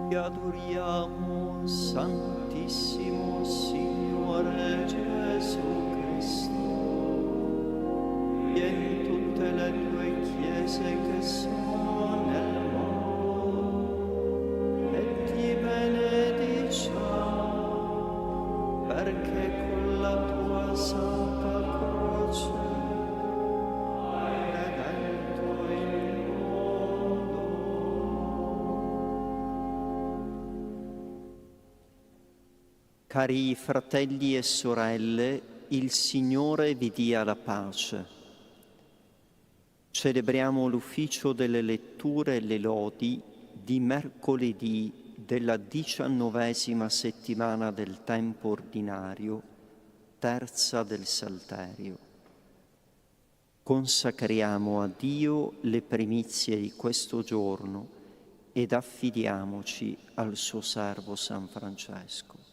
Ti adoriamo, Santissimo Signore Gesù Cristo, e in tutte le tue chiese che sono nel mondo, e ti benediciamo, perché con la tua santa croce hai redento il mondo. Cari fratelli e sorelle, il Signore vi dia la pace. Celebriamo l'ufficio delle letture e le lodi di mercoledì della 19ª settimana del tempo ordinario, terza del Salterio. Consacriamo a Dio le primizie di questo giorno ed affidiamoci al suo servo San Francesco.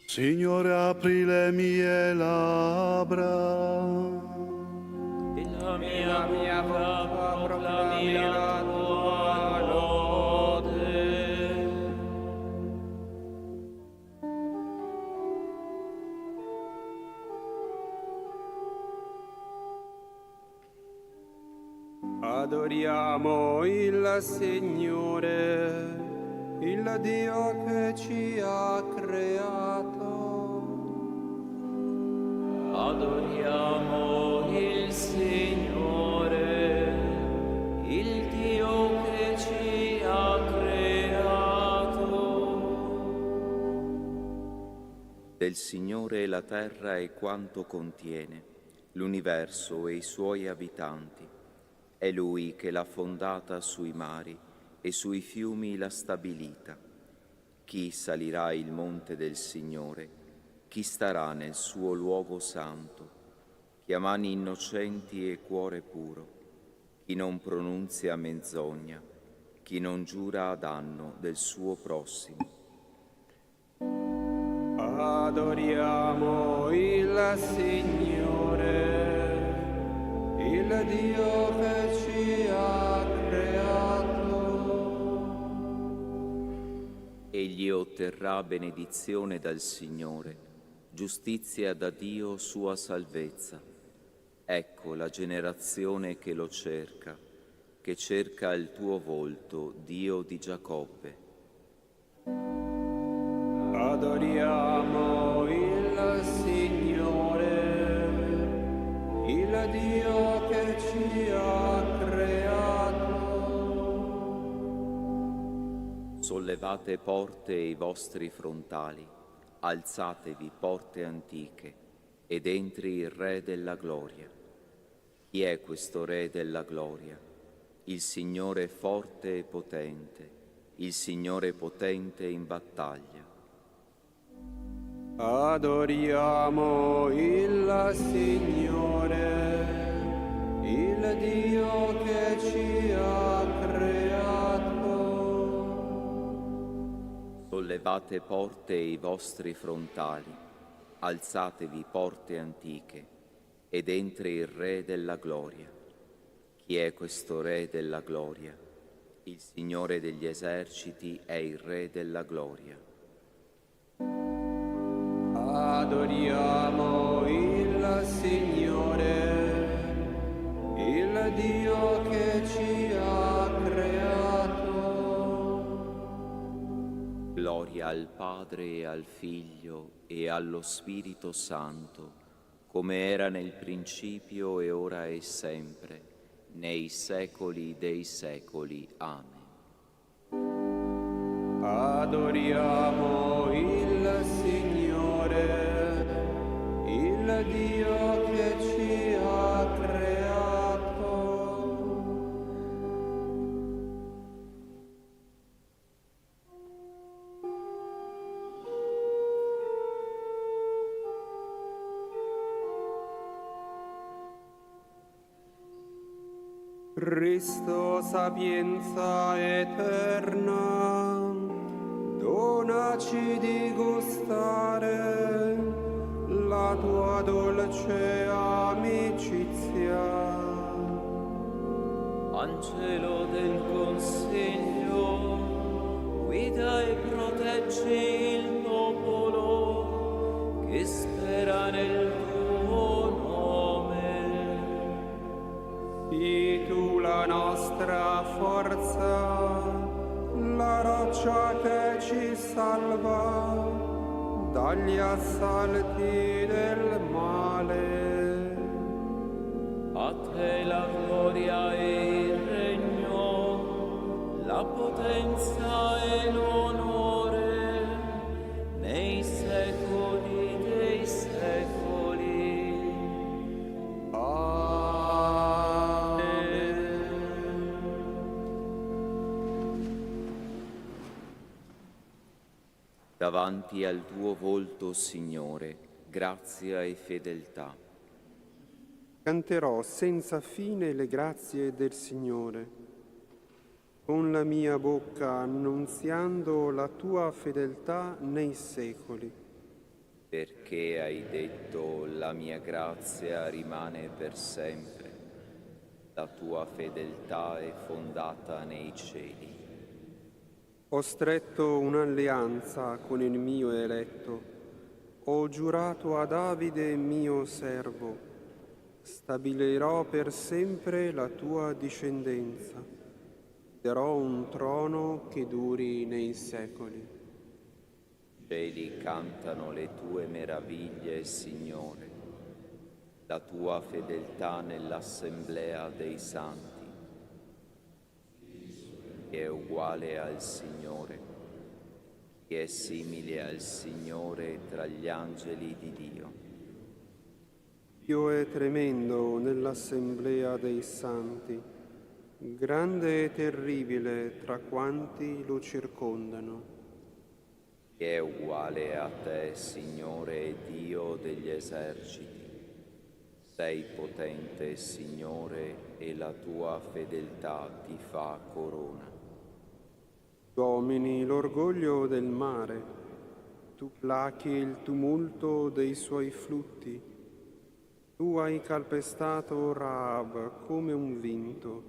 Signore, apri le mie labbra e la mia bocca proclami la tua lode. Adoriamo il Signore, il Dio che ci ha creato. Adoriamo il Signore, il Dio che ci ha creato. Del Signore è la terra e quanto contiene, l'universo e i suoi abitanti. È Lui che l'ha fondata sui mari e sui fiumi l'ha stabilita. Chi salirà il monte del Signore? Chi starà nel suo luogo santo? Chi ha mani innocenti e cuore puro? Chi non pronunzia menzogna? Chi non giura a danno del suo prossimo? Adoriamo il Signore, il Dio che ci ha creato. Egli otterrà benedizione dal Signore, giustizia da Dio sua salvezza. Ecco la generazione che lo cerca il tuo volto, Dio di Giacobbe. Adoriamo il Signore, il Dio che ci ha creato. Sollevate porte i vostri frontali, alzatevi porte antiche, ed entri il Re della gloria. Chi è questo Re della gloria? Il Signore forte e potente, il Signore potente in battaglia. Adoriamo il Signore, il Dio che ci ha creato. Sollevate porte i vostri frontali, alzatevi porte antiche, ed entri il Re della gloria. Chi è questo Re della gloria? Il Signore degli eserciti è il Re della gloria. Adoriamo il Signore, il Dio che ci ha creato. Gloria al Padre e al Figlio e allo Spirito Santo, come era nel principio e ora e sempre, nei secoli dei secoli. Amen. Adoriamo il Signore, il Dio che ci ha creato. Cristo sapienza eterna, donaci di gustare la tua dolce amicizia. Angelo del consiglio, guida e proteggi il popolo che spera nel tuo nome. Sii tu la nostra forza, la roccia che ci salva dagli assalti del male. A te la gloria e il regno, la potenza e l'onore, nei secoli dei secoli. Amen. Davanti al tuo volto, Signore, grazia e fedeltà. Canterò senza fine le grazie del Signore, con la mia bocca annunziando la tua fedeltà nei secoli. Perché hai detto, la mia grazia rimane per sempre, la tua fedeltà è fondata nei cieli. Ho stretto un'alleanza con il mio eletto, ho giurato a Davide mio servo, stabilirò per sempre la tua discendenza, darò un trono che duri nei secoli. I cieli cantano le tue meraviglie, Signore, la tua fedeltà nell'assemblea dei santi. Chi è uguale al Signore? Chi è simile al Signore tra gli angeli di Dio? Dio è tremendo nell'assemblea dei santi, grande e terribile tra quanti lo circondano. Chi è uguale a te, Signore Dio degli eserciti? Sei potente, Signore, e la tua fedeltà ti fa corona. Domini l'orgoglio del mare, tu plachi il tumulto dei suoi flutti. Tu hai calpestato Rahab come un vinto,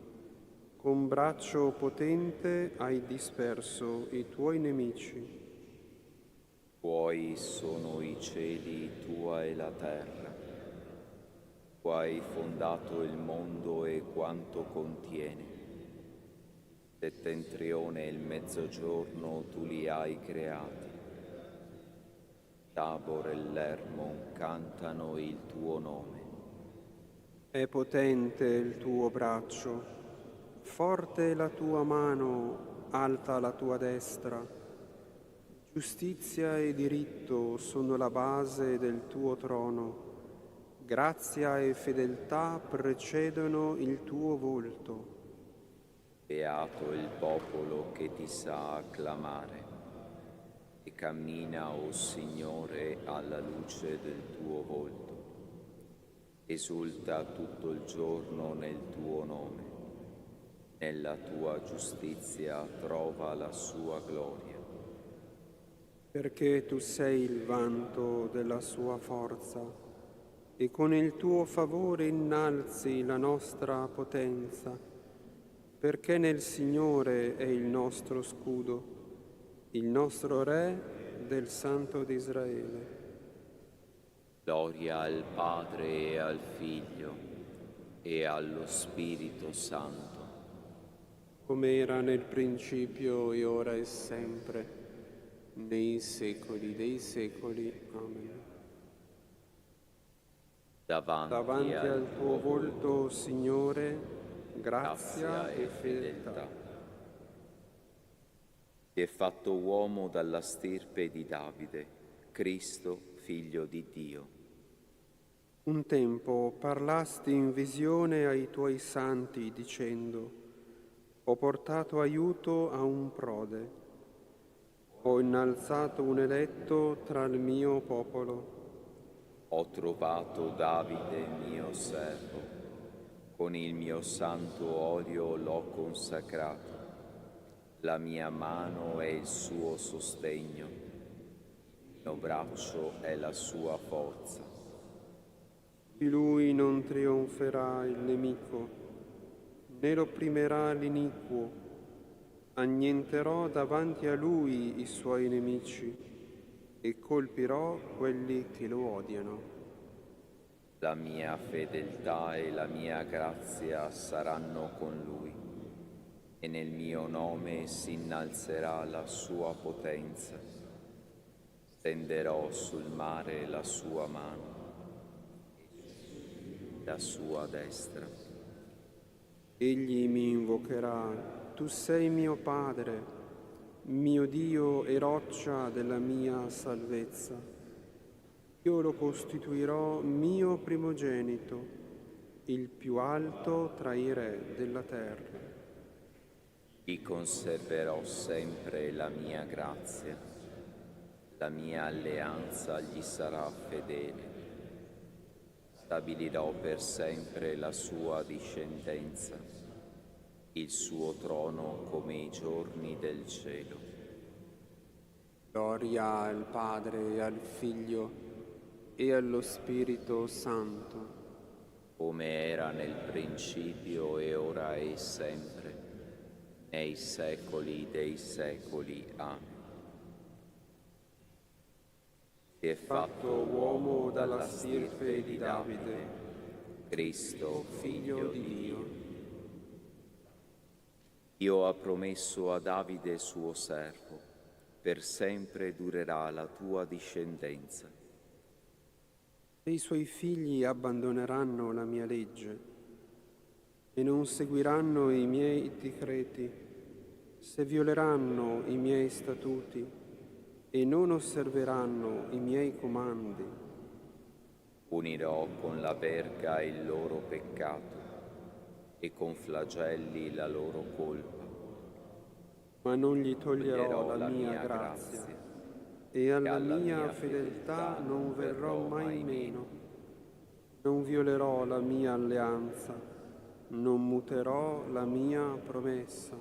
con braccio potente hai disperso i tuoi nemici. Tuoi sono i cieli, tua è la terra. Tu hai fondato il mondo e quanto contiene. Settentrione e il mezzogiorno tu li hai creati. Tabor e l'Hermon cantano il tuo nome. È potente il tuo braccio, forte la tua mano, alta la tua destra. Giustizia e diritto sono la base del tuo trono. Grazia e fedeltà precedono il tuo volto. Beato il popolo che ti sa acclamare e cammina, o Signore, alla luce del tuo volto. Esulta tutto il giorno nel tuo nome, nella tua giustizia trova la sua gloria. Perché tu sei il vanto della sua forza e con il tuo favore innalzi la nostra potenza, perché nel Signore è il nostro scudo, il nostro Re del Santo d'Israele. Gloria al Padre e al Figlio e allo Spirito Santo. Come era nel principio e ora e sempre, nei secoli dei secoli. Amen. Davanti al tuo volto, Signore, grazia e fedeltà. Si è fatto uomo dalla stirpe di Davide, Cristo, Figlio di Dio. Un tempo parlasti in visione ai tuoi santi dicendo: ho portato aiuto a un prode, ho innalzato un eletto tra il mio popolo. Ho trovato Davide mio servo, Con il mio santo olio l'ho consacrato, la mia mano è il suo sostegno, il mio braccio è la sua forza. Di lui non trionferà il nemico, né lo opprimerà l'iniquo. Annienterò davanti a lui i suoi nemici e colpirò quelli che lo odiano. La mia fedeltà e la mia grazia saranno con lui, e nel mio nome si innalzerà la sua potenza. Stenderò sul mare la sua mano, la sua destra. Egli mi invocherà: tu sei mio Padre, mio Dio e roccia della mia salvezza. Io lo costituirò mio primogenito, il più alto tra i re della terra. Gli conserverò sempre la mia grazia, la mia alleanza gli sarà fedele. Stabilirò per sempre la sua discendenza, il suo trono come i giorni del cielo. Gloria al Padre e al Figlio e allo Spirito Santo, come era nel principio e ora e sempre, nei secoli dei secoli. Amen. Si è fatto uomo dalla stirpe di Davide, Cristo, figlio di Dio. Dio ha promesso a Davide suo servo: per sempre durerà la tua discendenza. e i suoi figli abbandoneranno la mia legge e non seguiranno i miei decreti, se violeranno i miei statuti e non osserveranno i miei comandi. Punirò con la verga il loro peccato e con flagelli la loro colpa. Ma non gli toglierò la mia grazia e alla mia fedeltà non verrò mai meno. Non violerò la mia alleanza, non muterò la mia promessa.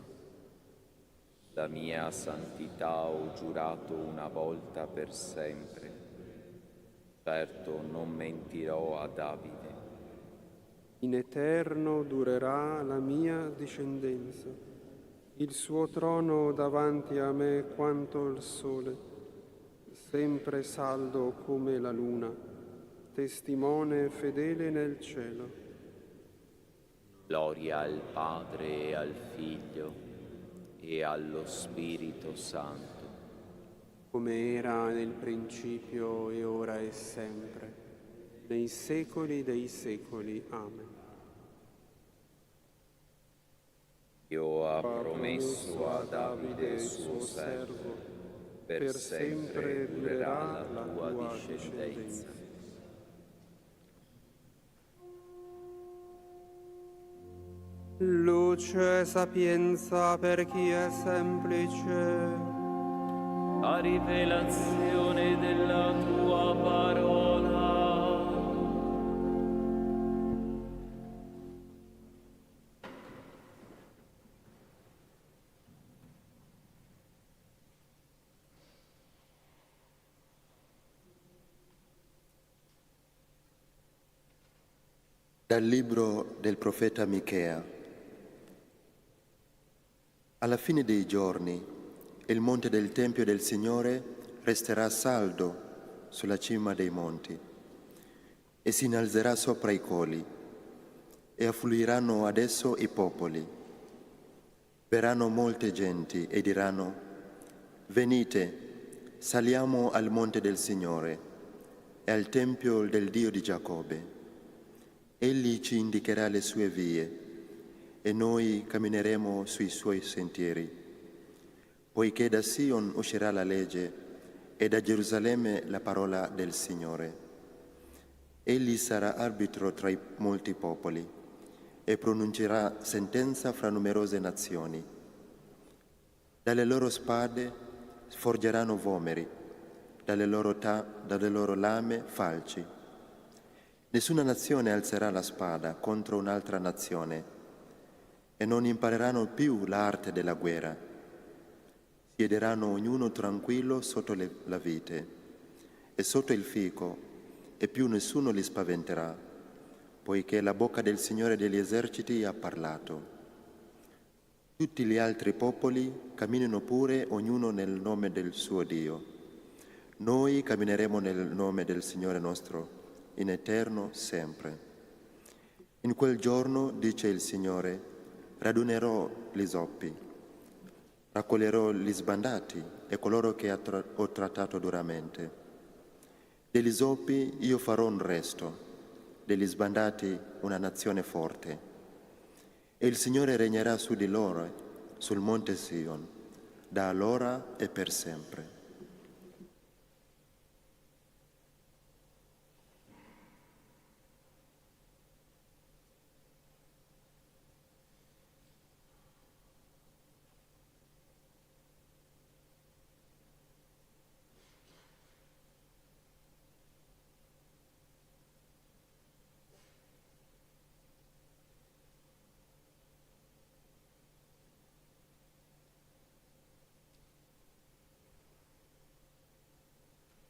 La mia santità ho giurato una volta per sempre. Certo, non mentirò a Davide. In eterno durerà la mia discendenza, il suo trono davanti a me quanto il sole, sempre saldo come la luna, testimone fedele nel cielo. Gloria al Padre e al Figlio e allo Spirito Santo, come era nel principio e ora e sempre, nei secoli dei secoli. Amen. Dio ha promesso a Davide suo servo: per sempre durerà la tua discendenza. Luce e sapienza per chi è semplice, la rivelazione della tua parola. Dal libro del profeta Michea. Alla fine dei giorni, il monte del Tempio del Signore resterà saldo sulla cima dei monti e si innalzerà sopra i colli, e affluiranno ad esso i popoli. Verranno molte genti e diranno: venite, saliamo al monte del Signore e al Tempio del Dio di Giacobbe. Egli ci indicherà le sue vie e noi cammineremo sui suoi sentieri, poiché da Sion uscirà la legge e da Gerusalemme la parola del Signore. Egli sarà arbitro tra i molti popoli e pronuncerà sentenza fra numerose nazioni. Dalle loro spade forgeranno vomeri, dalle loro lame falci. Nessuna nazione alzerà la spada contro un'altra nazione e non impareranno più l'arte della guerra. Siederanno ognuno tranquillo sotto la vite e sotto il fico, e più nessuno li spaventerà, poiché la bocca del Signore degli eserciti ha parlato. Tutti gli altri popoli camminino pure, ognuno nel nome del suo Dio. Noi cammineremo nel nome del Signore nostro, in eterno sempre. In quel giorno, dice il Signore, radunerò gli zoppi, raccoglierò gli sbandati e coloro che ho trattato duramente. Degli zoppi io farò un resto, degli sbandati una nazione forte. E il Signore regnerà su di loro, sul monte Sion, da allora e per sempre.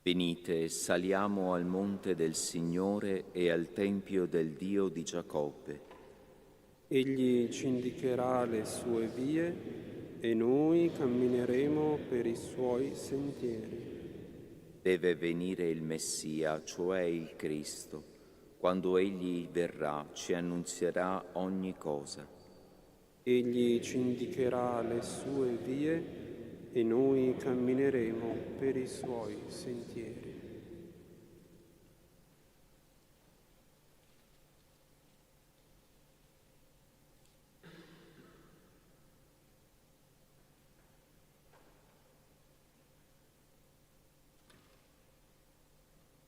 Venite, saliamo al monte del Signore e al tempio del Dio di Giacobbe. Egli ci indicherà le sue vie e noi cammineremo per i suoi sentieri. Deve venire il Messia, cioè il Cristo. Quando Egli verrà, ci annunzierà ogni cosa. Egli ci indicherà le sue vie e noi cammineremo per i suoi sentieri.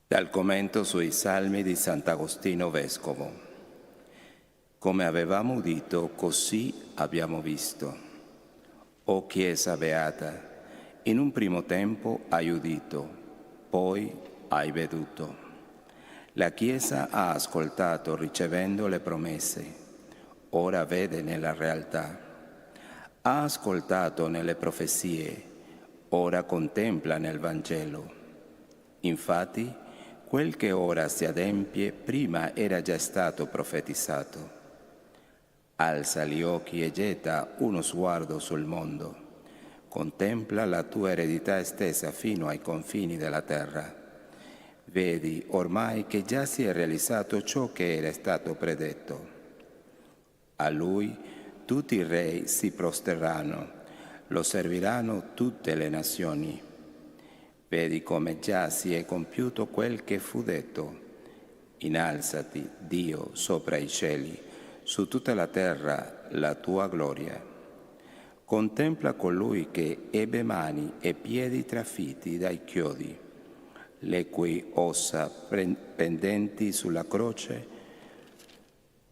Dal commento sui Salmi di Sant'Agostino Vescovo. Come avevamo udito, così abbiamo visto. O Chiesa beata, in un primo tempo hai udito, poi hai veduto. La Chiesa ha ascoltato ricevendo le promesse, ora vede nella realtà. Ha ascoltato nelle profezie, ora contempla nel Vangelo. Infatti, quel che ora si adempie prima era già stato profetizzato. Alza gli occhi e getta uno sguardo sul mondo. Contempla la tua eredità estesa fino ai confini della terra. Vedi ormai che già si è realizzato ciò che era stato predetto. A lui tutti i re si prosterranno, lo serviranno tutte le nazioni. Vedi come già si è compiuto quel che fu detto. Innalzati, Dio, sopra i cieli, su tutta la terra la tua gloria. Contempla colui che ebbe mani e piedi trafitti dai chiodi, le cui ossa pendenti sulla croce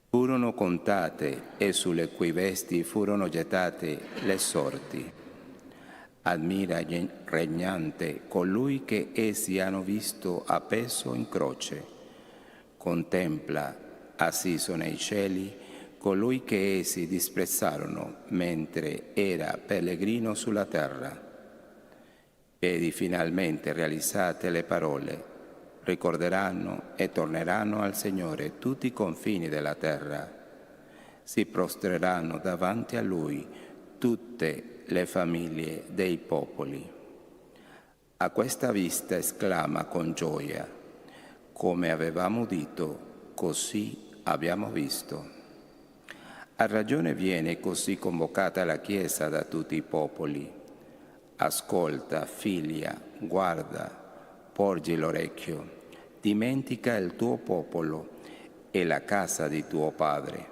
furono contate e sulle cui vesti furono gettate le sorti. Ammira regnante colui che essi hanno visto appeso in croce. Contempla, assiso nei cieli, colui che essi disprezzarono mentre era pellegrino sulla terra. Vedi finalmente realizzate le parole, ricorderanno e torneranno al Signore tutti i confini della terra. Si prostreranno davanti a Lui tutte le famiglie dei popoli. A questa vista esclama con gioia, come avevamo udito, così abbiamo visto. A ragione viene così convocata la Chiesa da tutti i popoli. Ascolta, figlia, guarda, porgi l'orecchio, dimentica il tuo popolo e la casa di tuo padre.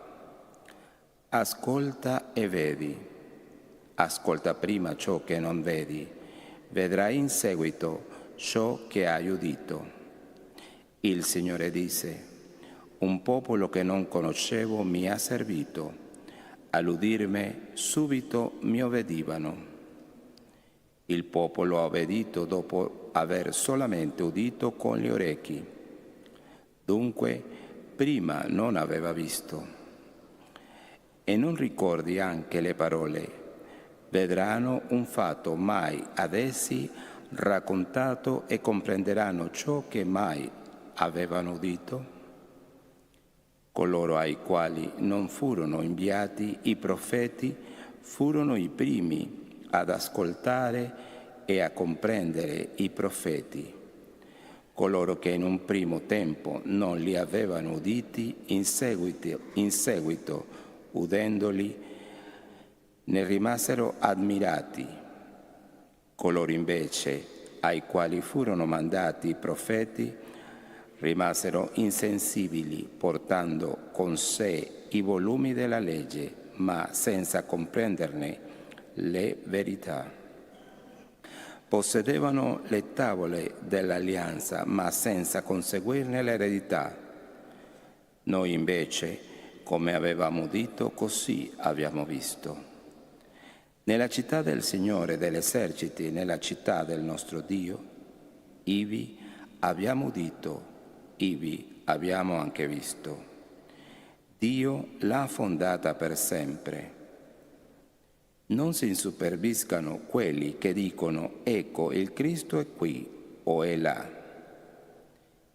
Ascolta e vedi. Ascolta prima ciò che non vedi, vedrai in seguito ciò che hai udito. Il Signore disse: un popolo che non conoscevo mi ha servito. All'udirmi subito mi obbedivano. Il popolo ha obbedito dopo aver solamente udito con gli orecchi. Dunque prima non aveva visto. E non ricordi anche le parole: vedranno un fatto mai ad essi raccontato e comprenderanno ciò che mai avevano udito? Coloro ai quali non furono inviati i profeti furono i primi ad ascoltare e a comprendere i profeti. Coloro che in un primo tempo non li avevano uditi, in seguito udendoli, ne rimasero ammirati. Coloro invece ai quali furono mandati i profeti rimasero insensibili, portando con sé i volumi della legge, ma senza comprenderne le verità. Possedevano le tavole dell'alleanza, ma senza conseguirne l'eredità. Noi invece, come avevamo udito, così abbiamo visto. Nella città del Signore degli eserciti, nella città del nostro Dio, ivi abbiamo udito, ivi abbiamo anche visto. Dio l'ha fondata per sempre. Non si insuperbiscano quelli che dicono: ecco, il Cristo è qui o è là.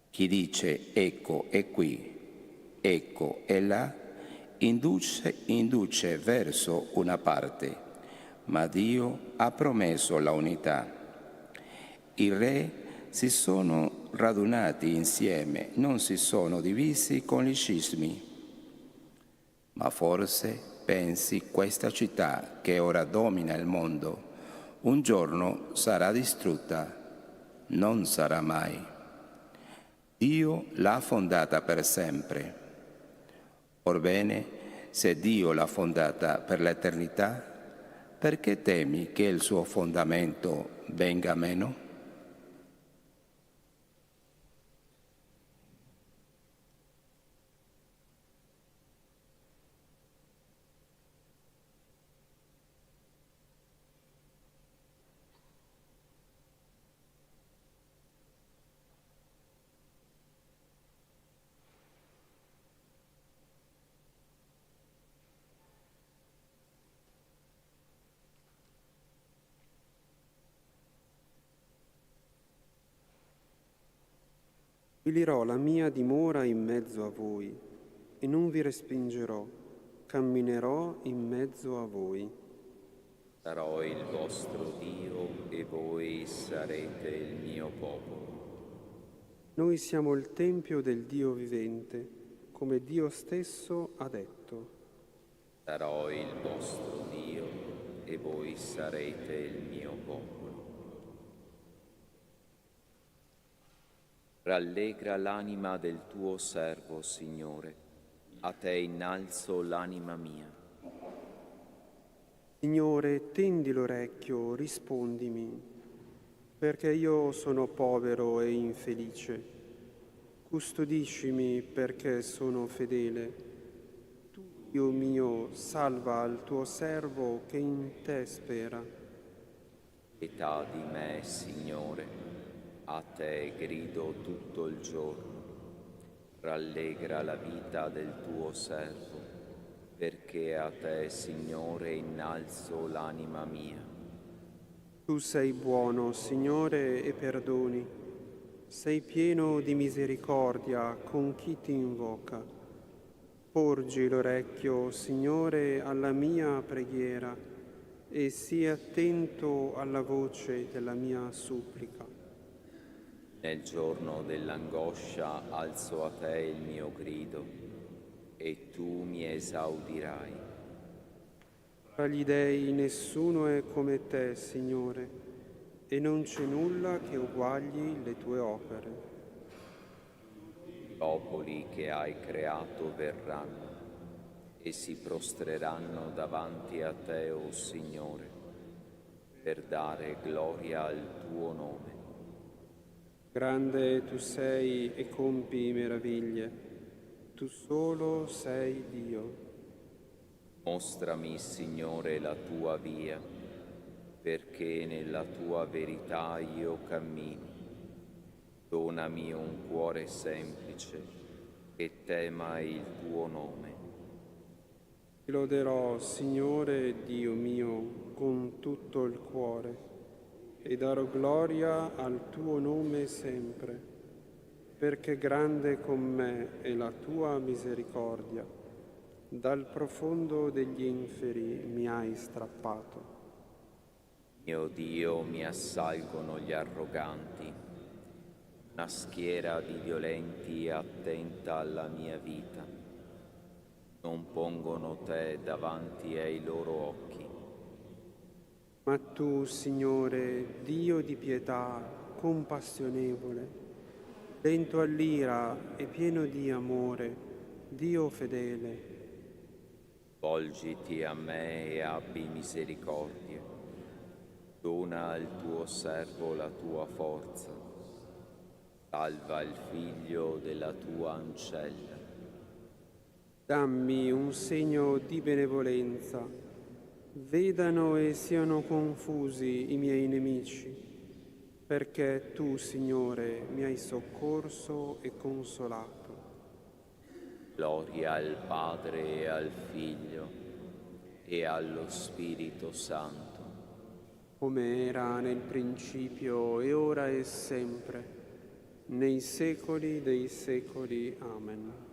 Chi dice: ecco, è qui, ecco, è là, induce verso una parte, ma Dio ha promesso la unità. I re si sono radunati insieme, non si sono divisi con gli scismi. Ma forse pensi questa città che ora domina il mondo un giorno sarà distrutta? Non sarà mai. Dio l'ha fondata per sempre. Orbene, se Dio l'ha fondata per l'eternità, perché temi che il suo fondamento venga meno? Stabilirò la mia dimora in mezzo a voi e non vi respingerò, camminerò in mezzo a voi. Sarò il vostro Dio e voi sarete il mio popolo. Noi siamo il Tempio del Dio vivente, come Dio stesso ha detto. Sarò il vostro Dio e voi sarete il mio popolo. Rallegra l'anima del tuo servo, Signore, a te innalzo l'anima mia. Signore, tendi l'orecchio, rispondimi, perché io sono povero e infelice. Custodiscimi perché sono fedele. Tu, Dio mio, salva il tuo servo che in te spera. Pietà di me, Signore, a te grido tutto il giorno. Rallegra la vita del tuo servo, perché a te, Signore, innalzo l'anima mia. Tu sei buono, Signore, e perdoni. Sei pieno di misericordia con chi ti invoca. Porgi l'orecchio, Signore, alla mia preghiera e sii attento alla voce della mia supplica. Nel giorno dell'angoscia alzo a te il mio grido e tu mi esaudirai. Tra gli dei nessuno è come te, Signore, e non c'è nulla che uguagli le tue opere. I popoli che hai creato verranno e si prostreranno davanti a te, o Signore, per dare gloria al tuo nome. Grande tu sei e compi meraviglie, tu solo sei Dio. Mostrami, Signore, la tua via, perché nella tua verità io cammini. Donami un cuore semplice che tema il tuo nome. Ti loderò, Signore Dio mio, con tutto il cuore e darò gloria al tuo nome sempre, perché grande con me è la tua misericordia. Dal profondo degli inferi mi hai strappato. Mio Dio, mi assalgono gli arroganti, una schiera di violenti è attenta alla mia vita. Non pongono te davanti ai loro occhi. Ma tu, Signore, Dio di pietà, compassionevole, lento all'ira e pieno di amore, Dio fedele, Volgiti a me e abbi misericordia. Dona al tuo servo la tua forza. Salva il figlio della tua ancella. dammi un segno di benevolenza, vedano e siano confusi i miei nemici, perché tu, Signore, mi hai soccorso e consolato. Gloria al Padre e al Figlio e allo Spirito Santo, come era nel principio e ora e sempre, nei secoli dei secoli. Amen.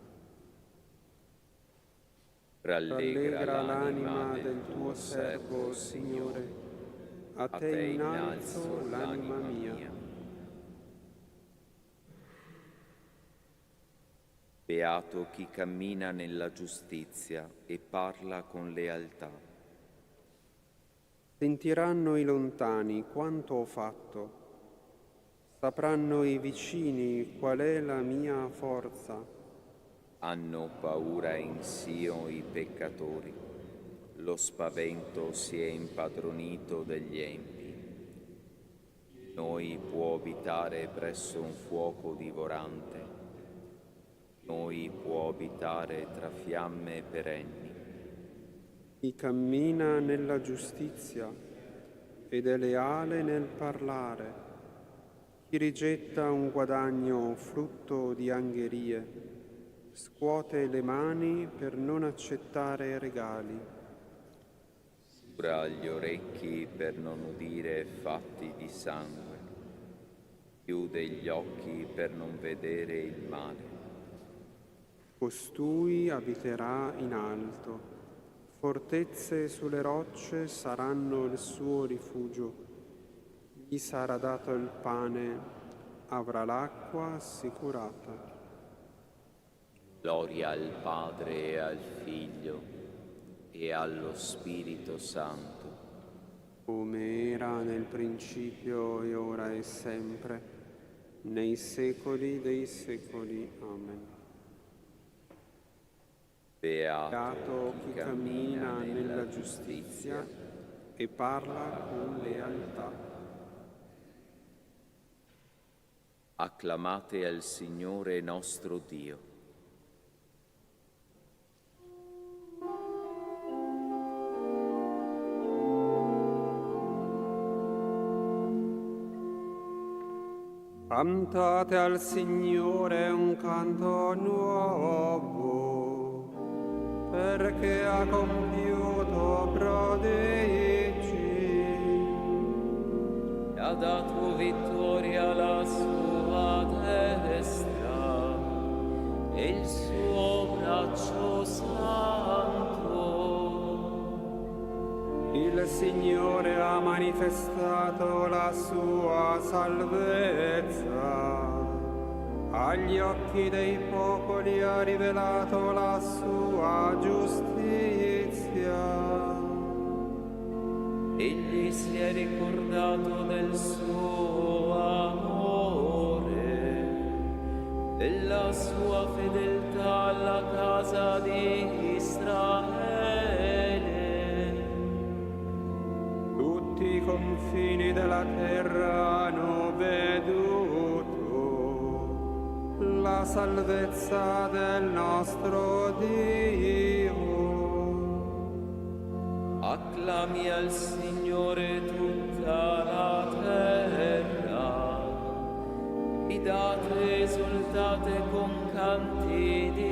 Rallegra l'anima del tuo servo, Signore, a te innalzo l'anima mia. Beato chi cammina nella giustizia e parla con lealtà. Sentiranno i lontani quanto ho fatto, sapranno i vicini qual è la mia forza. Hanno paura in Sion i peccatori, lo spavento si è impadronito degli empi. Noi può abitare presso un fuoco divorante, noi può abitare tra fiamme perenni. Chi cammina nella giustizia ed è leale nel parlare, chi rigetta un guadagno frutto di angherie, scuote le mani per non accettare regali. Cura gli orecchi per non udire fatti di sangue, chiude gli occhi per non vedere il male. Costui abiterà in alto, fortezze sulle rocce saranno il suo rifugio. Gli sarà dato il pane, avrà l'acqua assicurata. Gloria al Padre e al Figlio e allo Spirito Santo, come era nel principio e ora e sempre, nei secoli dei secoli. Amen. Beato chi cammina nella giustizia e parla con lealtà. acclamate al Signore nostro Dio. Cantate al Signore un canto nuovo, perché ha compiuto prodigi. Ha dato vittoria alla sua destra e il suo braccio santo. Il Signore ha manifestato la sua salvezza, agli occhi dei popoli ha rivelato la sua giustizia. Egli si è ricordato del suo amore, della sua fedeltà alla casa di Israele. Tutti i confini della terra hanno veduto la salvezza del nostro Dio. Acclami al Signore tutta la terra, gridate, esultate con canti di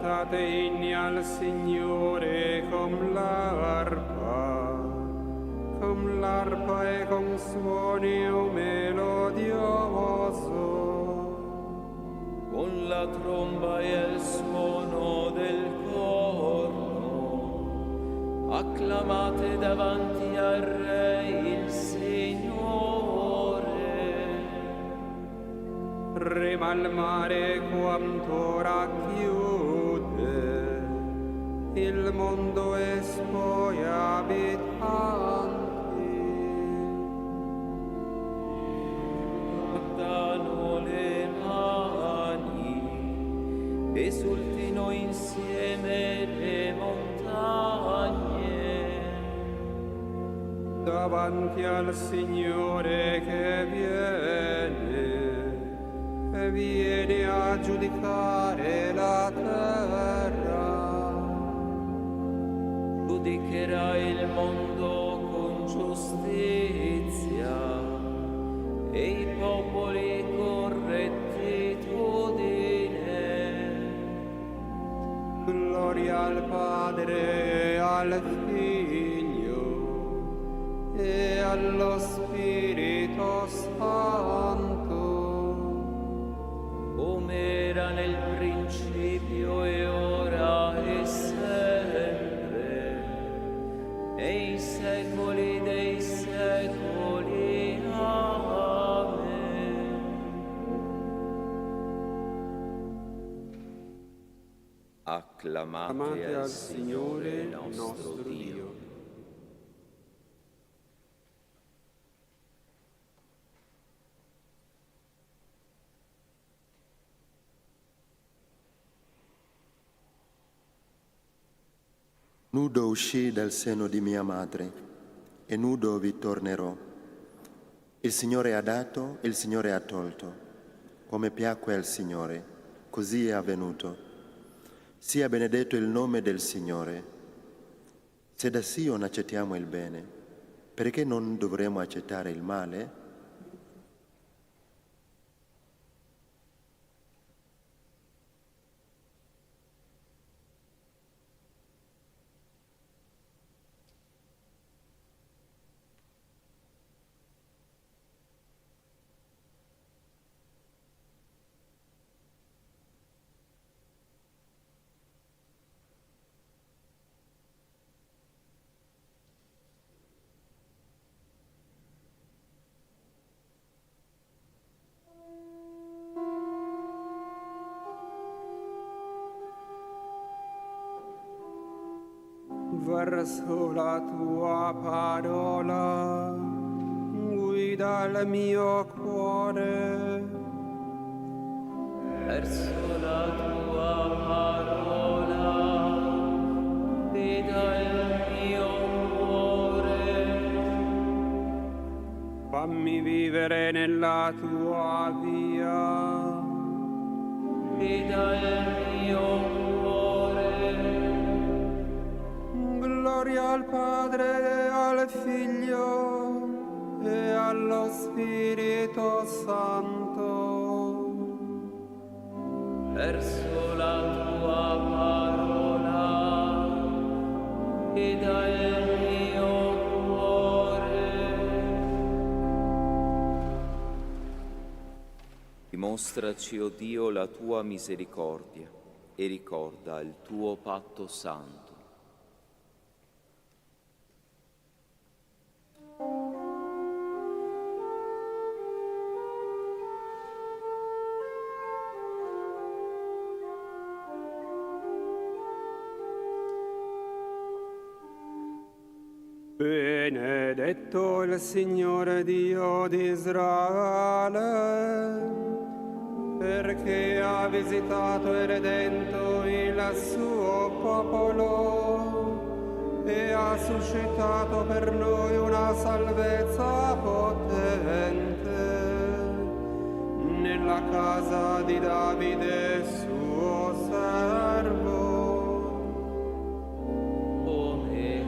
Cantate inni al Signore con l'arpa e con suono melodioso, con la tromba e il suono del corno, acclamate davanti al Re il Signore. Rema il mare quanto racchiude, il mondo e suoi abitanti. Guardano le mani, esultino insieme le montagne. Davanti al Signore che viene a giudicare la terra. Giudicherà il mondo con giustizia e i popoli con rettitudine. Gloria al Padre e al Figlio e allo Spirito Santo, come era nel principio e ora e sempre, nei secoli dei secoli. Amen. Acclamate al Signore nostro Dio. Nudo uscii dal seno di mia madre e nudo vi tornerò. Il Signore ha dato, il Signore ha tolto. Come piacque al Signore, così è avvenuto. Sia benedetto il nome del Signore. Se da Sion accettiamo il bene, perché non dovremmo accettare il male? Verso la tua parola guida il mio cuore. Verso la tua parola guida il mio cuore. Fammi vivere nella tua via. Guida il mio cuore. Gloria al Padre e al Figlio e allo Spirito Santo. Verso la tua parola guida il mio cuore. Dimostraci, o Dio, la tua misericordia e ricorda il tuo patto santo. Benedetto il Signore Dio di Israele, perché ha visitato e redento il suo popolo e ha suscitato per noi una salvezza potente nella casa di Davide suo servo.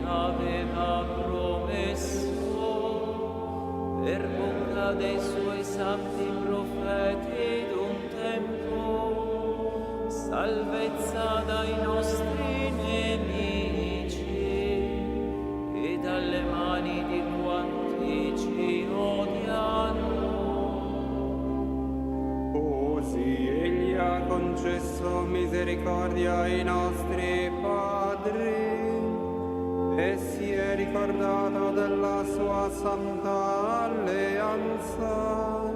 Aveva promesso per bocca dei suoi santi profeti d'un tempo salvezza dai e si è ricordato della sua santa alleanza,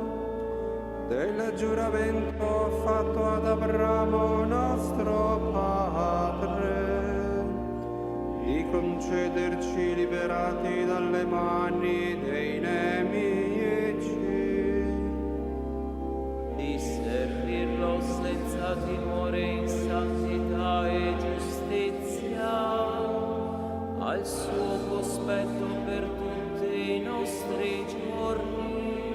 del giuramento fatto ad Abramo nostro padre, di concederci liberati dalle mani dei nemici, di servirlo senza timore in santità e giustizia, al suo cospetto per tutti i nostri giorni.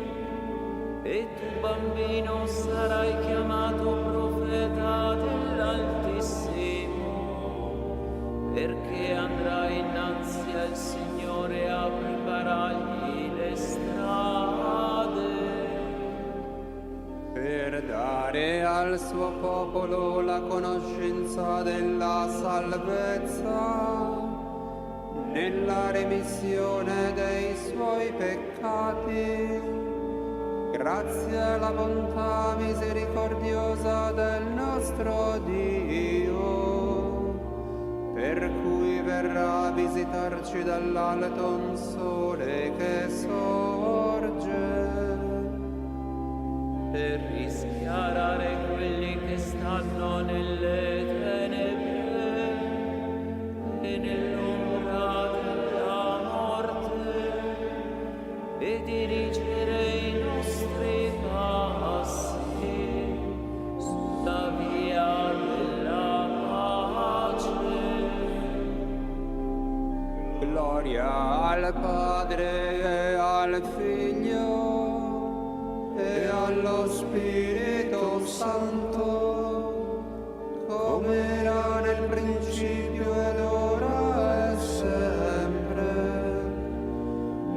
E tu, bambino, sarai chiamato profeta dell'Altissimo, perché andrai innanzi al Signore a preparargli le strade, per dare al suo popolo la conoscenza della salvezza, nella remissione dei suoi peccati, grazie alla bontà misericordiosa del nostro Dio, per cui verrà a visitarci dall'alto un sole che sorge, per rischiarare quelli che stanno nelle tenebre e nell'ombra della morte, e dirigere i nostri passi sulla via della pace. Gloria al Padre e al Figlio e allo Spirito Santo, come era nel principio ed ora e sempre,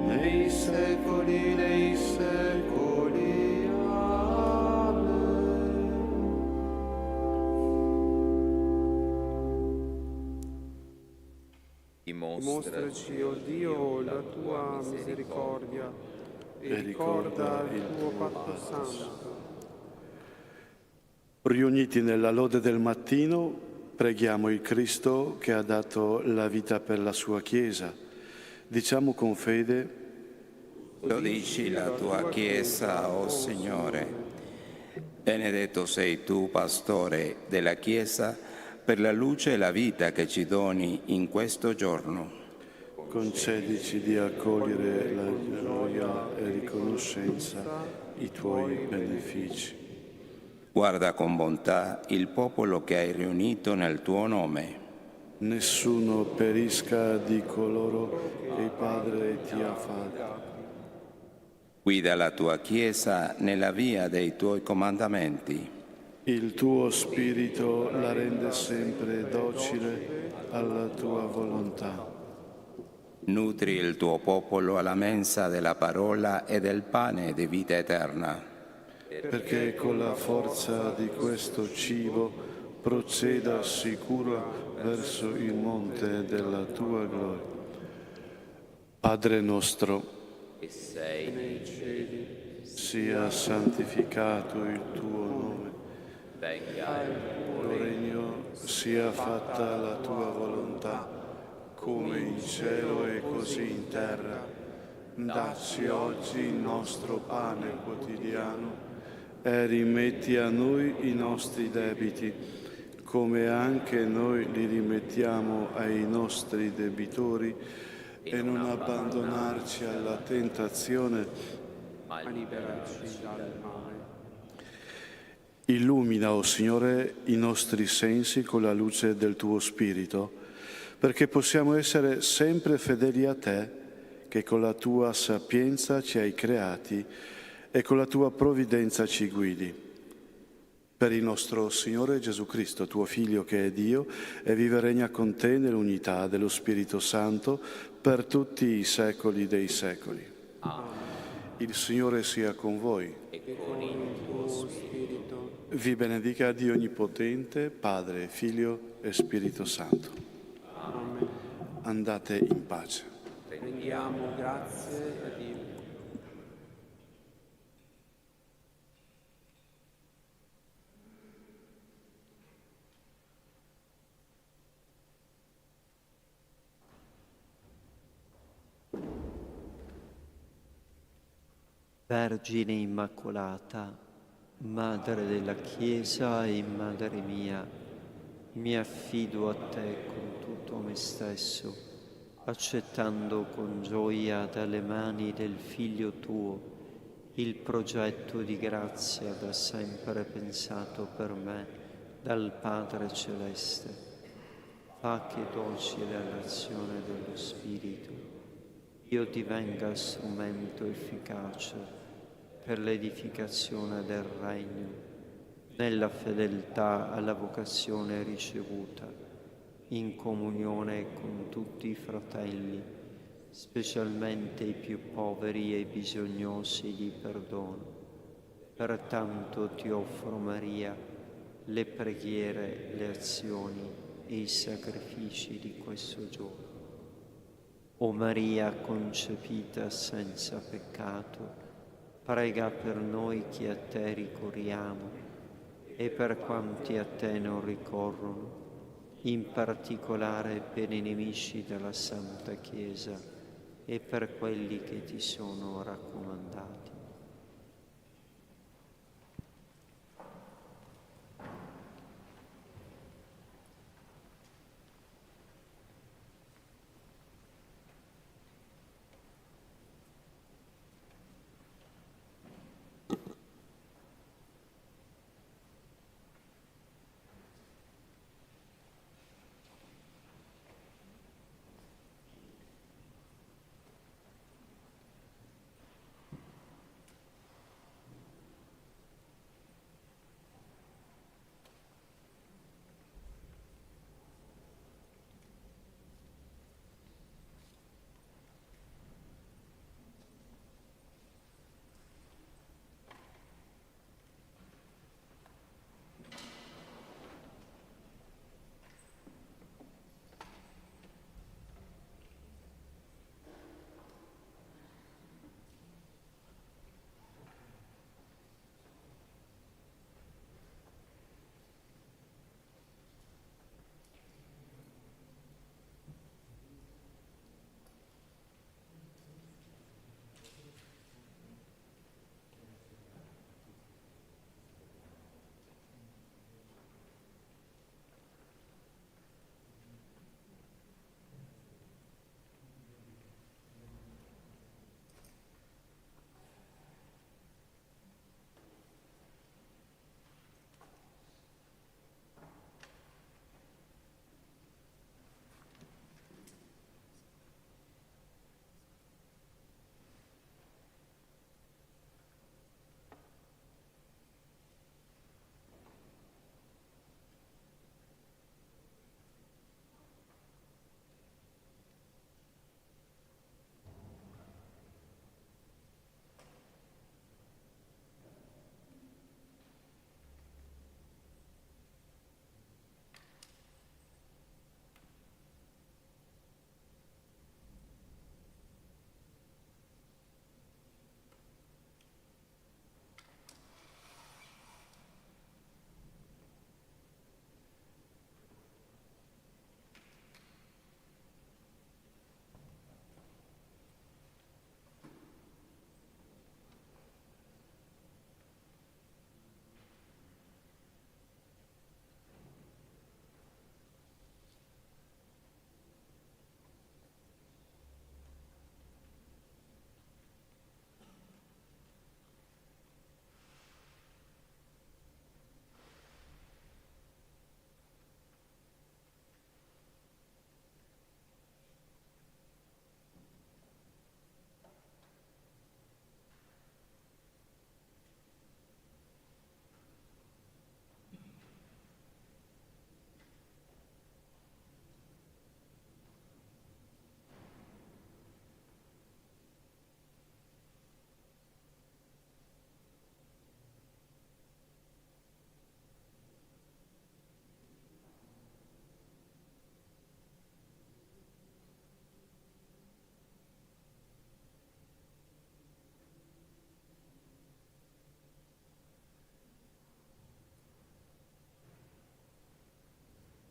nei secoli dei secoli. Amen. Dimostraci, o Dio, la tua misericordia e ricorda il tuo patto santo. Riuniti nella lode del mattino, preghiamo il Cristo che ha dato la vita per la sua Chiesa. Diciamo con fede: Lo dici la tua Chiesa, o Signore. Benedetto sei tu, pastore della Chiesa, per la luce e la vita che ci doni in questo giorno. concedici di accogliere la gioia e riconoscenza i tuoi benefici. Guarda con bontà il popolo che hai riunito nel tuo nome. Nessuno perisca di coloro che il Padre ti ha fatto. Guida la tua Chiesa nella via dei tuoi comandamenti. Il tuo spirito la rende sempre docile alla tua volontà. Nutri il tuo popolo alla mensa della parola e del pane di vita eterna. Perché con la forza di questo cibo proceda sicura verso il monte della tua gloria. Padre nostro, Che sei nei cieli, sia santificato il tuo nome. venga il Il tuo regno, sia fatta la tua volontà, come in cielo e così in terra. Dacci oggi il nostro pane quotidiano e rimetti a noi i nostri debiti, come anche noi li rimettiamo ai nostri debitori, e non abbandonarci alla tentazione, Ma liberaci dal male. Illumina, o Signore, i nostri sensi con la luce del tuo Spirito, perché possiamo essere sempre fedeli a te, che con la tua sapienza ci hai creati e con la tua provvidenza ci guidi. Per il nostro Signore Gesù Cristo, tuo Figlio che è Dio, e vive e regna con te nell'unità dello Spirito Santo per tutti i secoli dei secoli. Amen. Il Signore sia con voi. E con il tuo spirito. Vi benedica Dio Onnipotente, Padre, Figlio e Spirito Santo. Amen. Andate in pace. Rendiamo grazie a Dio. Vergine Immacolata, Madre della Chiesa e Madre mia, mi affido a te con tutto me stesso, accettando con gioia dalle mani del Figlio tuo il progetto di grazia da sempre pensato per me dal Padre Celeste. Fa che docile all'azione dello Spirito io divenga strumento efficace per l'edificazione del Regno, nella fedeltà alla vocazione ricevuta, in comunione con tutti i fratelli, specialmente i più poveri e bisognosi di perdono. Pertanto ti offro, Maria, le preghiere, le azioni e i sacrifici di questo giorno. O Maria concepita senza peccato, prega per noi che a te ricorriamo e per quanti a te non ricorrono, in particolare per i nemici della Santa Chiesa e per quelli che ti sono raccomandati.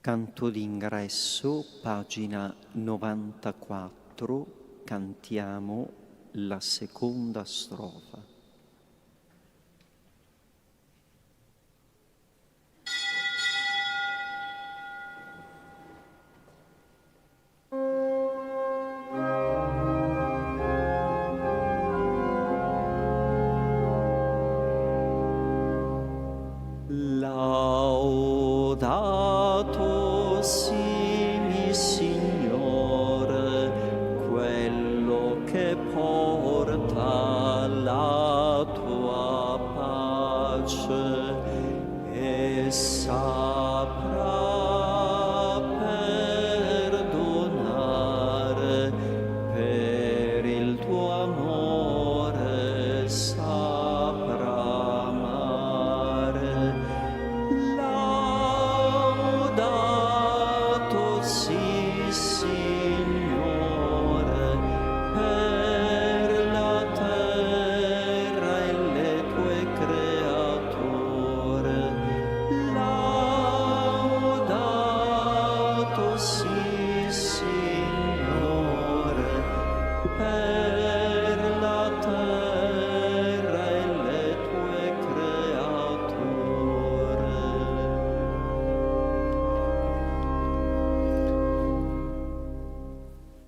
Canto d'ingresso, pagina 94, cantiamo la seconda strofa.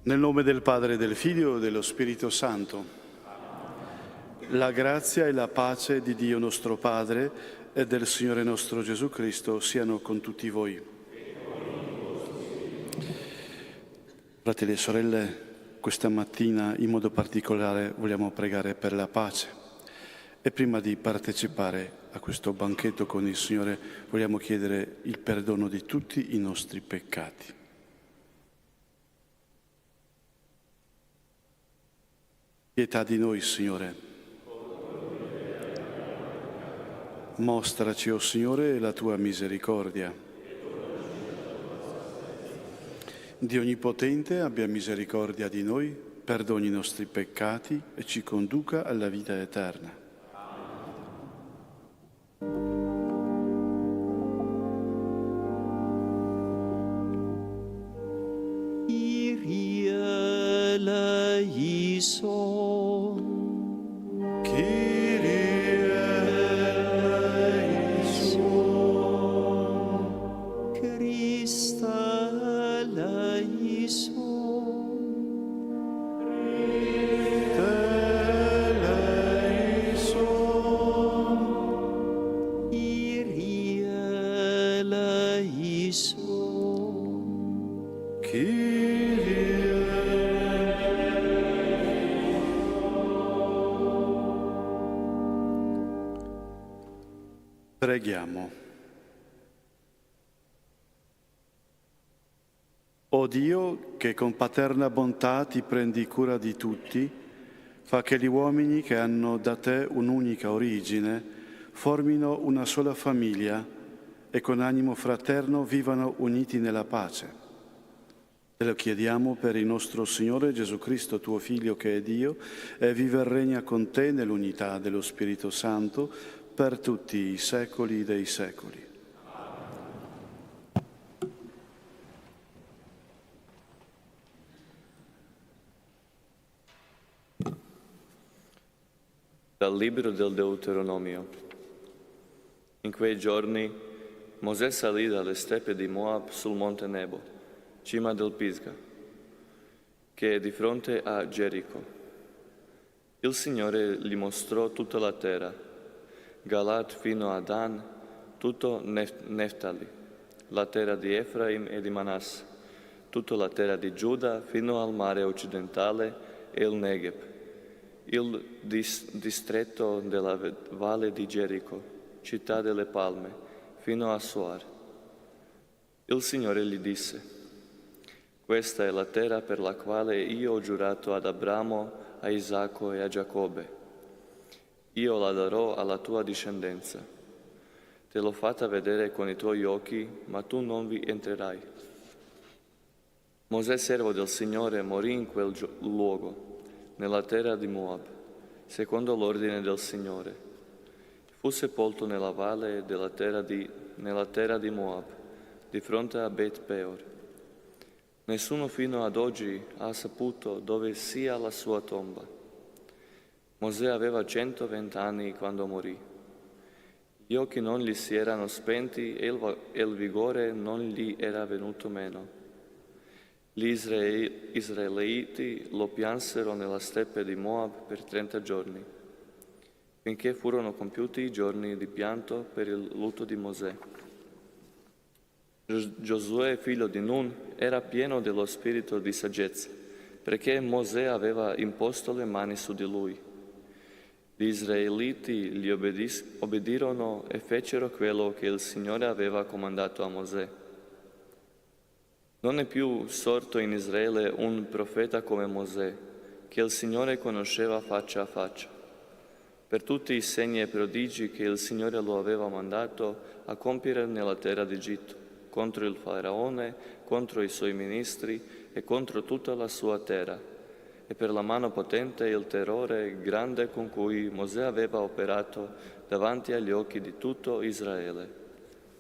Nel nome del Padre, del Figlio e dello Spirito Santo. La grazia e la pace di Dio nostro Padre e del Signore nostro Gesù Cristo siano con tutti voi. Fratelli e sorelle, questa mattina in modo particolare vogliamo pregare per la pace. E prima di partecipare a questo banchetto con il Signore vogliamo chiedere il perdono di tutti i nostri peccati. Pietà di noi, Signore. Mostraci, o Signore, la tua misericordia. Dio Onnipotente abbia misericordia di noi, perdoni i nostri peccati e ci conduca alla vita eterna. Preghiamo. O Dio, che con paterna bontà ti prendi cura di tutti, fa che gli uomini che hanno da te un'unica origine formino una sola famiglia e con animo fraterno vivano uniti nella pace. Te lo chiediamo per il nostro Signore Gesù Cristo, tuo Figlio che è Dio, e vive e regna con te nell'unità dello Spirito Santo, per tutti i secoli dei secoli. Dal libro del Deuteronomio. In quei giorni Mosè salì dalle steppe di Moab sul monte Nebo, cima del Pisga, che è di fronte a Gerico. Il Signore gli mostrò tutta la terra, Galat fino a Dan, tutto Neftali, la terra di Efraim e di Manasse, tutta la terra di Giuda fino al mare occidentale e il Negev, il distretto della valle di Gerico, città delle palme, fino a Soar. Il Signore gli disse: questa è la terra per la quale io ho giurato ad Abramo, a Isacco e a Giacobbe. Io la darò alla tua discendenza. Te l'ho fatta vedere con i tuoi occhi, ma tu non vi entrerai. Mosè, servo del Signore, morì in quel luogo, nella terra di Moab, secondo l'ordine del Signore. Fu sepolto nella valle nella terra di Moab, di fronte a Bet Peor. Nessuno fino ad oggi ha saputo dove sia la sua tomba. Mosè aveva 120 anni quando morì. Gli occhi non gli si erano spenti e il vigore non gli era venuto meno. Gli israeliti lo piansero nella steppe di Moab per 30 giorni, finché furono compiuti i giorni di pianto per il lutto di Mosè. Giosuè, figlio di Nun, era pieno dello spirito di saggezza, perché Mosè aveva imposto le mani su di lui. Gli israeliti gli obbedirono e fecero quello che il Signore aveva comandato a Mosè. Non è più sorto in Israele un profeta come Mosè, che il Signore conosceva faccia a faccia. Per tutti i segni e prodigi che il Signore lo aveva mandato a compiere nella terra d'Egitto, contro il Faraone, contro i suoi ministri e contro tutta la sua terra, e per la mano potente e il terrore grande con cui Mosè aveva operato davanti agli occhi di tutto Israele.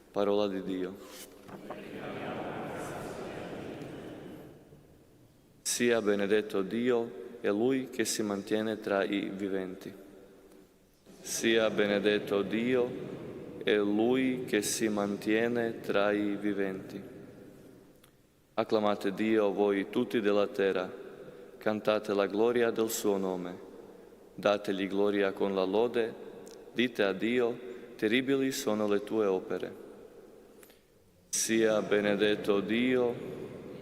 Parola di Dio. Sia benedetto Dio e Lui che si mantiene tra i viventi. Sia benedetto Dio e Lui che si mantiene tra i viventi. Acclamate Dio, voi tutti della terra, cantate la gloria del suo nome, dategli gloria con la lode, dite a Dio, terribili sono le tue opere. Sia benedetto Dio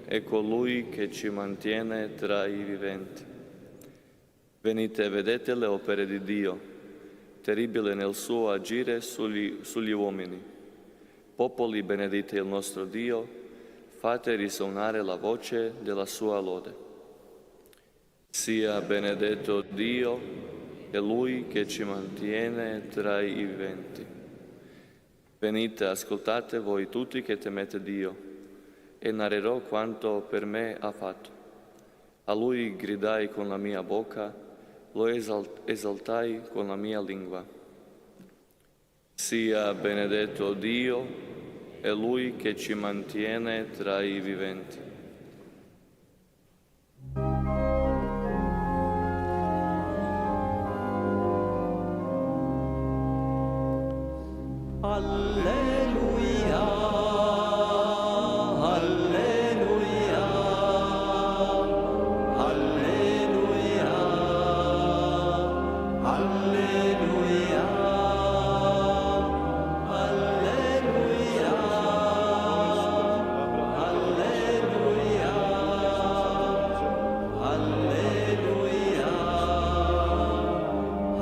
e colui che ci mantiene tra i viventi. Venite e vedete le opere di Dio, terribile nel suo agire sugli uomini. Popoli, benedite il nostro Dio, fate risuonare la voce della sua lode. Sia benedetto Dio e Lui che ci mantiene tra i viventi. Venite, ascoltate voi tutti che temete Dio, e narrerò quanto per me ha fatto. A Lui gridai con la mia bocca, lo esaltai con la mia lingua. Sia benedetto Dio e Lui che ci mantiene tra i viventi. Alleluia, alleluia, alleluia, alleluia, alleluia,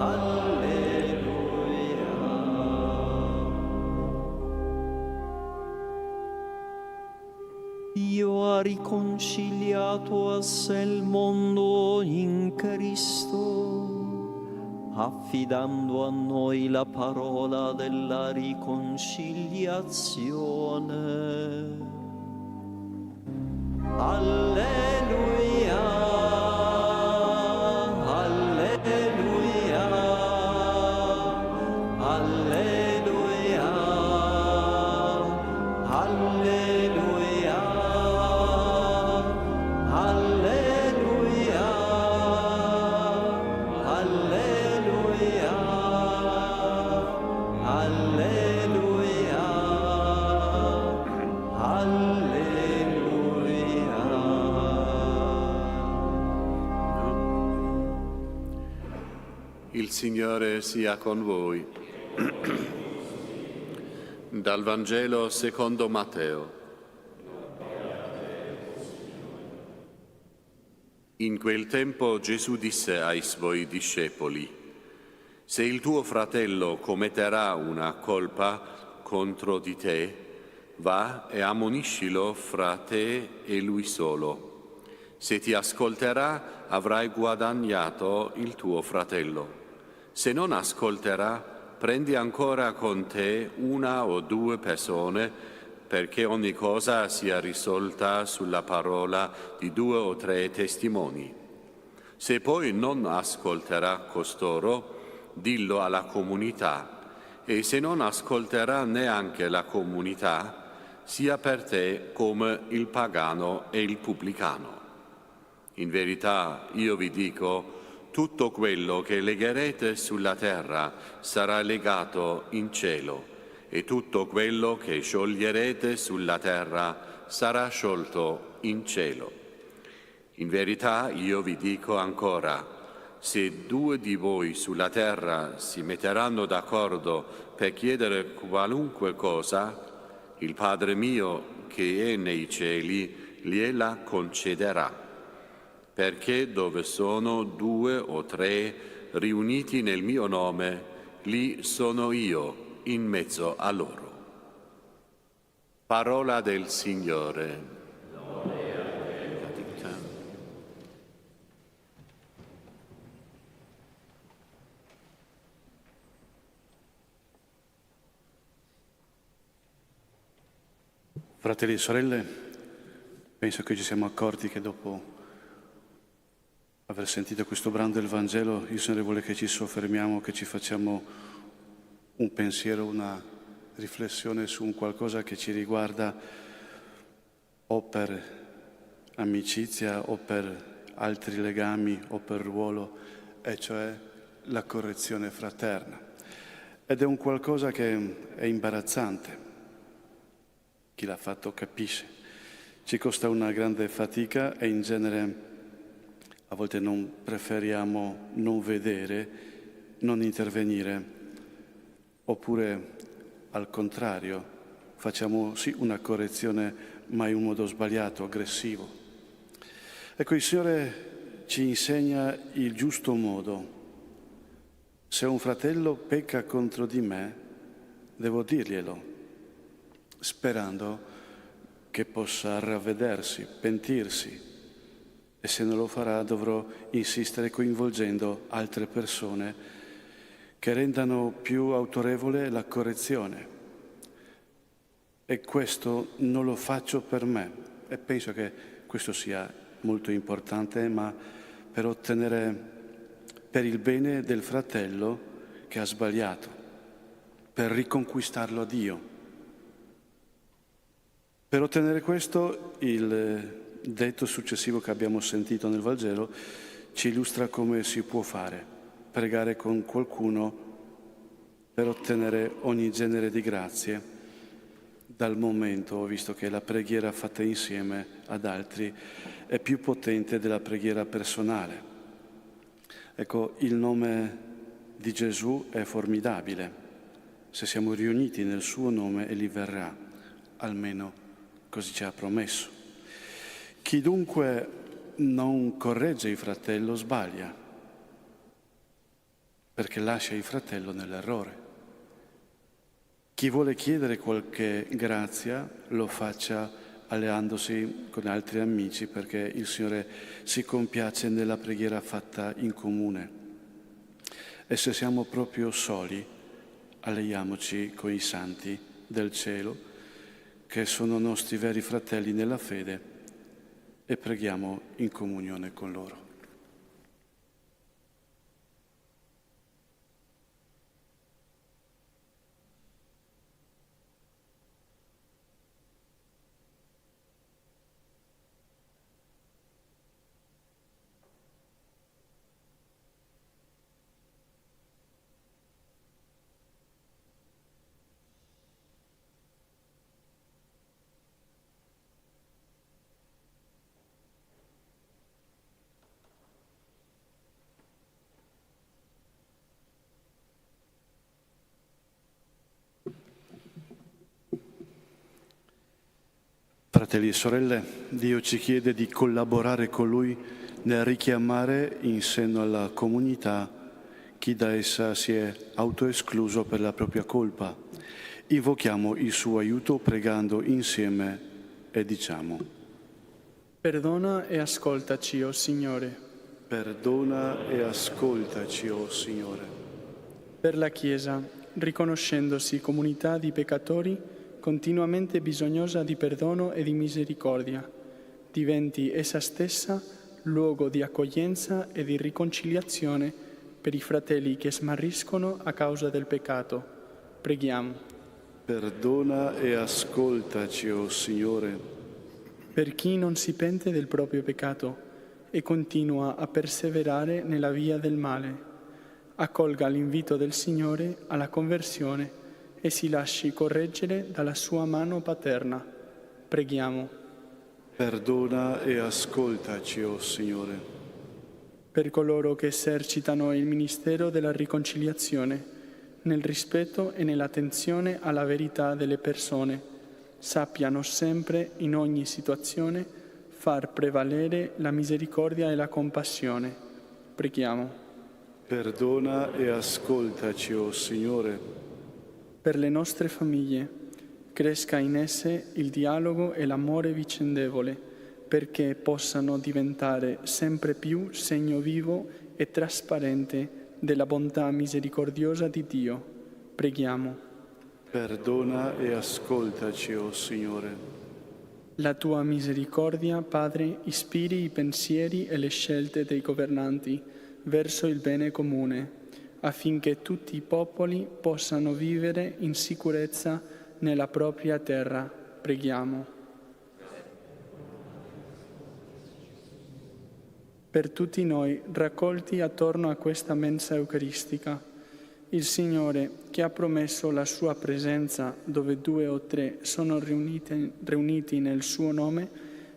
alleluia, Dio ha riconciliato a sé il mondo in Cristo, affidando a noi la parola della riconciliazione. Alleluia, alleluia, alleluia, alleluia, alleluia, alleluia, alleluia, alleluia. Il Signore sia con voi. Dal Vangelo secondo Matteo. In quel tempo Gesù disse ai suoi discepoli: se il tuo fratello commetterà una colpa contro di te, va e ammoniscilo fra te e lui solo. Se ti ascolterà, avrai guadagnato il tuo fratello. Se non ascolterà, prendi ancora con te una o due persone, perché ogni cosa sia risolta sulla parola di 2 o 3 testimoni. Se poi non ascolterà costoro, dillo alla comunità, e se non ascolterà neanche la comunità, sia per te come il pagano e il pubblicano. In verità, io vi dico, tutto quello che legherete sulla terra sarà legato in cielo, e tutto quello che scioglierete sulla terra sarà sciolto in cielo. In verità io vi dico ancora, se 2 di voi sulla terra si metteranno d'accordo per chiedere qualunque cosa, il Padre mio che è nei cieli gliela concederà. Perché dove sono 2 o 3 riuniti nel mio nome, lì sono io in mezzo a loro. Parola del Signore. Fratelli e sorelle, penso che ci siamo accorti che dopo aver sentito questo brano del Vangelo, il Signore vuole che ci soffermiamo, che ci facciamo un pensiero, una riflessione su un qualcosa che ci riguarda o per amicizia o per altri legami o per ruolo, e cioè la correzione fraterna. Ed è un qualcosa che è imbarazzante. Chi l'ha fatto capisce. Ci costa una grande fatica e in genere a volte non preferiamo non vedere, non intervenire, oppure al contrario, facciamo sì una correzione, ma in un modo sbagliato, aggressivo. Ecco, il Signore ci insegna il giusto modo. Se un fratello pecca contro di me, devo dirglielo, sperando che possa ravvedersi, pentirsi, e se non lo farà dovrò insistere coinvolgendo altre persone che rendano più autorevole la correzione. E questo non lo faccio per me, e penso che questo sia molto importante, ma per ottenere, per il bene del fratello che ha sbagliato, per riconquistarlo a Dio. Per ottenere questo, il detto successivo che abbiamo sentito nel Vangelo ci illustra come si può fare, pregare con qualcuno per ottenere ogni genere di grazie, dal momento, visto che la preghiera fatta insieme ad altri è più potente della preghiera personale. Ecco, il nome di Gesù è formidabile. Se siamo riuniti nel suo nome, egli verrà, almeno così ci ha promesso. Chi dunque non corregge il fratello sbaglia, perché lascia il fratello nell'errore. Chi vuole chiedere qualche grazia lo faccia alleandosi con altri amici, perché il Signore si compiace nella preghiera fatta in comune. E se siamo proprio soli, alleiamoci con i santi del cielo, che sono nostri veri fratelli nella fede, e preghiamo in comunione con loro. Fratelli e sorelle, Dio ci chiede di collaborare con Lui nel richiamare in seno alla comunità chi da essa si è autoescluso per la propria colpa. Invochiamo il suo aiuto pregando insieme e diciamo: Perdona e ascoltaci, o Signore. Perdona e ascoltaci, o Signore. Per la Chiesa, riconoscendosi comunità di peccatori, continuamente bisognosa di perdono e di misericordia, diventi essa stessa luogo di accoglienza e di riconciliazione per i fratelli che smarriscono a causa del peccato. Preghiamo. Perdona e ascoltaci, o Signore. Per chi non si pente del proprio peccato e continua a perseverare nella via del male, accolga l'invito del Signore alla conversione e si lasci correggere dalla sua mano paterna. Preghiamo. Perdona e ascoltaci, o Signore. Per coloro che esercitano il ministero della riconciliazione, nel rispetto e nell'attenzione alla verità delle persone, sappiano sempre, in ogni situazione, far prevalere la misericordia e la compassione. Preghiamo. Perdona e ascoltaci, o Signore. Per le nostre famiglie, cresca in esse il dialogo e l'amore vicendevole, perché possano diventare sempre più segno vivo e trasparente della bontà misericordiosa di Dio. Preghiamo. Perdona e ascoltaci, o Signore. La tua misericordia, Padre, ispiri i pensieri e le scelte dei governanti verso il bene comune, affinché tutti i popoli possano vivere in sicurezza nella propria terra. Preghiamo. Per tutti noi, raccolti attorno a questa mensa eucaristica, il Signore, che ha promesso la sua presenza dove 2 o 3 sono riuniti nel suo nome,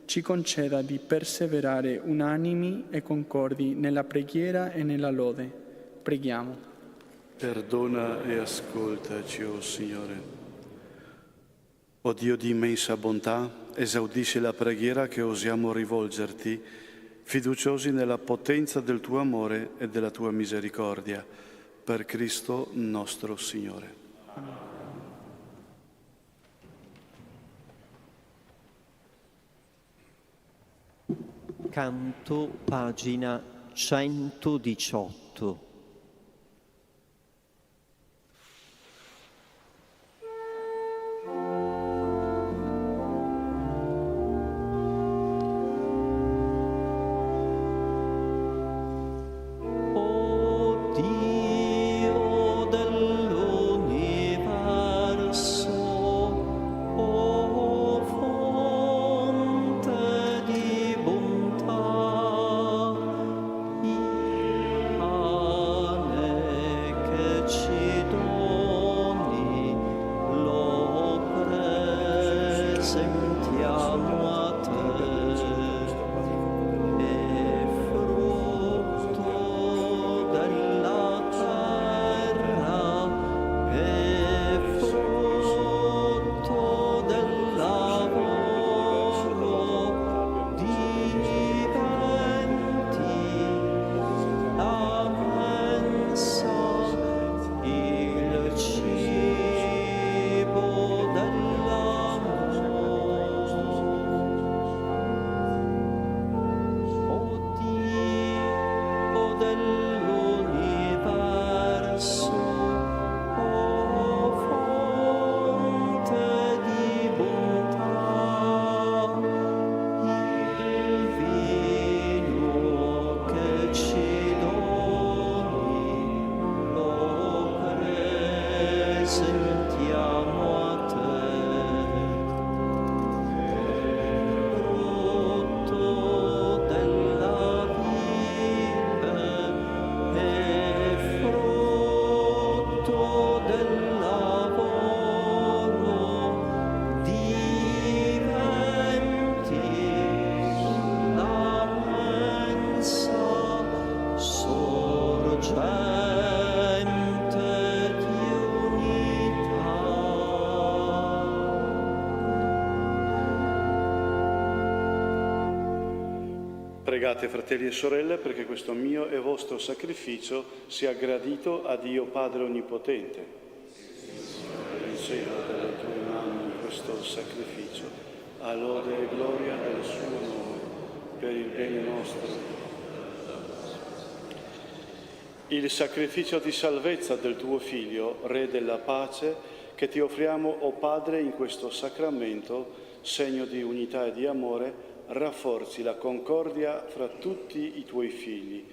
ci conceda di perseverare unanimi e concordi nella preghiera e nella lode. Preghiamo. Perdona e ascoltaci, o Signore. O Dio di immensa bontà, esaudisci la preghiera che osiamo rivolgerti, fiduciosi nella potenza del tuo amore e della tua misericordia, per Cristo nostro Signore. Canto, pagina 118. Pregate, fratelli e sorelle, perché questo mio e vostro sacrificio sia gradito a Dio Padre Onnipotente. Riceva dalle tue mani questo sacrificio, a lode e gloria del suo nome, per il bene nostro. Il sacrificio di salvezza del tuo Figlio, Re della pace, che ti offriamo, o Padre, in questo sacramento, segno di unità e di amore, rafforzi la concordia fra tutti i tuoi figli,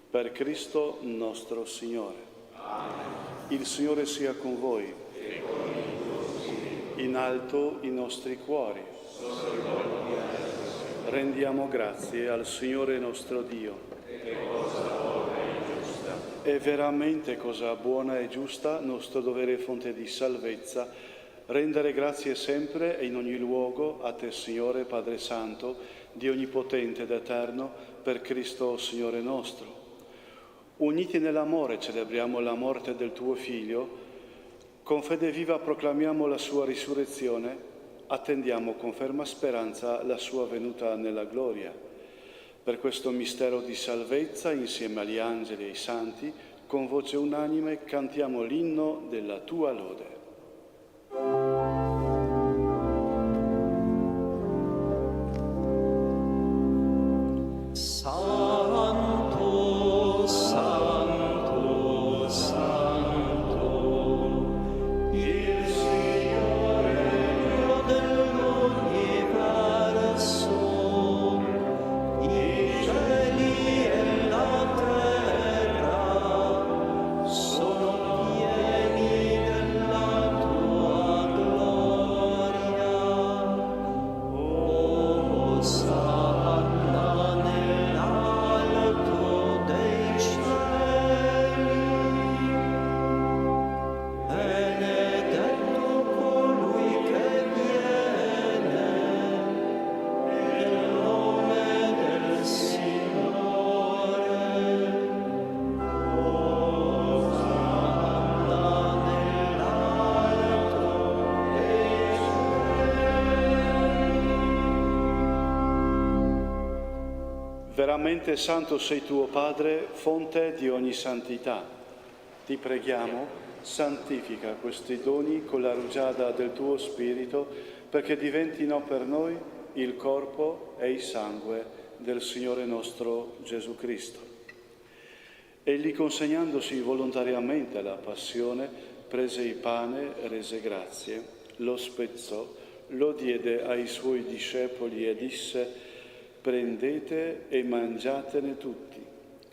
per Cristo nostro Signore. Amen. Il Signore sia con voi. E con il tuo spirito. In alto i nostri cuori. Rendiamo grazie al Signore nostro Dio. È veramente cosa buona e giusta, nostro dovere e fonte di salvezza, rendere grazie sempre e in ogni luogo a te, Signore Padre Santo, Dio Onnipotente ed Eterno, per Cristo Signore nostro. Uniti nell'amore celebriamo la morte del tuo Figlio, con fede viva proclamiamo la sua risurrezione, attendiamo con ferma speranza la sua venuta nella gloria. Per questo mistero di salvezza, insieme agli angeli e ai santi, con voce unanime cantiamo l'inno della tua lode. Santo, Santo, Santo, il Signore Dio dell'universo, i cieli e la terra sono pieni della Veramente santo sei tuo Padre, fonte di ogni santità. Ti preghiamo, santifica questi doni con la rugiada del tuo Spirito, perché diventino per noi il corpo e il sangue del Signore nostro Gesù Cristo. Egli, consegnandosi volontariamente alla passione, prese il pane, rese grazie, lo spezzò, lo diede ai suoi discepoli e disse: prendete e mangiatene tutti.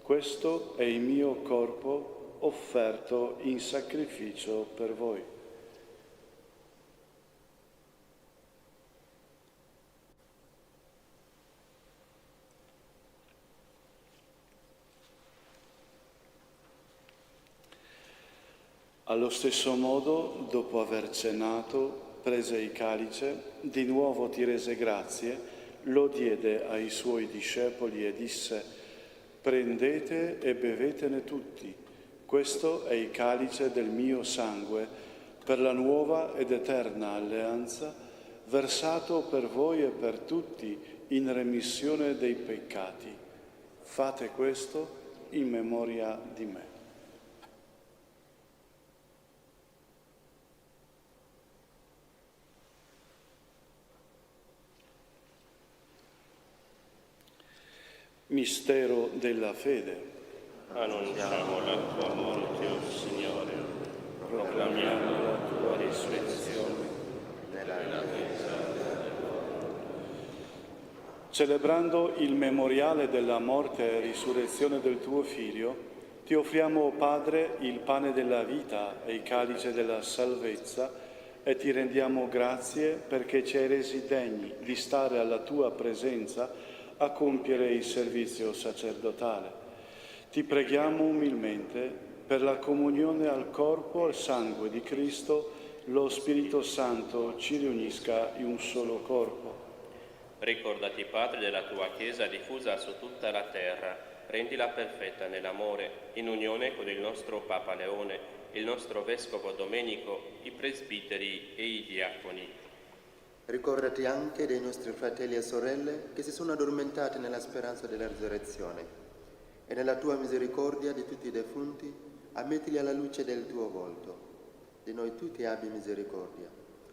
Questo è il mio corpo offerto in sacrificio per voi. Allo stesso modo, dopo aver cenato, prese il calice, di nuovo ti rese grazie, lo diede ai suoi discepoli e disse: prendete e bevetene tutti. Questo è il calice del mio sangue, per la nuova ed eterna alleanza, versato per voi e per tutti in remissione dei peccati. Fate questo in memoria di me. Mistero della fede. Annunziamo la tua morte, o Signore, proclamiamo la tua risurrezione nella Celebrando il memoriale della morte e risurrezione del tuo Figlio, ti offriamo, Padre, il pane della vita e il calice della salvezza e ti rendiamo grazie perché ci hai resi degni di stare alla tua presenza a compiere il servizio sacerdotale. Ti preghiamo umilmente per la comunione al corpo e al sangue di Cristo, lo Spirito Santo ci riunisca in un solo corpo. Ricordati, Padre, della tua Chiesa diffusa su tutta la terra, rendila perfetta nell'amore, in unione con il nostro Papa Leone, il nostro Vescovo Domenico, i presbiteri e i diaconi. Ricordati anche dei nostri fratelli e sorelle che si sono addormentati nella speranza della risurrezione e nella tua misericordia di tutti i defunti, ammettili alla luce del tuo volto. Di noi tutti abbi misericordia.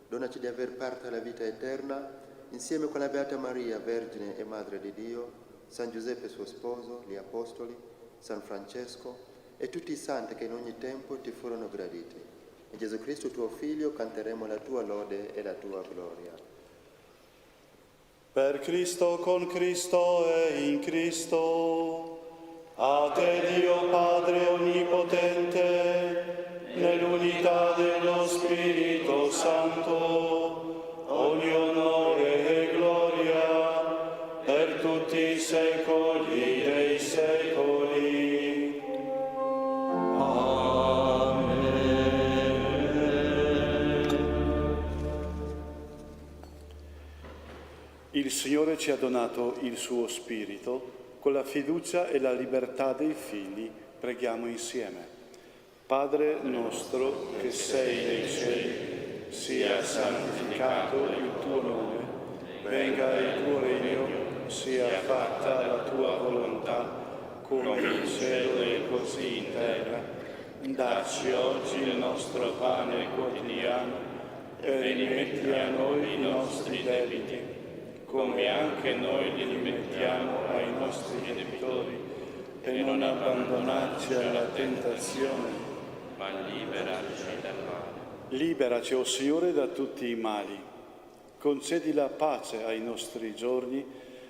Donaci di aver parte alla vita eterna insieme con la Beata Maria, Vergine e Madre di Dio, San Giuseppe suo sposo, gli Apostoli, San Francesco e tutti i santi che in ogni tempo ti furono graditi. In Gesù Cristo tuo Figlio canteremo la tua lode e la tua gloria. Per Cristo, con Cristo e in Cristo, a te Dio Padre Onnipotente, nell'unità dello Spirito Santo, ogni onore e gloria per tutti i secoli dei secoli. Il Signore ci ha donato il suo Spirito, con la fiducia e la libertà dei figli preghiamo insieme. Padre nostro che sei nei cieli, sia santificato il tuo nome, venga il tuo regno, sia fatta la tua volontà, come in cielo e così in terra. Dacci oggi il nostro pane quotidiano e rimetti a noi i nostri debiti, come anche noi li rimettiamo ai nostri debitori, e non abbandonarci alla tentazione, ma liberaci dal male. Liberaci, o Signore, da tutti i mali. Concedi la pace ai nostri giorni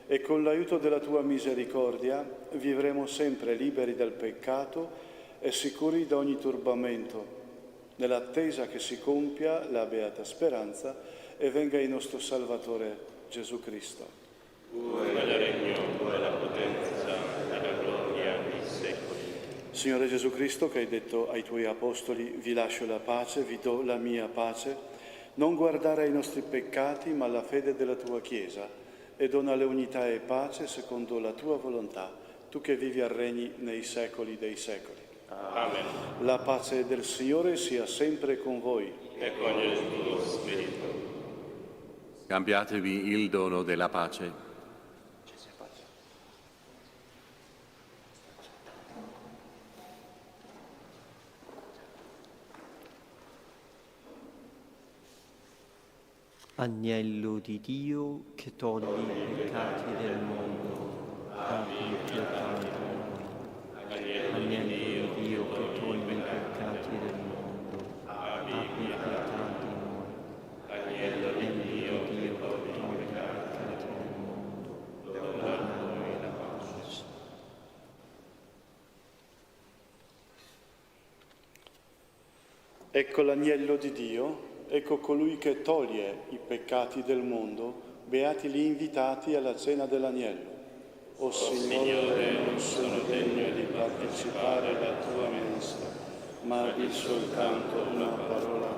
e con l'aiuto della tua misericordia vivremo sempre liberi dal peccato e sicuri da ogni turbamento, nell'attesa che si compia la beata speranza e venga il nostro Salvatore Gesù Cristo. Tuo è il regno, tua è la potenza e la gloria nei secoli. Signore Gesù Cristo, che hai detto ai tuoi apostoli: vi lascio la pace, vi do la mia pace, non guardare ai nostri peccati ma alla fede della tua Chiesa, e donale unità e pace secondo la tua volontà, tu che vivi e regni nei secoli dei secoli. Amen. La pace del Signore sia sempre con voi. E con il tuo spirito. Cambiatevi il dono della pace. Agnello di Dio che togli i peccati del mondo, abbi pietà di noi. Agnello di Dio che togli i peccati del mondo, abbi pietà di noi. Agnello di Dio che togli i peccati del mondo, dona a noi la pace. Ecco l'agnello di Dio. Ecco colui che toglie i peccati del mondo, beati gli invitati alla cena dell'agnello. O Signore, non sono degno di partecipare alla tua mensa, ma di soltanto una parola.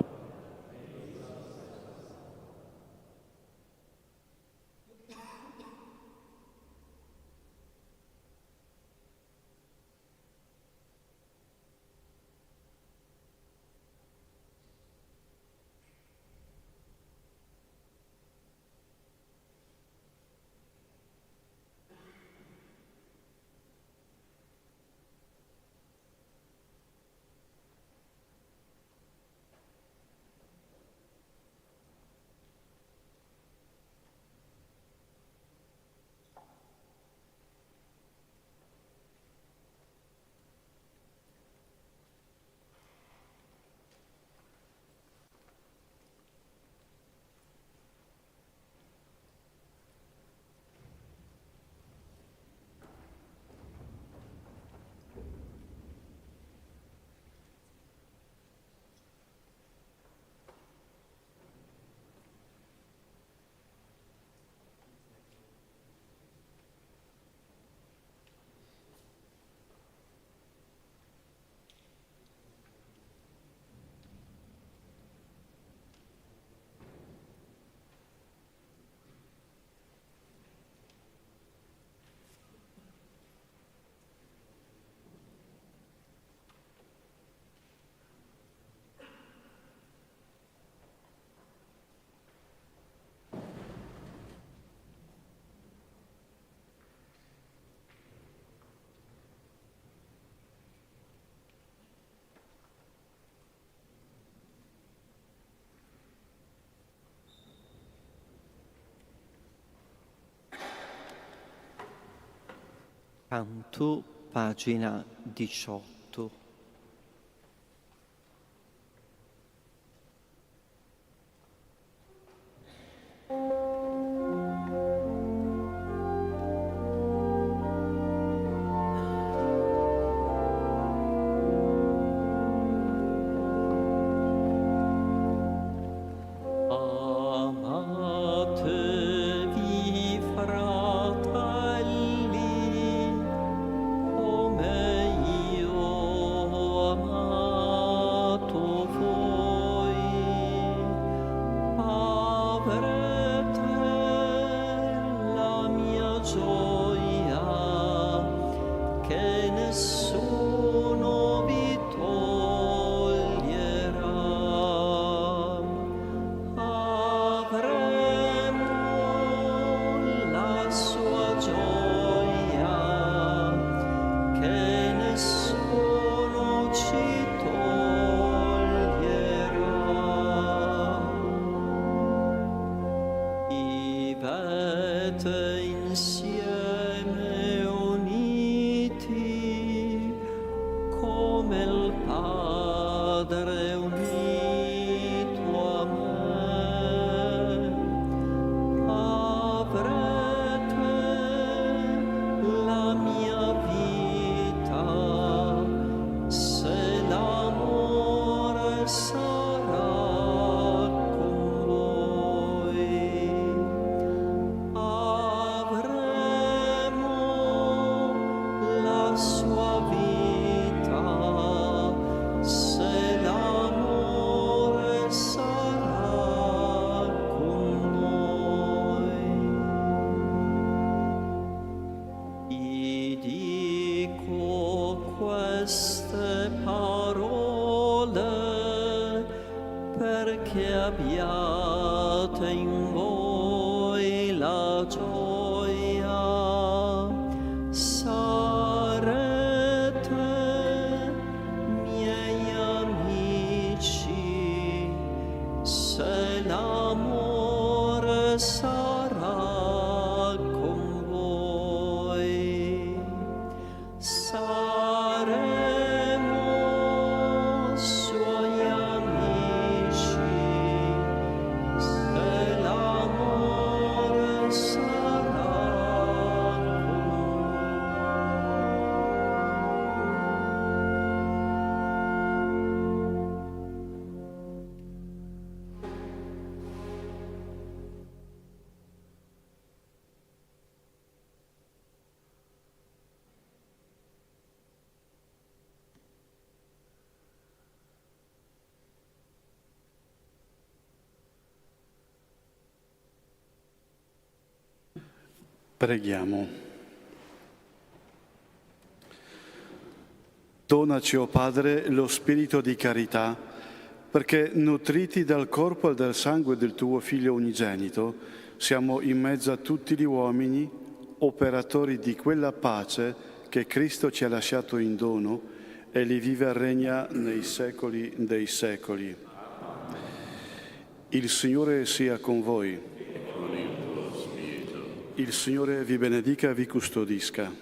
Canto, pagina 18. Se l'amore Preghiamo. Donaci, o Padre, lo spirito di carità, perché nutriti dal corpo e dal sangue del tuo Figlio unigenito, siamo in mezzo a tutti gli uomini, operatori di quella pace che Cristo ci ha lasciato in dono e li vive e regna nei secoli dei secoli. Il Signore sia con voi. Il Signore vi benedica e vi custodisca.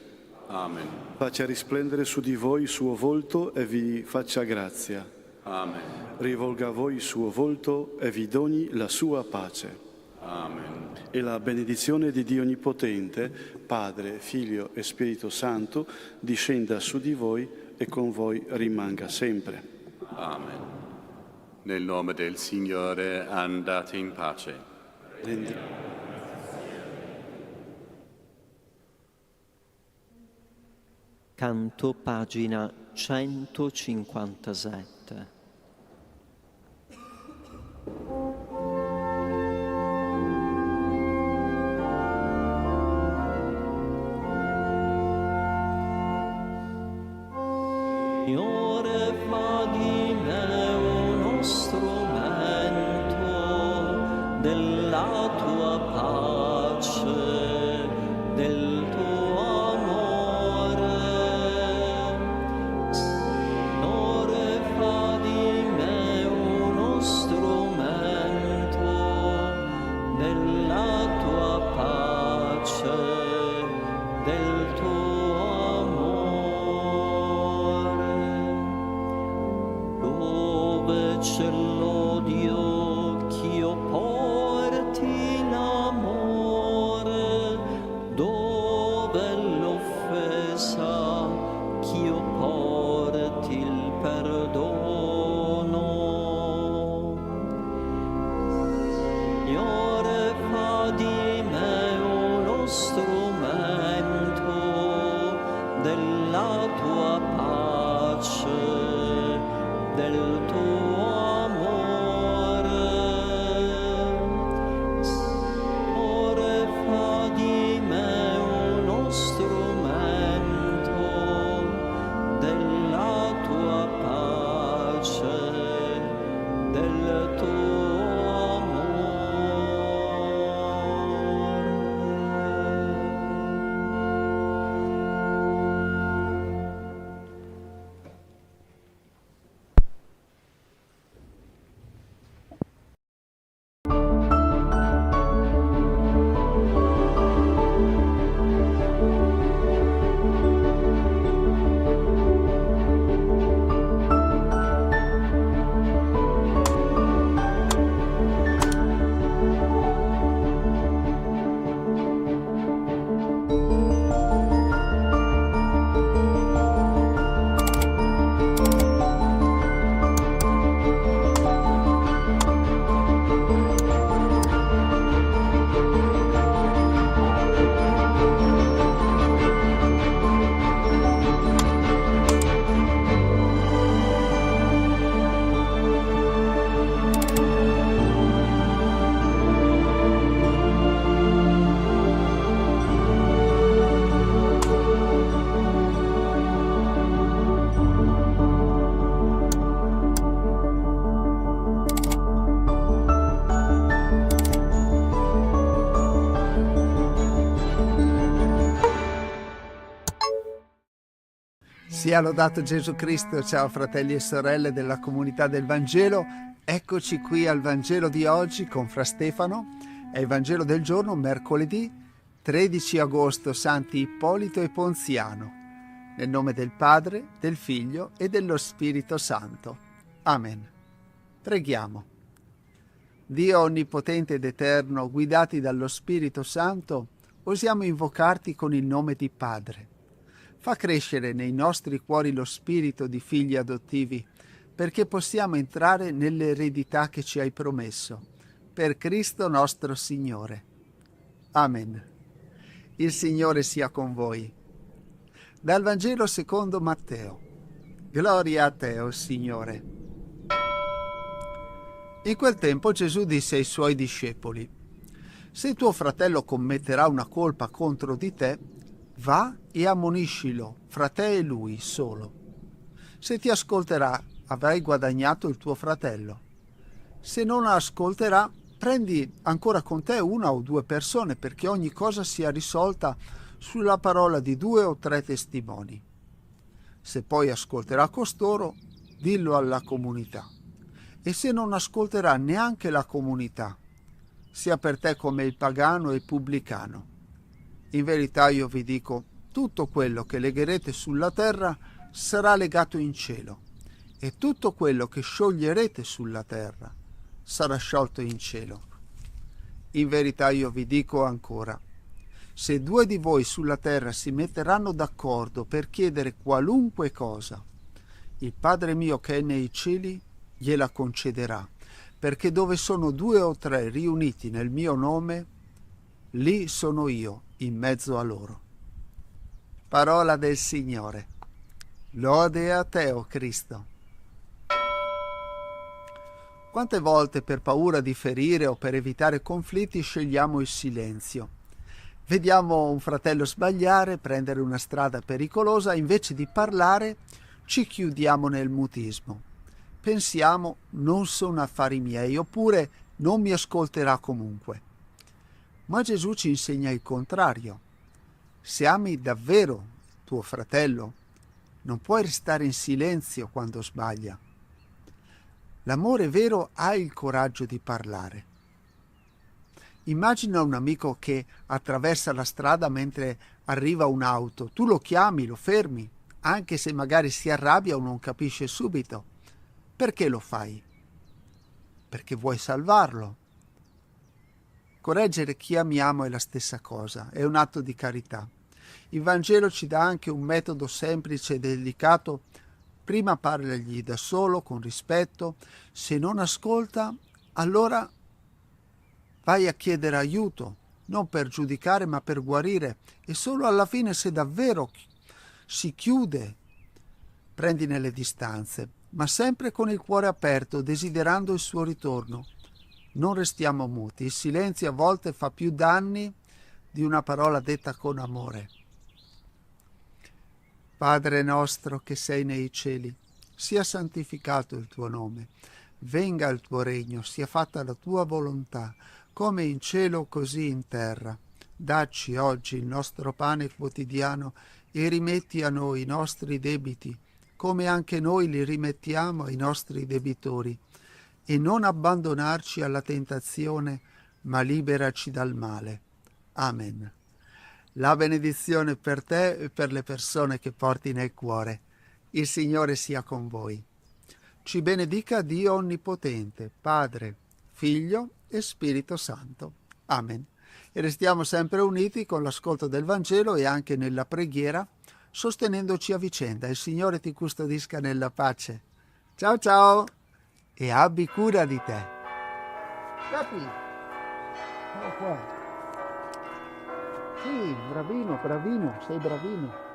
Amen. Faccia risplendere su di voi il suo volto e vi faccia grazia. Amen. Rivolga a voi il suo volto e vi doni la sua pace. Amen. E la benedizione di Dio Onnipotente, Padre, Figlio e Spirito Santo, discenda su di voi e con voi rimanga sempre. Amen. Nel nome del Signore andate in pace. Canto pagina 157. Signore, fa di me uno strumento della tua pace, del tuo amore. Signore, fa di me uno strumento della tua pace, del tuo amore. Dove c'è l'odio ch'io porti in amore, dove l'offesa ch'io porti il perdono. Signore, fa di me uno strumento della tua pace, del tuo amore. Signore, fa di me uno strumento della tua pace, del tuo amore. Sia lodato Gesù Cristo. Ciao fratelli e sorelle della comunità del Vangelo, eccoci qui al Vangelo di oggi con Fra Stefano. È il Vangelo del giorno mercoledì 13 agosto, Santi Ippolito e Ponziano. Nel nome del Padre, del Figlio e dello Spirito Santo. Amen. Preghiamo. Dio onnipotente ed eterno, guidati dallo Spirito Santo, osiamo invocarti con il nome di Padre. Fa crescere nei nostri cuori lo spirito di figli adottivi, perché possiamo entrare nell'eredità che ci hai promesso. Per Cristo nostro Signore. Amen. Il Signore sia con voi. Dal Vangelo secondo Matteo. Gloria a te, o Signore. In quel tempo Gesù disse ai suoi discepoli: Se tuo fratello commetterà una colpa contro di te, va e ammoniscilo fra te e lui solo. Se ti ascolterà, avrai guadagnato il tuo fratello. Se non ascolterà, prendi ancora con te 1 o 2 persone, perché ogni cosa sia risolta sulla parola di 2 o 3 testimoni. Se poi ascolterà costoro, dillo alla comunità. E se non ascolterà neanche la comunità, sia per te come il pagano e il pubblicano. In verità io vi dico, tutto quello che legherete sulla terra sarà legato in cielo, e tutto quello che scioglierete sulla terra sarà sciolto in cielo. In verità io vi dico ancora, se 2 di voi sulla terra si metteranno d'accordo per chiedere qualunque cosa, il Padre mio che è nei cieli gliela concederà, perché dove sono 2 o 3 riuniti nel mio nome, lì sono io in mezzo a loro. Parola del Signore. Lode a te, o Cristo. Quante volte per paura di ferire o per evitare conflitti scegliamo il silenzio? Vediamo un fratello sbagliare, prendere una strada pericolosa, invece di parlare ci chiudiamo nel mutismo. Pensiamo, non sono affari miei, oppure non mi ascolterà comunque. Ma Gesù ci insegna il contrario. Se ami davvero tuo fratello, non puoi restare in silenzio quando sbaglia. L'amore vero ha il coraggio di parlare. Immagina un amico che attraversa la strada mentre arriva un'auto. Tu lo chiami, lo fermi, anche se magari si arrabbia o non capisce subito. Perché lo fai? Perché vuoi salvarlo. Correggere chi amiamo è la stessa cosa, è un atto di carità. Il Vangelo ci dà anche un metodo semplice e delicato. Prima parlargli da solo, con rispetto. Se non ascolta, allora vai a chiedere aiuto, non per giudicare ma per guarire. E solo alla fine, se davvero si chiude, prendine le distanze, ma sempre con il cuore aperto, desiderando il suo ritorno. Non restiamo muti. Il silenzio a volte fa più danni di una parola detta con amore. Padre nostro che sei nei cieli, sia santificato il tuo nome. Venga il tuo regno, sia fatta la tua volontà, come in cielo così in terra. Dacci oggi il nostro pane quotidiano e rimetti a noi i nostri debiti, come anche noi li rimettiamo ai nostri debitori. E non abbandonarci alla tentazione, ma liberaci dal male. Amen. La benedizione per te e per le persone che porti nel cuore. Il Signore sia con voi. Ci benedica Dio Onnipotente, Padre, Figlio e Spirito Santo. Amen. E restiamo sempre uniti con l'ascolto del Vangelo e anche nella preghiera, sostenendoci a vicenda. Il Signore ti custodisca nella pace. Ciao ciao e abbi cura di te. Capi? Qua. Sì, bravino, sei bravino.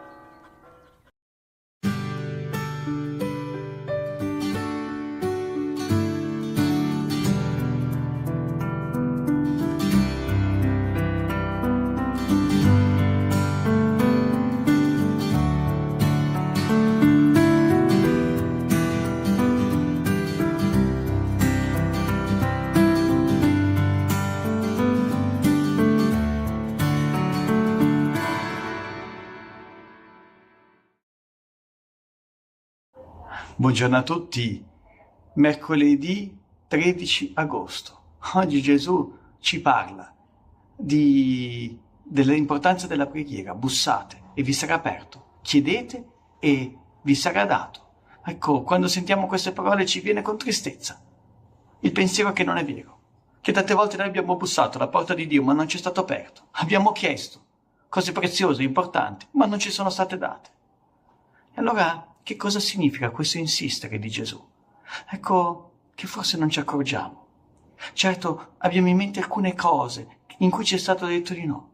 Buongiorno a tutti, mercoledì 13 agosto. Oggi Gesù ci parla dell'importanza della preghiera. Bussate e vi sarà aperto, chiedete e vi sarà dato. Ecco, quando sentiamo queste parole ci viene con tristezza il pensiero che non è vero, che tante volte noi abbiamo bussato alla porta di Dio ma non ci è stato aperto, abbiamo chiesto cose preziose, importanti, ma non ci sono state date. E allora che cosa significa questo insistere di Gesù? Ecco che forse non ci accorgiamo. Certo, abbiamo in mente alcune cose in cui ci è stato detto di no,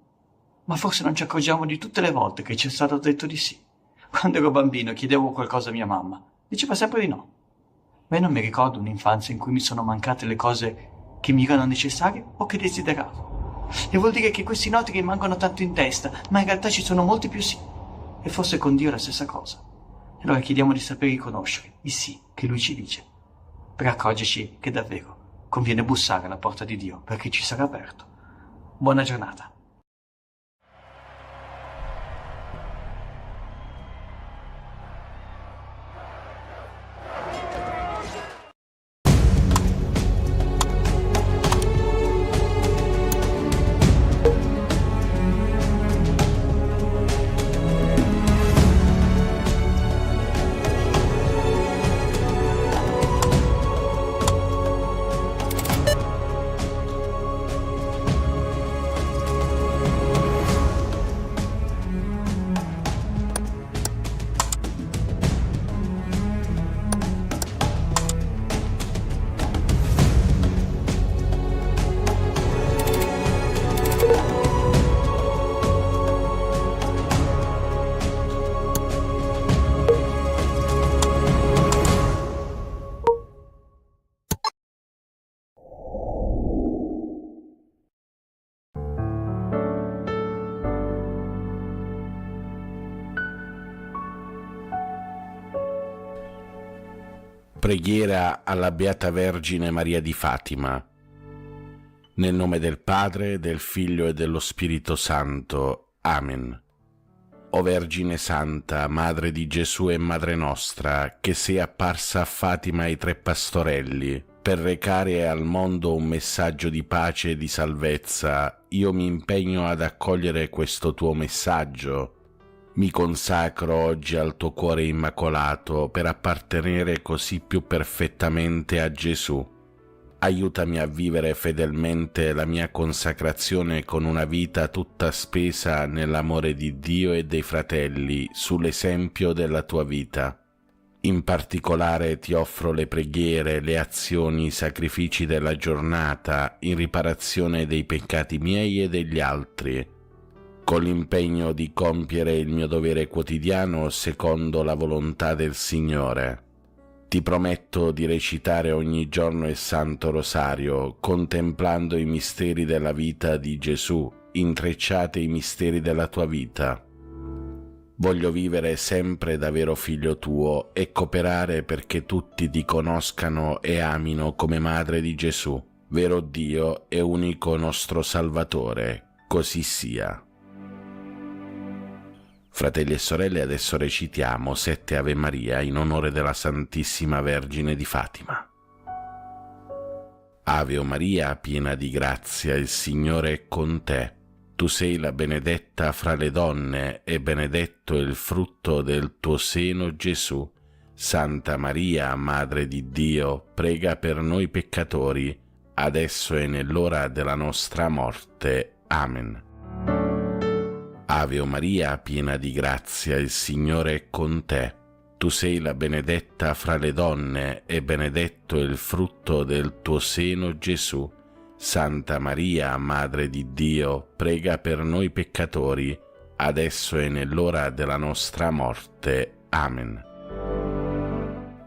ma forse non ci accorgiamo di tutte le volte che ci è stato detto di sì. Quando ero bambino chiedevo qualcosa a mia mamma, diceva sempre di no. Ma io non mi ricordo un'infanzia in cui mi sono mancate le cose che mi erano necessarie o che desideravo. E vuol dire che questi noti rimangono tanto in testa, ma in realtà ci sono molti più sì. E forse con Dio è la stessa cosa. E allora chiediamo di saper riconoscere il sì che Lui ci dice, per accorgerci che davvero conviene bussare alla porta di Dio, perché ci sarà aperto. Buona giornata. Preghiera alla Beata Vergine Maria di Fatima. Nel nome del Padre, del Figlio e dello Spirito Santo. Amen. O Vergine Santa, Madre di Gesù e Madre nostra, che sei apparsa a Fatima ai tre pastorelli, per recare al mondo un messaggio di pace e di salvezza, io mi impegno ad accogliere questo tuo messaggio. Mi consacro oggi al tuo cuore immacolato per appartenere così più perfettamente a Gesù. Aiutami a vivere fedelmente la mia consacrazione con una vita tutta spesa nell'amore di Dio e dei fratelli, sull'esempio della tua vita. In particolare ti offro le preghiere, le azioni, i sacrifici della giornata in riparazione dei peccati miei e degli altri, con l'impegno di compiere il mio dovere quotidiano secondo la volontà del Signore. Ti prometto di recitare ogni giorno il Santo Rosario, contemplando i misteri della vita di Gesù, intrecciate i misteri della tua vita. Voglio vivere sempre da vero figlio tuo e cooperare perché tutti ti conoscano e amino come Madre di Gesù, vero Dio e unico nostro Salvatore. Così sia. Fratelli e sorelle, adesso recitiamo 7 Ave Maria in onore della Santissima Vergine di Fatima. Ave o Maria, piena di grazia, il Signore è con te. Tu sei la benedetta fra le donne e benedetto è il frutto del tuo seno, Gesù. Santa Maria, Madre di Dio, prega per noi peccatori, adesso e nell'ora della nostra morte. Amen. Ave o Maria, piena di grazia, il Signore è con te. Tu sei la benedetta fra le donne e benedetto è il frutto del tuo seno, Gesù. Santa Maria, Madre di Dio, prega per noi peccatori, adesso e nell'ora della nostra morte. Amen.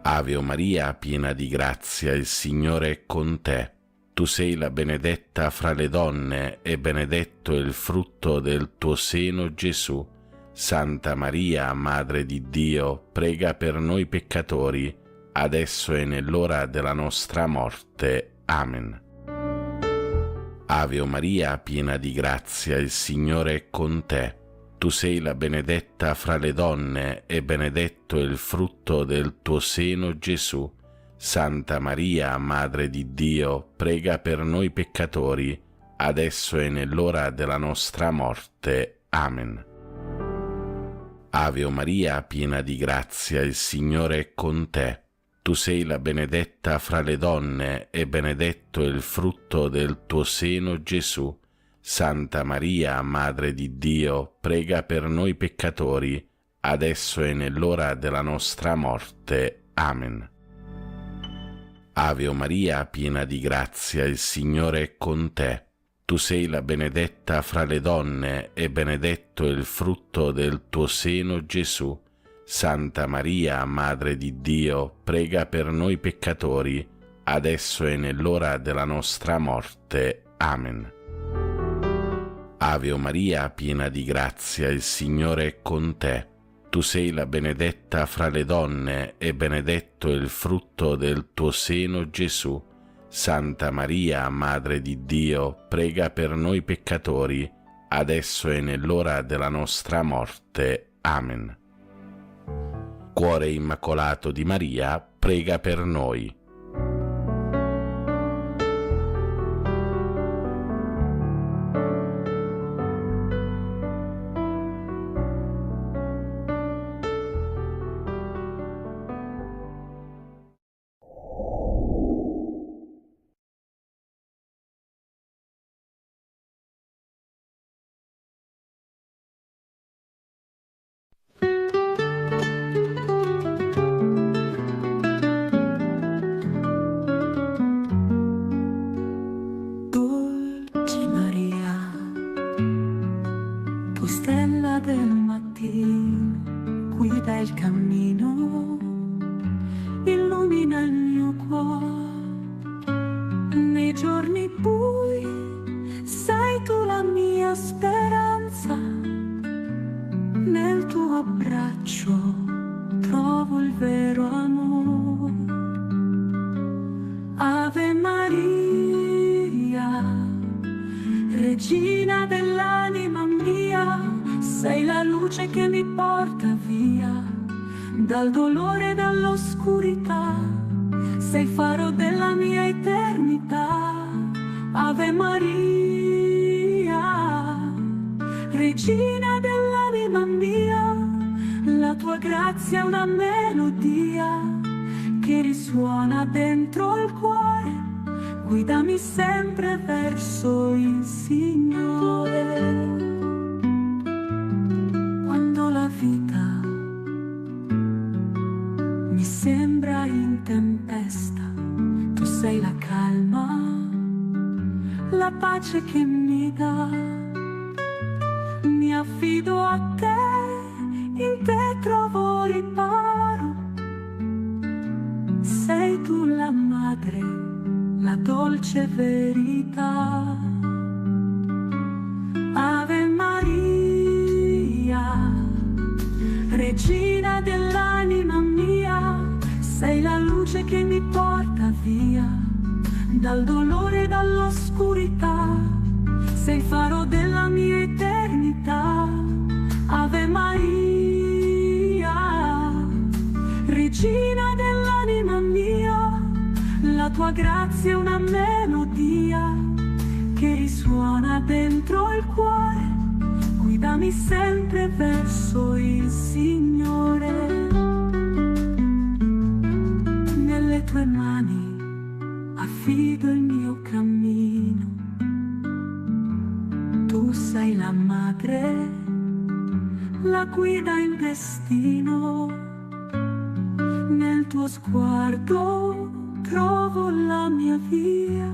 Ave o Maria, piena di grazia, il Signore è con te. Tu sei la benedetta fra le donne e benedetto è il frutto del tuo seno, Gesù. Santa Maria, Madre di Dio, prega per noi peccatori, adesso e nell'ora della nostra morte. Amen. Ave o Maria, piena di grazia, il Signore è con te. Tu sei la benedetta fra le donne e benedetto è il frutto del tuo seno, Gesù. Santa Maria, Madre di Dio, prega per noi peccatori, adesso e nell'ora della nostra morte. Amen. Ave o Maria, piena di grazia, il Signore è con te. Tu sei la benedetta fra le donne e benedetto è il frutto del tuo seno, Gesù. Santa Maria, Madre di Dio, prega per noi peccatori, adesso e nell'ora della nostra morte. Amen. Ave o Maria, piena di grazia, il Signore è con te. Tu sei la benedetta fra le donne e benedetto è il frutto del tuo seno, Gesù. Santa Maria, Madre di Dio, prega per noi peccatori, adesso e nell'ora della nostra morte. Amen. Ave Maria, piena di grazia, il Signore è con te. Tu sei la benedetta fra le donne e benedetto è il frutto del tuo seno, Gesù. Santa Maria, Madre di Dio, prega per noi peccatori, adesso e nell'ora della nostra morte. Amen. Cuore immacolato di Maria, prega per noi. Regina dell'anima mia, sei la luce che mi porta via dal dolore e dall'oscurità, sei faro della mia eternità. Ave Maria, Regina dell'anima mia, la tua grazia è una melodia che risuona dentro il cuore. Guidami sempre verso il Signore. Quando la vita mi sembra in tempesta, tu sei la calma, la pace che mi dà. Mi affido a te, in te trovo riparo. Sei tu la madre, la dolce verità. Ave Maria, Regina dell'anima mia, sei la luce che mi porta via dal dolore e dall'oscurità, sei il faro della mia eternità. Ave Maria, Regina dell'anima mia, la tua grazia è una melodia che risuona dentro il cuore. Guidami sempre verso il Signore. Nelle tue mani affido il mio cammino. Tu sei la madre, la guida il destino. Nel tuo sguardo trovo la mia via,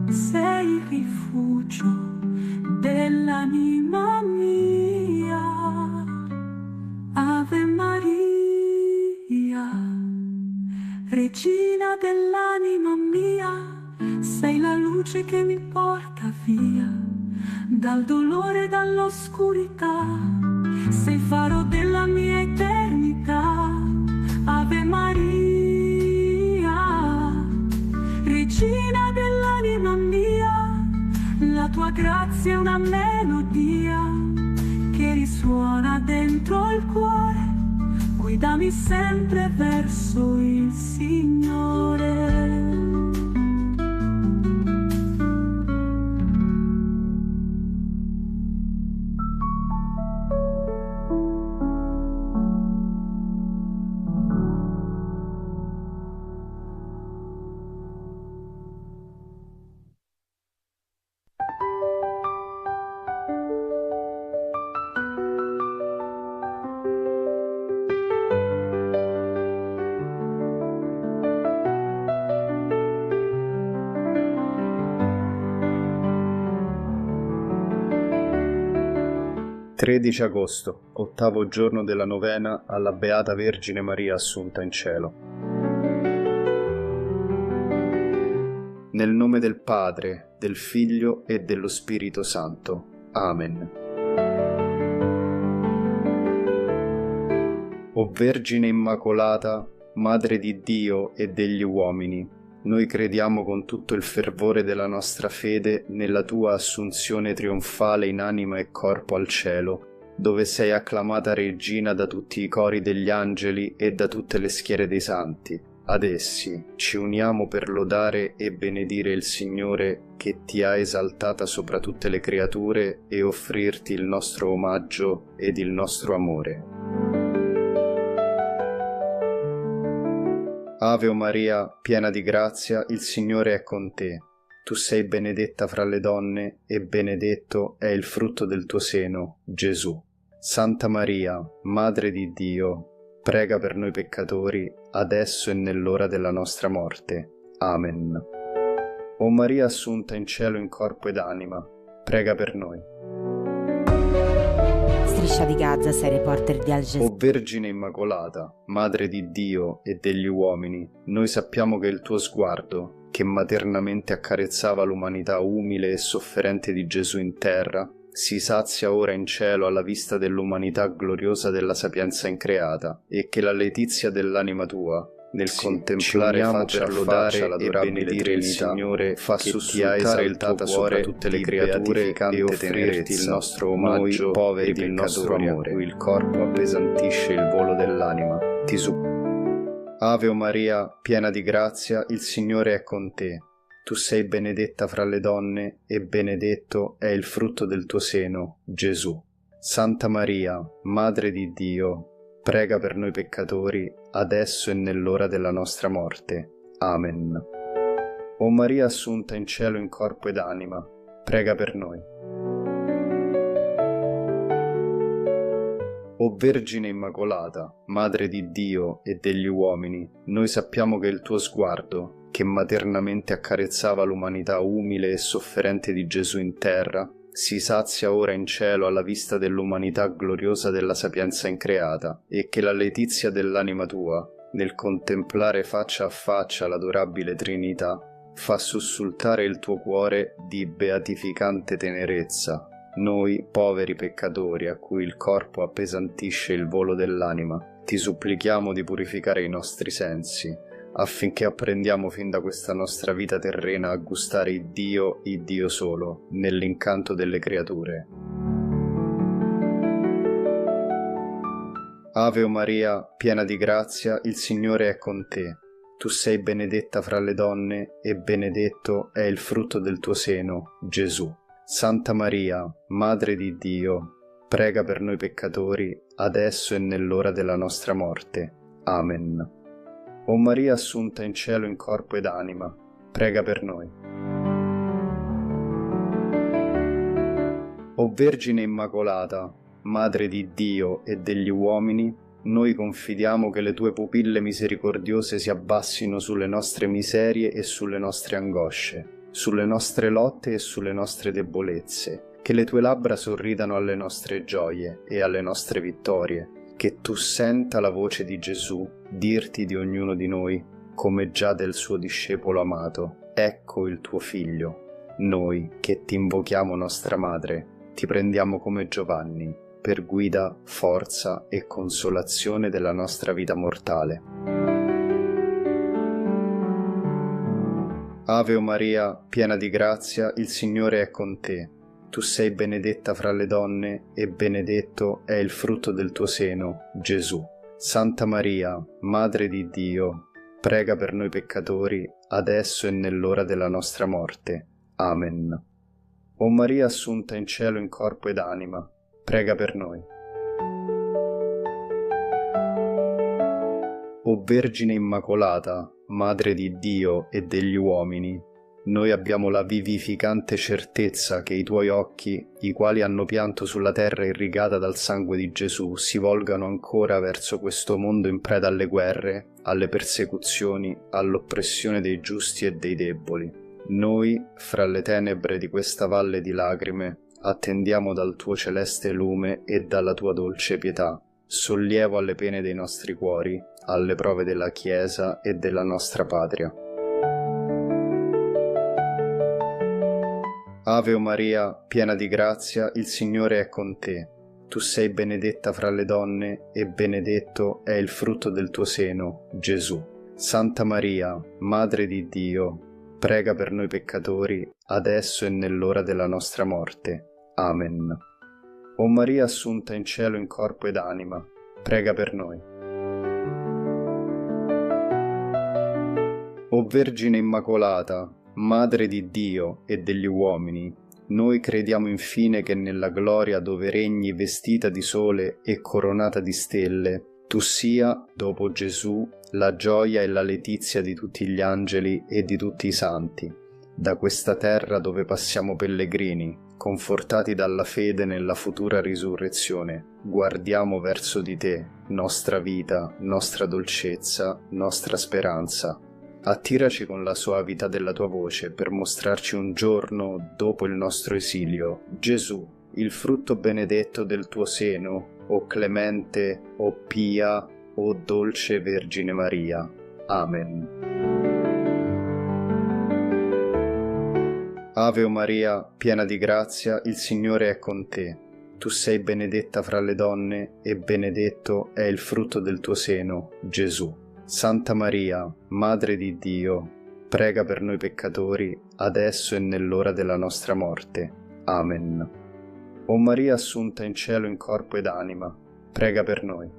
sei il rifugio dell'anima mia. Ave Maria, Regina dell'anima mia, sei la luce che mi porta via dal dolore e dall'oscurità, sei il faro della mia eternità. Ave Maria, Regina dell'anima mia, la tua grazia è una melodia che risuona dentro il cuore. Guidami sempre verso il Signore. (13 agosto, ottavo giorno della novena alla Beata Vergine Maria Assunta in Cielo). Nel nome del Padre, del Figlio e dello Spirito Santo. Amen. O Vergine Immacolata, Madre di Dio e degli uomini, noi crediamo con tutto il fervore della nostra fede nella tua assunzione trionfale in anima e corpo al cielo, dove sei acclamata regina da tutti i cori degli angeli e da tutte le schiere dei santi. Ad essi ci uniamo per lodare e benedire il Signore che ti ha esaltata sopra tutte le creature e offrirti il nostro omaggio ed il nostro amore. Ave Maria, piena di grazia, il Signore è con te. Tu sei benedetta fra le donne e benedetto è il frutto del tuo seno, Gesù. Santa Maria, Madre di Dio, prega per noi peccatori, adesso e nell'ora della nostra morte. Amen. O Maria assunta in cielo in corpo ed anima, prega per noi. Striscia di Gaza sei reporter di Al Jazeera. O Vergine Immacolata, Madre di Dio e degli uomini, noi sappiamo che il tuo sguardo, che maternamente accarezzava l'umanità umile e sofferente di Gesù in terra, si sazia ora in cielo alla vista dell'umanità gloriosa della sapienza increata, e che la letizia dell'anima tua, nel contemplare faccia per lodare e benedire il Signore, fa sussultare il tuo cuore tutte le creature e offrirti il nostro omaggio, noi poveri ed il nostro amore, cui il corpo appesantisce il volo dell'anima. Ti Ave Maria, piena di grazia, il Signore è con te. Tu sei benedetta fra le donne e benedetto è il frutto del tuo seno, Gesù. Santa Maria, Madre di Dio, prega per noi peccatori, adesso e nell'ora della nostra morte. Amen. O Maria assunta in cielo in corpo ed anima, prega per noi. O Vergine Immacolata, Madre di Dio e degli uomini, noi sappiamo che il tuo sguardo, che maternamente accarezzava l'umanità umile e sofferente di Gesù in terra, si sazia ora in cielo alla vista dell'umanità gloriosa della sapienza increata, e che la letizia dell'anima tua, nel contemplare faccia a faccia l'adorabile Trinità, fa sussultare il tuo cuore di beatificante tenerezza, noi poveri peccatori a cui il corpo appesantisce il volo dell'anima, ti supplichiamo di purificare i nostri sensi, affinché apprendiamo fin da questa nostra vita terrena a gustare il Dio solo, nell'incanto delle creature. Ave Maria, piena di grazia, il Signore è con te. Tu sei benedetta fra le donne e benedetto è il frutto del tuo seno, Gesù. Santa Maria, Madre di Dio, prega per noi peccatori, adesso e nell'ora della nostra morte. Amen. O Maria assunta in cielo in corpo ed anima, prega per noi. O Vergine Immacolata, Madre di Dio e degli uomini, noi confidiamo che le tue pupille misericordiose si abbassino sulle nostre miserie e sulle nostre angosce, sulle nostre lotte e sulle nostre debolezze, che le tue labbra sorridano alle nostre gioie e alle nostre vittorie, che tu senta la voce di Gesù dirti di ognuno di noi, come già del suo discepolo amato, ecco il tuo figlio. Noi, che ti invochiamo nostra madre, ti prendiamo come Giovanni, per guida, forza e consolazione della nostra vita mortale. Ave Maria, piena di grazia, il Signore è con te. Tu sei benedetta fra le donne e benedetto è il frutto del tuo seno, Gesù. Santa Maria, Madre di Dio, prega per noi peccatori, adesso e nell'ora della nostra morte. Amen. O Maria assunta in cielo in corpo ed anima, prega per noi. O Vergine Immacolata, Madre di Dio e degli uomini, noi abbiamo la vivificante certezza che i tuoi occhi, i quali hanno pianto sulla terra irrigata dal sangue di Gesù, si volgano ancora verso questo mondo in preda alle guerre, alle persecuzioni, all'oppressione dei giusti e dei deboli. Noi, fra le tenebre di questa valle di lacrime, attendiamo dal tuo celeste lume e dalla tua dolce pietà, sollievo alle pene dei nostri cuori, alle prove della Chiesa e della nostra patria. Ave o Maria, piena di grazia, il Signore è con te. Tu sei benedetta fra le donne e benedetto è il frutto del tuo seno, Gesù. Santa Maria, Madre di Dio, prega per noi peccatori, adesso e nell'ora della nostra morte. Amen. O Maria assunta in cielo in corpo ed anima, prega per noi. O Vergine Immacolata, Madre di Dio e degli uomini, noi crediamo infine che nella gloria dove regni vestita di sole e coronata di stelle, tu sia, dopo Gesù, la gioia e la letizia di tutti gli angeli e di tutti i santi. Da questa terra dove passiamo pellegrini, confortati dalla fede nella futura risurrezione, guardiamo verso di te, nostra vita, nostra dolcezza, nostra speranza. Attiraci con la soavità della tua voce per mostrarci un giorno, dopo il nostro esilio, Gesù, il frutto benedetto del tuo seno, o clemente, o pia, o dolce Vergine Maria. Amen. Ave o Maria, piena di grazia, il Signore è con te. Tu sei benedetta fra le donne e benedetto è il frutto del tuo seno, Gesù. Santa Maria, Madre di Dio, prega per noi peccatori, adesso e nell'ora della nostra morte. Amen. O Maria assunta in cielo in corpo ed anima, prega per noi.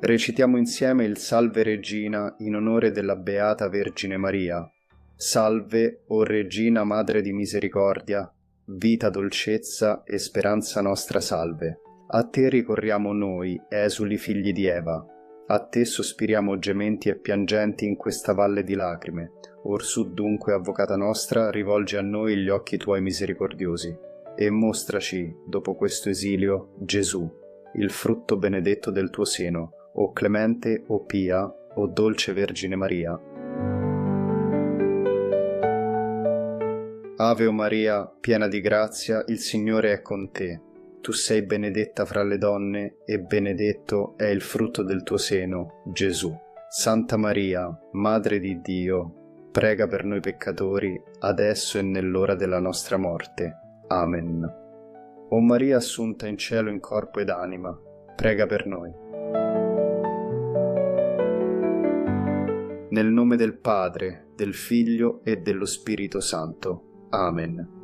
Recitiamo insieme il Salve Regina in onore della Beata Vergine Maria. Salve, o Regina Madre di Misericordia, vita, dolcezza e speranza nostra salve. A te ricorriamo noi, esuli figli di Eva. A te sospiriamo gementi e piangenti in questa valle di lacrime. Orsù dunque, Avvocata nostra, rivolgi a noi gli occhi tuoi misericordiosi e mostraci, dopo questo esilio, Gesù, il frutto benedetto del tuo seno, o clemente, o pia, o dolce Vergine Maria. Ave o Maria, piena di grazia, il Signore è con te. Tu sei benedetta fra le donne e benedetto è il frutto del tuo seno, Gesù. Santa Maria, Madre di Dio, prega per noi peccatori, adesso e nell'ora della nostra morte. Amen. O Maria assunta in cielo in corpo ed anima, prega per noi. Nel nome del Padre, del Figlio e dello Spirito Santo. Amen.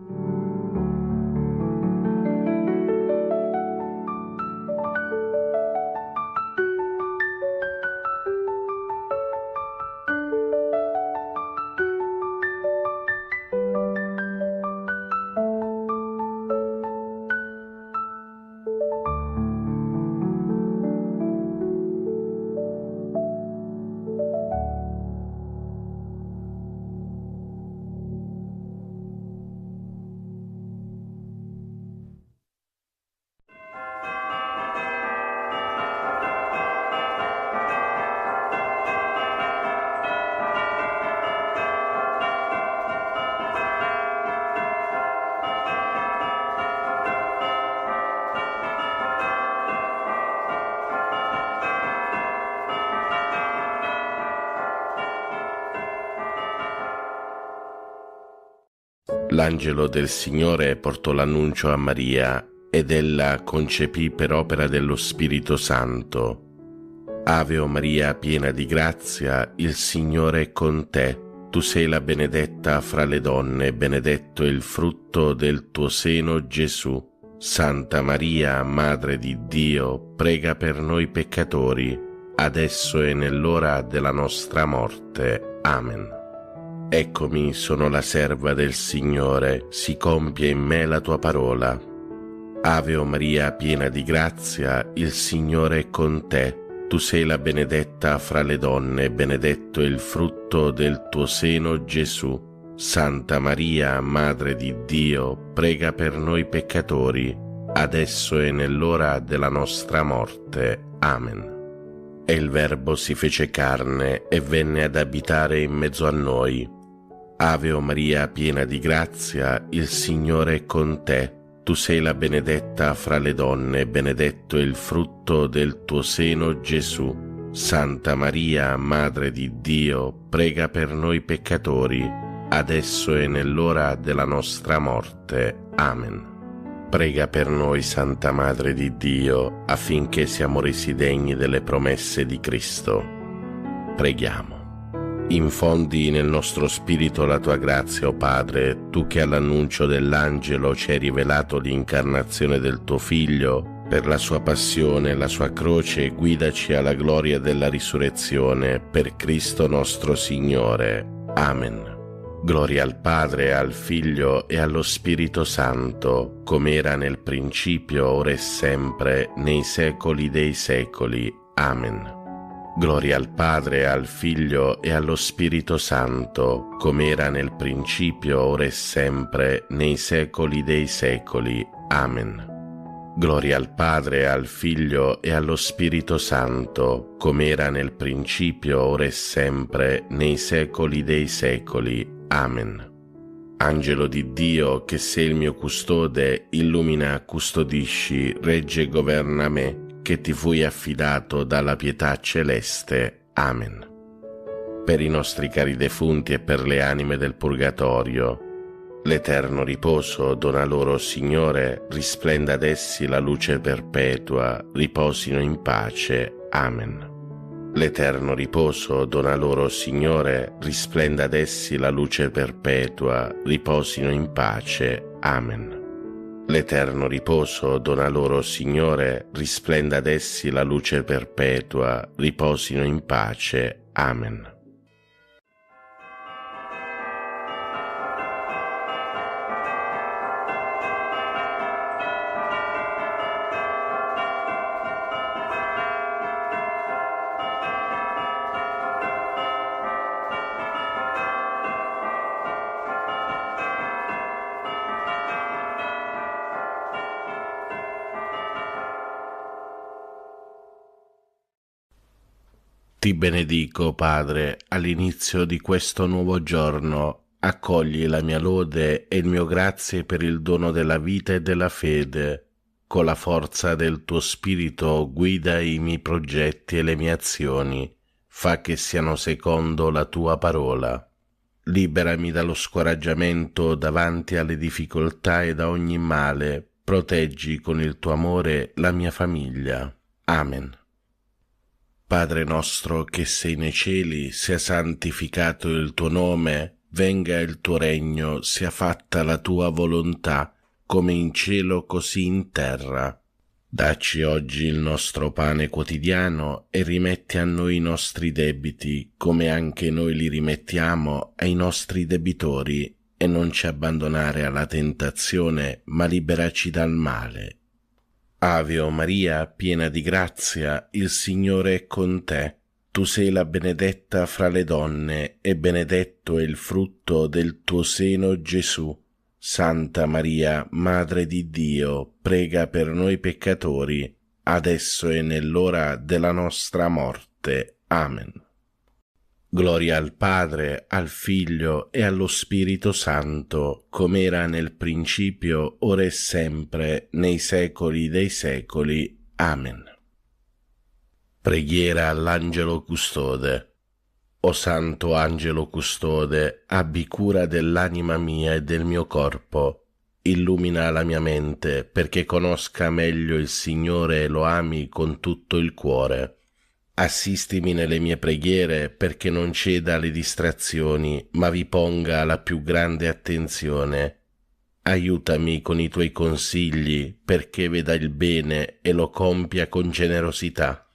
L'angelo del Signore portò l'annuncio a Maria ed ella concepì per opera dello Spirito Santo. Ave o Maria, piena di grazia, il Signore è con te. Tu sei la benedetta fra le donne e benedetto è il frutto del tuo seno, Gesù. Santa Maria, Madre di Dio, prega per noi peccatori, adesso e nell'ora della nostra morte. Amen. Eccomi, sono la serva del Signore, si compie in me la tua parola. Ave o Maria, piena di grazia, il Signore è con te. Tu sei la benedetta fra le donne, benedetto è il frutto del tuo seno, Gesù. Santa Maria, Madre di Dio, prega per noi peccatori, adesso e nell'ora della nostra morte. Amen. E il Verbo si fece carne e venne ad abitare in mezzo a noi. Ave o Maria, piena di grazia, il Signore è con te. Tu sei la benedetta fra le donne, benedetto è il frutto del tuo seno, Gesù. Santa Maria, Madre di Dio, prega per noi peccatori, adesso e nell'ora della nostra morte. Amen. Prega per noi, Santa Madre di Dio, affinché siamo resi degni delle promesse di Cristo. Preghiamo. Infondi nel nostro spirito la tua grazia, o Padre, tu che all'annuncio dell'angelo ci hai rivelato l'incarnazione del tuo Figlio, per la sua passione e la sua croce guidaci alla gloria della risurrezione, per Cristo nostro Signore. Amen. Gloria al Padre, al Figlio e allo Spirito Santo, come era nel principio, ora e sempre, nei secoli dei secoli. Amen. Gloria al Padre, al Figlio e allo Spirito Santo, come era nel principio, ora e sempre, nei secoli dei secoli. Amen. Gloria al Padre, al Figlio e allo Spirito Santo, come era nel principio, ora e sempre, nei secoli dei secoli. Amen. Angelo di Dio, che sei il mio custode, illumina, custodisci, regge e governa me, che ti fui affidato dalla pietà celeste. Amen. Per i nostri cari defunti e per le anime del purgatorio, l'eterno riposo dona loro, Signore, risplenda ad essi la luce perpetua, riposino in pace. Amen. L'eterno riposo dona loro, Signore, risplenda ad essi la luce perpetua, riposino in pace. Amen. L'eterno riposo dona loro, Signore, risplenda ad essi la luce perpetua, riposino in pace. Amen. Ti benedico, Padre, all'inizio di questo nuovo giorno. Accogli la mia lode e il mio grazie per il dono della vita e della fede. Con la forza del tuo Spirito guida i miei progetti e le mie azioni. Fa che siano secondo la tua parola. Liberami dallo scoraggiamento davanti alle difficoltà e da ogni male. Proteggi con il tuo amore la mia famiglia. Amen. Padre nostro che sei nei cieli, sia santificato il tuo nome, venga il tuo regno, sia fatta la tua volontà, come in cielo così in terra. Dacci oggi il nostro pane quotidiano e rimetti a noi i nostri debiti, come anche noi li rimettiamo ai nostri debitori, e non ci abbandonare alla tentazione, ma liberaci dal male. Ave o Maria, piena di grazia, il Signore è con te. Tu sei la benedetta fra le donne, e benedetto è il frutto del tuo seno, Gesù. Santa Maria, Madre di Dio, prega per noi peccatori, adesso e nell'ora della nostra morte. Amen. Gloria al Padre, al Figlio e allo Spirito Santo, come era nel principio, ora e sempre, nei secoli dei secoli. Amen. Preghiera all'Angelo Custode. O Santo Angelo Custode, abbi cura dell'anima mia e del mio corpo. Illumina la mia mente, perché conosca meglio il Signore e lo ami con tutto il cuore. Assistimi nelle mie preghiere perché non ceda alle distrazioni, ma vi ponga la più grande attenzione. Aiutami con i tuoi consigli perché veda il bene e lo compia con generosità.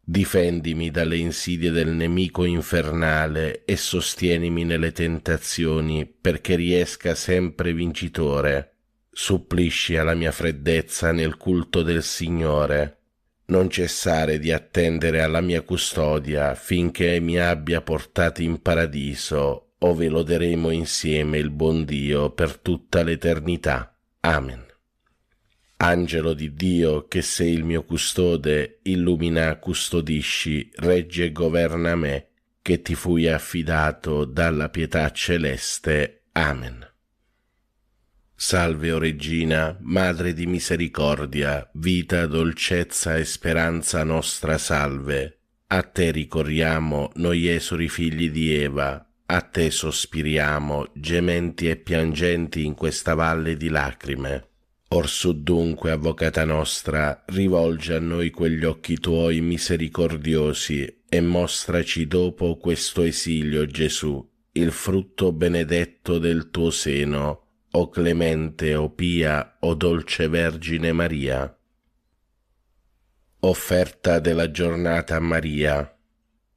Difendimi dalle insidie del nemico infernale e sostienimi nelle tentazioni perché riesca sempre vincitore. Supplisci alla mia freddezza nel culto del Signore. Non cessare di attendere alla mia custodia finché mi abbia portati in paradiso, ove loderemo insieme il buon Dio per tutta l'eternità. Amen. Angelo di Dio, che sei il mio custode, illumina, custodisci, regge e governa me, che ti fui affidato dalla pietà celeste. Amen. Salve, o Regina, Madre di misericordia, vita, dolcezza e speranza nostra salve. a te ricorriamo, noi esuli figli di Eva, a te sospiriamo, gementi e piangenti in questa valle di lacrime. Orsù dunque, Avvocata nostra, rivolgi a noi quegli occhi tuoi misericordiosi e mostraci dopo questo esilio, Gesù, il frutto benedetto del tuo seno, o clemente, o pia, o dolce Vergine Maria. Offerta della giornata a Maria.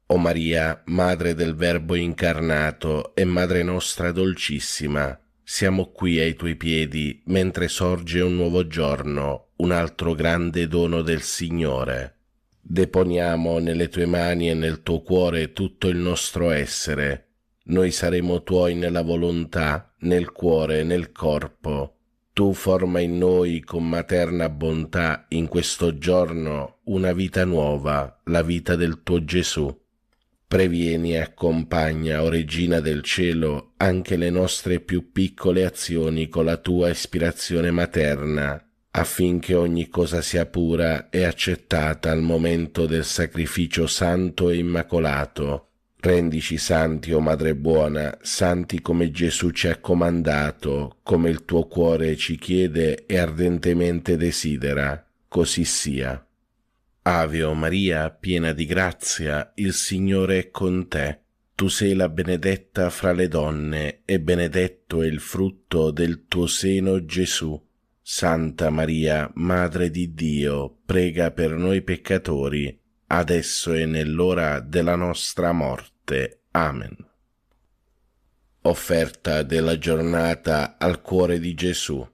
O Maria, Madre del Verbo incarnato e Madre nostra dolcissima, siamo qui ai tuoi piedi mentre sorge un nuovo giorno, un altro grande dono del Signore. Deponiamo nelle tue mani e nel tuo cuore tutto il nostro essere. Noi saremo tuoi nella volontà, nel cuore, nel corpo. Tu forma in noi con materna bontà in questo giorno una vita nuova, la vita del tuo Gesù. Previeni e accompagna, o Regina del Cielo, anche le nostre più piccole azioni con la tua ispirazione materna, affinché ogni cosa sia pura e accettata al momento del sacrificio santo e immacolato. Rendici santi, o Madre buona, santi come Gesù ci ha comandato, come il tuo cuore ci chiede e ardentemente desidera. Così sia. Ave o Maria, piena di grazia, il Signore è con te. Tu sei la benedetta fra le donne, e benedetto è il frutto del tuo seno, Gesù. Santa Maria, Madre di Dio, prega per noi peccatori, adesso e nell'ora della nostra morte. Amen. Offerta della giornata al cuore di Gesù.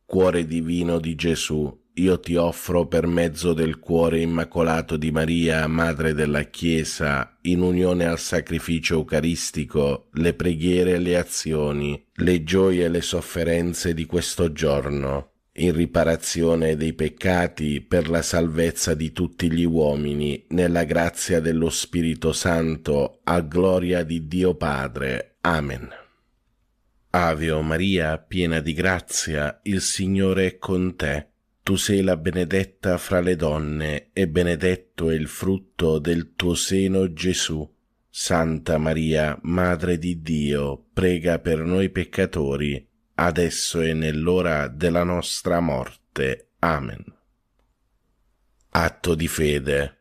Cuore divino di Gesù, io ti offro per mezzo del cuore immacolato di Maria, Madre della Chiesa, in unione al sacrificio eucaristico, le preghiere e le azioni, le gioie e le sofferenze di questo giorno, in riparazione dei peccati, per la salvezza di tutti gli uomini, nella grazia dello Spirito Santo, a gloria di Dio Padre. Amen. Ave o Maria, piena di grazia, il Signore è con te. Tu sei la benedetta fra le donne, e benedetto è il frutto del tuo seno, Gesù. Santa Maria, Madre di Dio, prega per noi peccatori, adesso e nell'ora della nostra morte. Amen. Atto di fede.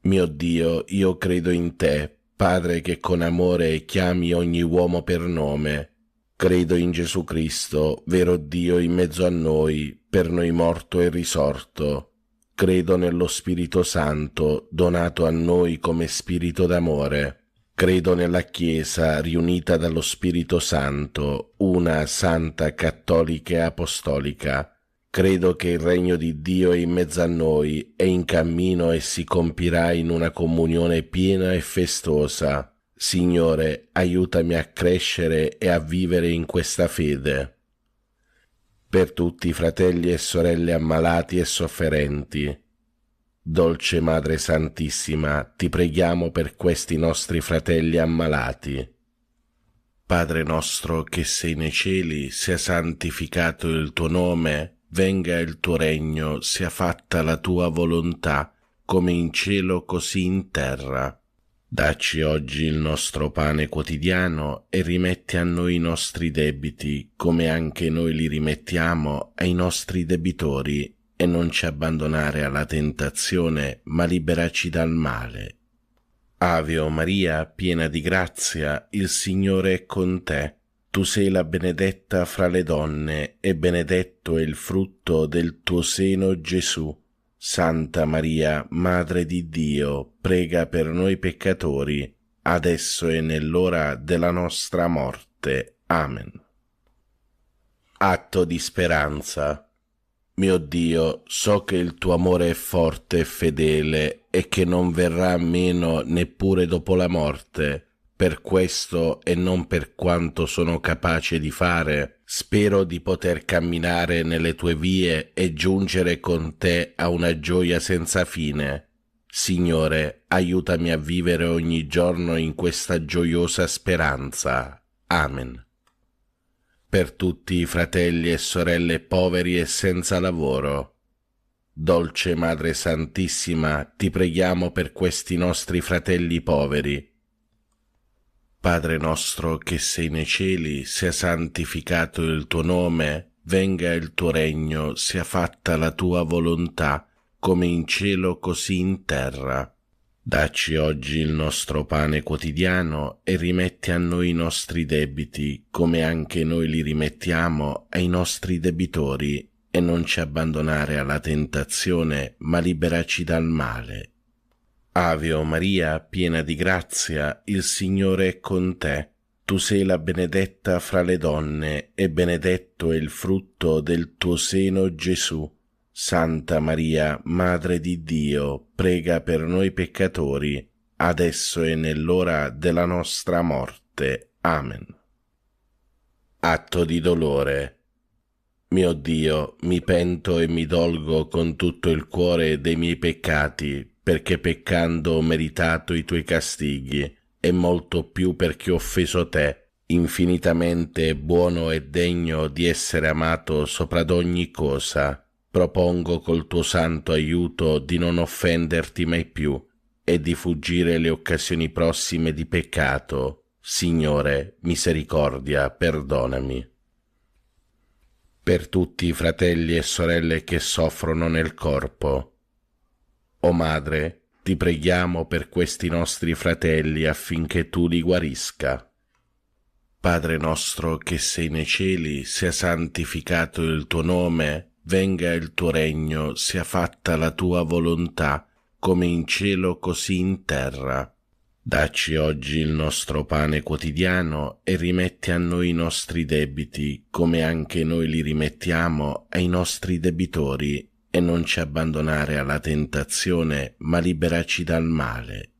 Mio Dio, io credo in te, Padre che con amore chiami ogni uomo per nome. Credo in Gesù Cristo, vero Dio in mezzo a noi, per noi morto e risorto. Credo nello Spirito Santo, donato a noi come Spirito d'amore. Credo nella Chiesa, riunita dallo Spirito Santo, una, santa, cattolica e apostolica. Credo che il regno di Dio è in mezzo a noi, è in cammino e si compirà in una comunione piena e festosa. Signore, aiutami a crescere e a vivere in questa fede. Per tutti i fratelli e sorelle ammalati e sofferenti, dolce Madre Santissima, ti preghiamo per questi nostri fratelli ammalati. Padre nostro che sei nei cieli, sia santificato il tuo nome, venga il tuo regno, sia fatta la tua volontà, come in cielo così in terra. Dacci oggi il nostro pane quotidiano e rimetti a noi i nostri debiti, come anche noi li rimettiamo ai nostri debitori, e non ci abbandonare alla tentazione, ma liberaci dal male. Ave o Maria, piena di grazia, il Signore è con te. Tu sei la benedetta fra le donne, e benedetto è il frutto del tuo seno, Gesù. Santa Maria, Madre di Dio, prega per noi peccatori, adesso e nell'ora della nostra morte. Amen. Atto di speranza. Mio Dio, so che il tuo amore è forte e fedele e che non verrà meno neppure dopo la morte. Per questo, e non per quanto sono capace di fare, spero di poter camminare nelle tue vie e giungere con te a una gioia senza fine. Signore, aiutami a vivere ogni giorno in questa gioiosa speranza. Amen. Per tutti i fratelli e sorelle poveri e senza lavoro, Dolce Madre Santissima, ti preghiamo per questi nostri fratelli poveri. Padre nostro che sei nei cieli, sia santificato il tuo nome, venga il tuo regno, sia fatta la tua volontà, come in cielo così in terra. Dacci oggi il nostro pane quotidiano e rimetti a noi i nostri debiti, come anche noi li rimettiamo ai nostri debitori, e non ci abbandonare alla tentazione, ma liberaci dal male. Ave o Maria, piena di grazia, il Signore è con te. Tu sei la benedetta fra le donne, e benedetto è il frutto del tuo seno, Gesù. Santa Maria, Madre di Dio, prega per noi peccatori, adesso e nell'ora della nostra morte. Amen. Atto di dolore. Mio Dio, mi pento e mi dolgo con tutto il cuore dei miei peccati, perché peccando ho meritato i tuoi castighi, e molto più perché ho offeso te, infinitamente buono e degno di essere amato sopra d'ogni cosa. Propongo col tuo santo aiuto di non offenderti mai più e di fuggire le occasioni prossime di peccato. Signore, misericordia, perdonami. Per tutti i fratelli e sorelle che soffrono nel corpo. O Madre, ti preghiamo per questi nostri fratelli affinché tu li guarisca. Padre nostro che sei nei cieli, sia santificato il tuo nome, venga il tuo regno, sia fatta la tua volontà, come in cielo così in terra. Dacci oggi il nostro pane quotidiano e rimetti a noi i nostri debiti, come anche noi li rimettiamo ai nostri debitori, e non ci abbandonare alla tentazione, ma liberaci dal male.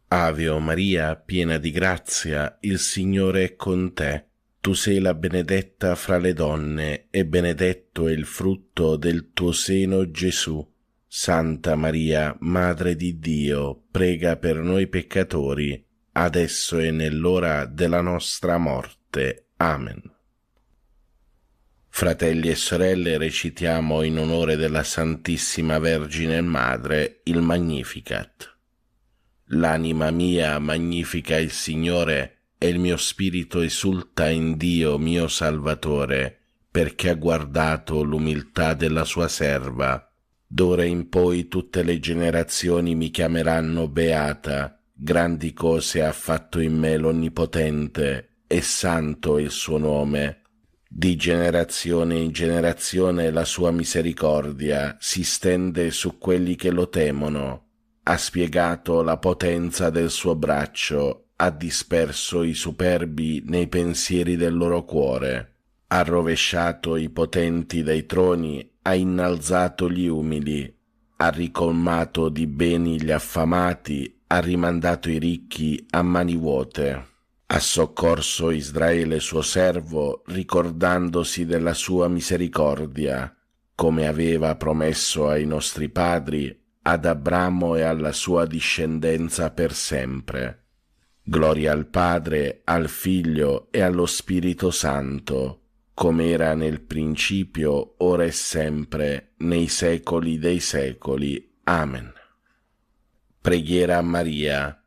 Ave o Maria, piena di grazia, il Signore è con te. Tu sei la benedetta fra le donne, e benedetto è il frutto del tuo seno, Gesù. Santa Maria, Madre di Dio, prega per noi peccatori, adesso e nell'ora della nostra morte. Amen. Fratelli e sorelle, recitiamo in onore della Santissima Vergine Madre il Magnificat. L'anima mia magnifica il Signore, e il mio spirito esulta in Dio mio Salvatore, perché ha guardato l'umiltà della sua serva. D'ora in poi tutte le generazioni mi chiameranno beata, grandi cose ha fatto in me l'Onnipotente, e santo è il suo nome. Di generazione in generazione la sua misericordia si stende su quelli che lo temono. Ha spiegato la potenza del suo braccio, ha disperso i superbi nei pensieri del loro cuore, ha rovesciato i potenti dai troni, ha innalzato gli umili, ha ricolmato di beni gli affamati, ha rimandato i ricchi a mani vuote. Ha soccorso Israele suo servo, ricordandosi della sua misericordia, come aveva promesso ai nostri padri, ad Abramo e alla sua discendenza per sempre. Gloria al Padre, al Figlio e allo Spirito Santo, come era nel principio, ora e sempre, nei secoli dei secoli. Amen. Preghiera a Maria.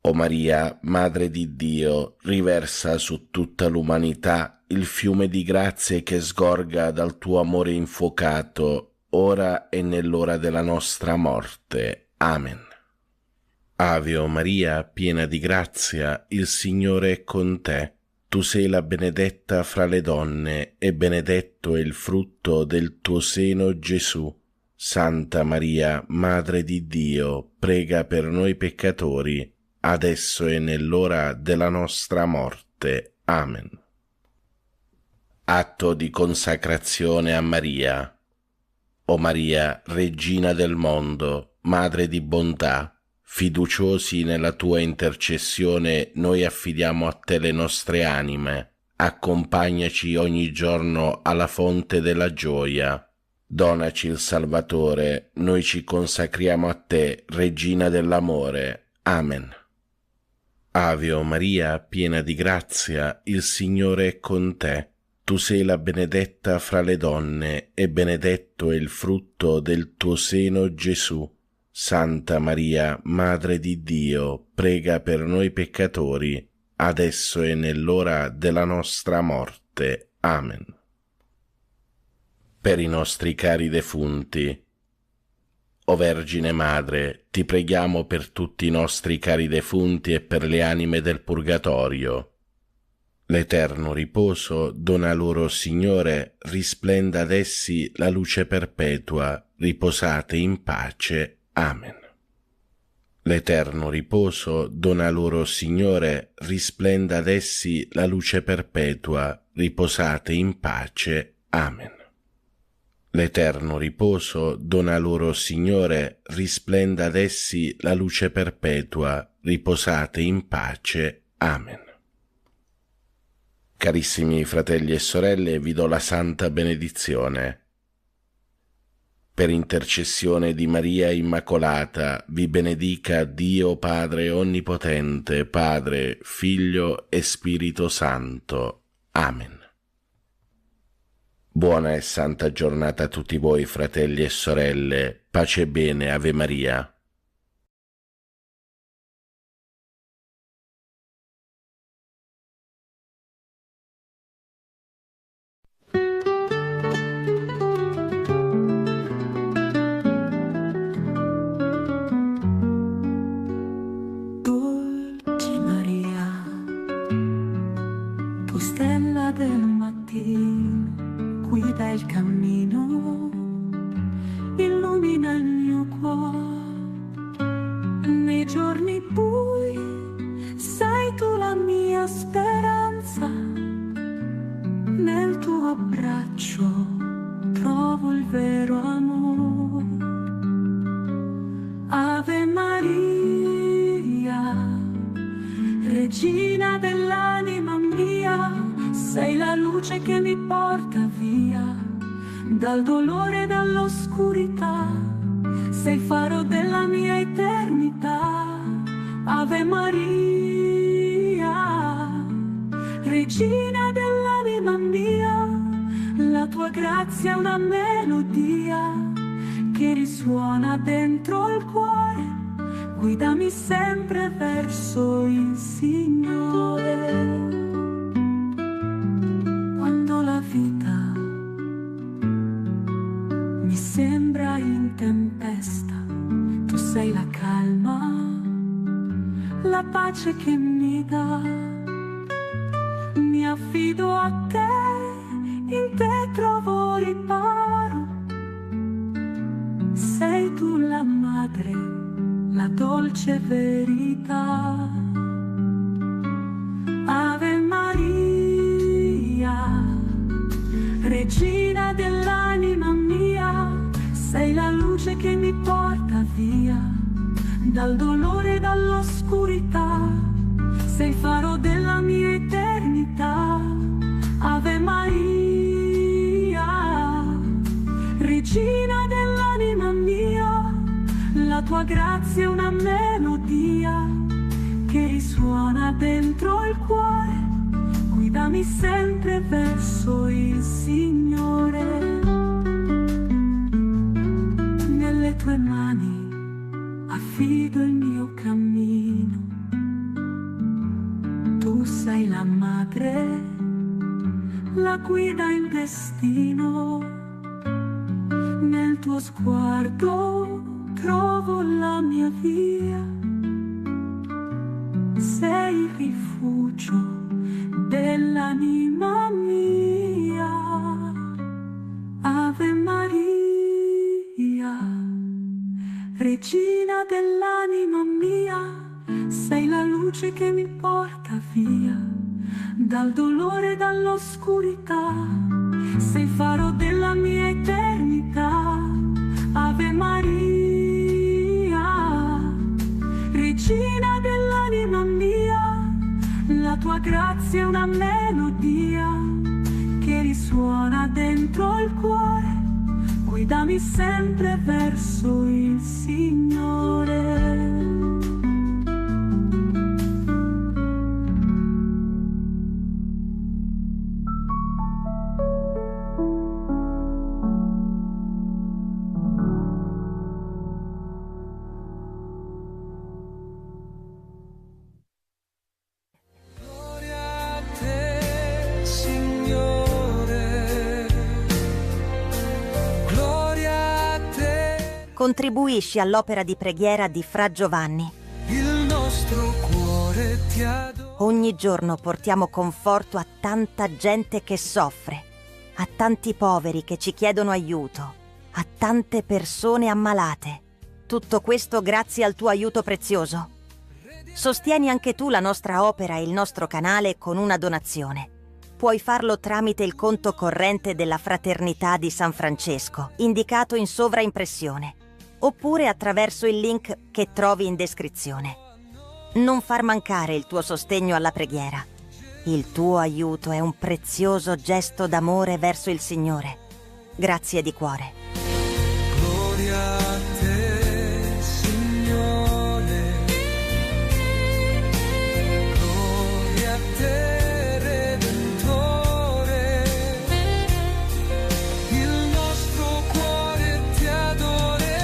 O Maria, Madre di Dio, riversa su tutta l'umanità il fiume di grazie che sgorga dal tuo amore infuocato, ora e nell'ora della nostra morte. Amen. Ave o Maria, piena di grazia, il Signore è con te. Tu sei la benedetta fra le donne, e benedetto è il frutto del tuo seno, Gesù. Santa Maria, Madre di Dio, prega per noi peccatori, adesso e nell'ora della nostra morte. Amen. Atto di consacrazione a Maria. O Maria, Regina del mondo, Madre di bontà, fiduciosi nella tua intercessione, noi affidiamo a te le nostre anime. Accompagnaci ogni giorno alla fonte della gioia. Donaci il Salvatore, noi ci consacriamo a te, Regina dell'amore. Amen. Ave o Maria, piena di grazia, il Signore è con te. tu sei la benedetta fra le donne e benedetto è il frutto del tuo seno, Gesù. Santa Maria, Madre di Dio, prega per noi peccatori, adesso e nell'ora della nostra morte. Amen. Per i nostri cari defunti, o Vergine Madre, ti preghiamo per tutti i nostri cari defunti e per le anime del purgatorio. L'eterno riposo dona loro, Signore, risplenda ad essi la luce perpetua, riposate in pace. Amen. L'eterno riposo dona loro, Signore, risplenda ad essi la luce perpetua, riposate in pace. Amen. L'eterno riposo dona loro, Signore, risplenda ad essi la luce perpetua, riposate in pace. Amen. Carissimi fratelli e sorelle, vi do la santa benedizione. Per intercessione di Maria Immacolata, vi benedica Dio Padre Onnipotente, Padre, Figlio e Spirito Santo. Amen. Buona e santa giornata a tutti voi, fratelli e sorelle. Pace e bene, Ave Maria. Guida il cammino, illumina il mio cuore. Nei giorni bui sei tu la mia speranza. Nel tuo abbraccio trovo il vero amore. Ave Maria, Regina dell'anima mia, sei la luce che mi porta via dal dolore e dall'oscurità. Sei il faro della mia eternità. Ave Maria, Regina dell'anima mia, la tua grazia è una melodia che risuona dentro il cuore. Guidami sempre verso il Signore. La vita mi sembra in tempesta, tu sei la calma, la pace che mi dà. Mi affido a te, in te trovo riparo. Sei tu la madre, la dolce verità. Ave Maria, Regina dell'anima mia, sei la luce che mi porta via dal dolore e dall'oscurità. Sei il faro della mia eternità. Ave Maria, Regina dell'anima mia, la tua grazia è una melodia che risuona dentro il cuore. Guidami sempre verso il Signore. Nelle tue mani affido il mio cammino. Tu sei la madre, la guida il destino. Nel tuo sguardo trovo la mia via. Sei il rifugio dell'anima mia. Ave Maria, Regina dell'anima mia, sei la luce che mi porta via dal dolore e dall'oscurità. Sei il faro della mia eternità. Ave Maria, Regina dell'anima mia, la tua grazia è una melodia che risuona dentro il cuore. Guidami sempre verso il Signore. contribuisci all'opera di preghiera di Fra Giovanni. Il nostro cuore ti adora. Ogni giorno portiamo conforto a tanta gente che soffre, a tanti poveri che ci chiedono aiuto, a tante persone ammalate. Tutto questo grazie al tuo aiuto prezioso. Sostieni anche tu la nostra opera e il nostro canale con una donazione. Puoi farlo tramite il conto corrente della Fraternità di San Francesco, indicato in sovraimpressione, oppure attraverso il link che trovi in descrizione. Non far mancare il tuo sostegno alla preghiera. Il tuo aiuto è un prezioso gesto d'amore verso il Signore. Grazie di cuore. Gloria a te, Signore. Gloria a te, Redentore. Il nostro cuore ti adorerà.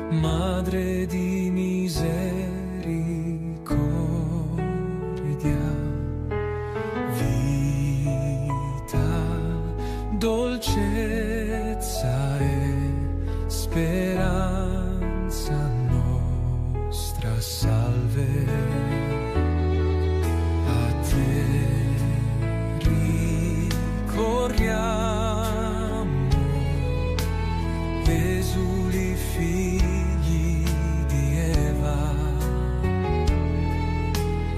Madre di misericordia, vita, dolcezza e speranza nostra, salve. A te ricorriamo, esuli figli di Eva,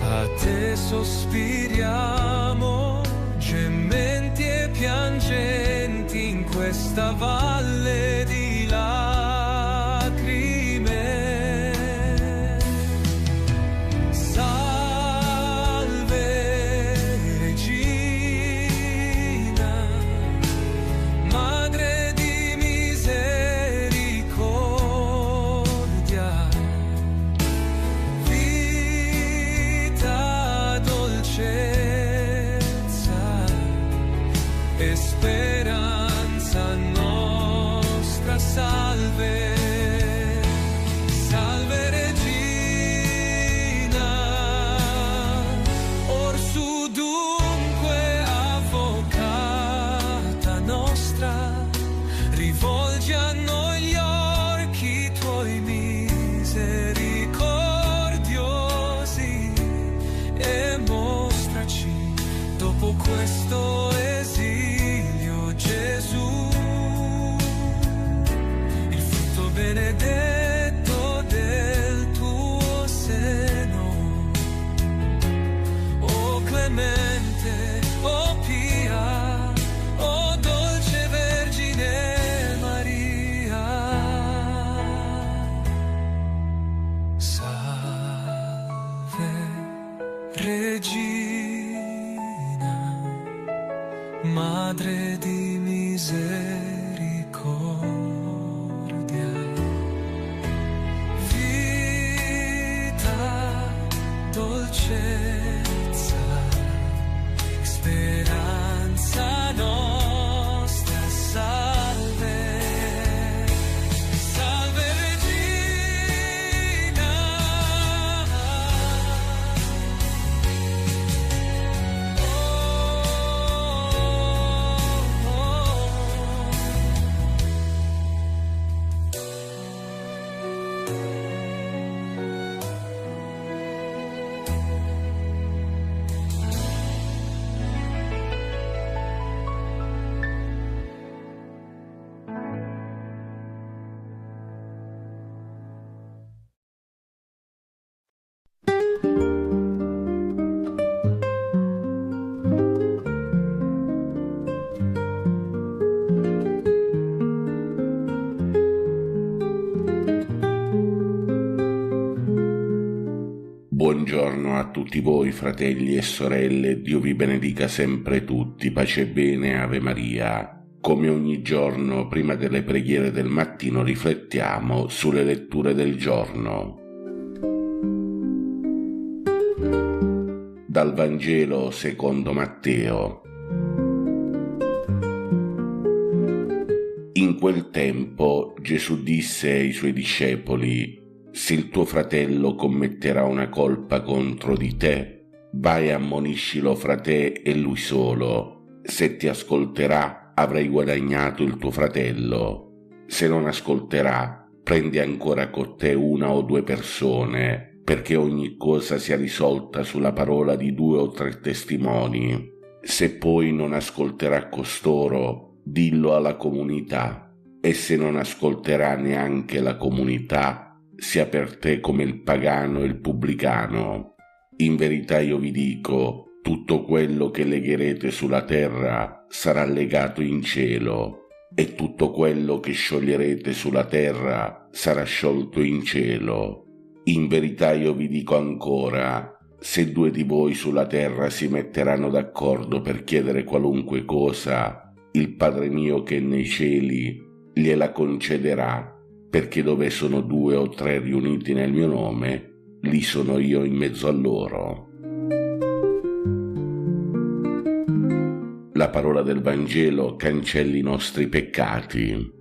a te sospiriamo, gementi e piangenti in questa valle di lacrime. Salve Regina, Madre di misericordia, vita, dolcezza e speranza nostra, salve. Salve Regina, orsù dunque avvocata nostra, rivolgi a noi gli occhi tuoi misericordiosi e mostraci dopo questo esilio, Gesù, il frutto Madre di misericordia, vita, dolcezza, speranza nostra, salve, salve Regina. Buongiorno a tutti voi, fratelli e sorelle, Dio vi benedica sempre tutti, pace e bene, Ave Maria. Come ogni giorno, prima delle preghiere del mattino, riflettiamo sulle letture del giorno. Dal Vangelo secondo Matteo. In quel tempo Gesù disse ai suoi discepoli: se il tuo fratello commetterà una colpa contro di te, vai e ammoniscilo fra te e lui solo. Se ti ascolterà, avrai guadagnato il tuo fratello. Se non ascolterà, prendi ancora con te una o due persone, perché ogni cosa sia risolta sulla parola di 2 o 3 testimoni. Se poi non ascolterà costoro, dillo alla comunità, e se non ascolterà neanche la comunità, sia per te come il pagano e il pubblicano. In verità io vi dico, tutto quello che legherete sulla terra sarà legato in cielo, e tutto quello che scioglierete sulla terra sarà sciolto in cielo. In verità io vi dico ancora, se 2 di voi sulla terra si metteranno d'accordo per chiedere qualunque cosa, il Padre mio che è nei cieli gliela concederà, perché dove sono 2 o 3 riuniti nel mio nome, lì sono io in mezzo a loro. La parola del Vangelo cancelli i nostri peccati.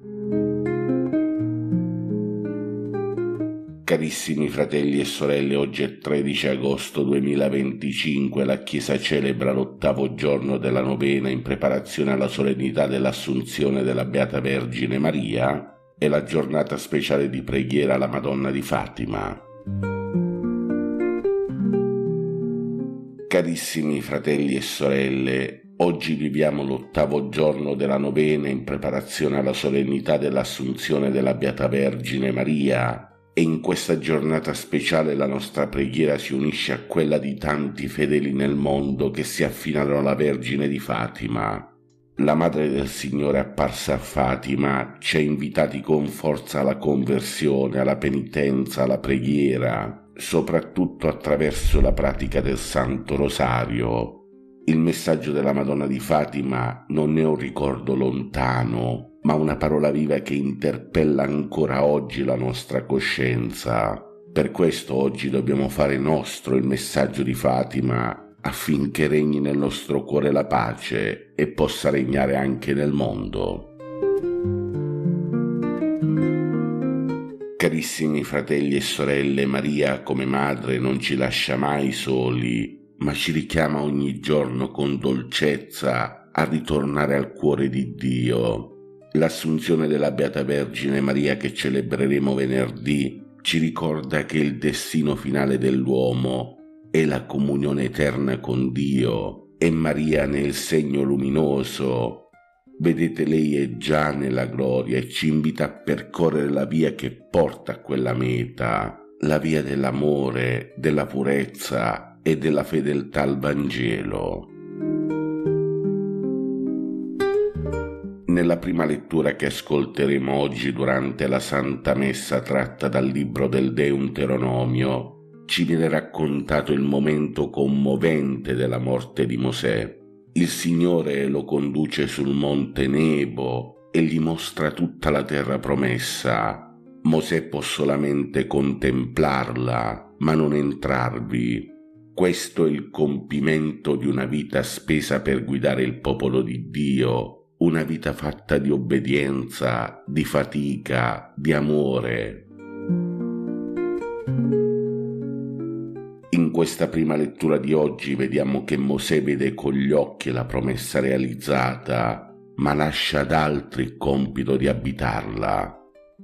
Carissimi fratelli e sorelle, oggi è 13 agosto 2025, la Chiesa celebra l'8° giorno della novena in preparazione alla solennità dell'Assunzione della Beata Vergine Maria, è la giornata speciale di preghiera alla Madonna di Fatima. Carissimi fratelli e sorelle, oggi viviamo l'8° giorno della novena in preparazione alla solennità dell'Assunzione della Beata Vergine Maria, e in questa giornata speciale la nostra preghiera si unisce a quella di tanti fedeli nel mondo che si affidano alla Vergine di Fatima. La Madre del Signore apparsa a Fatima ci ha invitati con forza alla conversione, alla penitenza, alla preghiera, soprattutto attraverso la pratica del Santo Rosario. Il messaggio della Madonna di Fatima non è un ricordo lontano, ma una parola viva che interpella ancora oggi la nostra coscienza. Per questo oggi dobbiamo fare nostro il messaggio di Fatima, affinché regni nel nostro cuore la pace e possa regnare anche nel mondo. Carissimi fratelli e sorelle, Maria come madre non ci lascia mai soli, ma ci richiama ogni giorno con dolcezza a ritornare al cuore di Dio. L'Assunzione della Beata Vergine Maria che celebreremo venerdì ci ricorda che il destino finale dell'uomo è la comunione eterna con Dio, e Maria ne è il segno luminoso. Vedete, lei è già nella gloria e ci invita a percorrere la via che porta a quella meta, la via dell'amore, della purezza e della fedeltà al Vangelo. Nella prima lettura che ascolteremo oggi durante la Santa Messa tratta dal libro del Deuteronomio, ci viene raccontato il momento commovente della morte di Mosè. Il Signore lo conduce sul monte Nebo e gli mostra tutta la terra promessa. Mosè può solamente contemplarla, ma non entrarvi. Questo è il compimento di una vita spesa per guidare il popolo di Dio, una vita fatta di obbedienza, di fatica, di amore. In questa prima lettura di oggi vediamo che Mosè vede con gli occhi la promessa realizzata, ma lascia ad altri il compito di abitarla.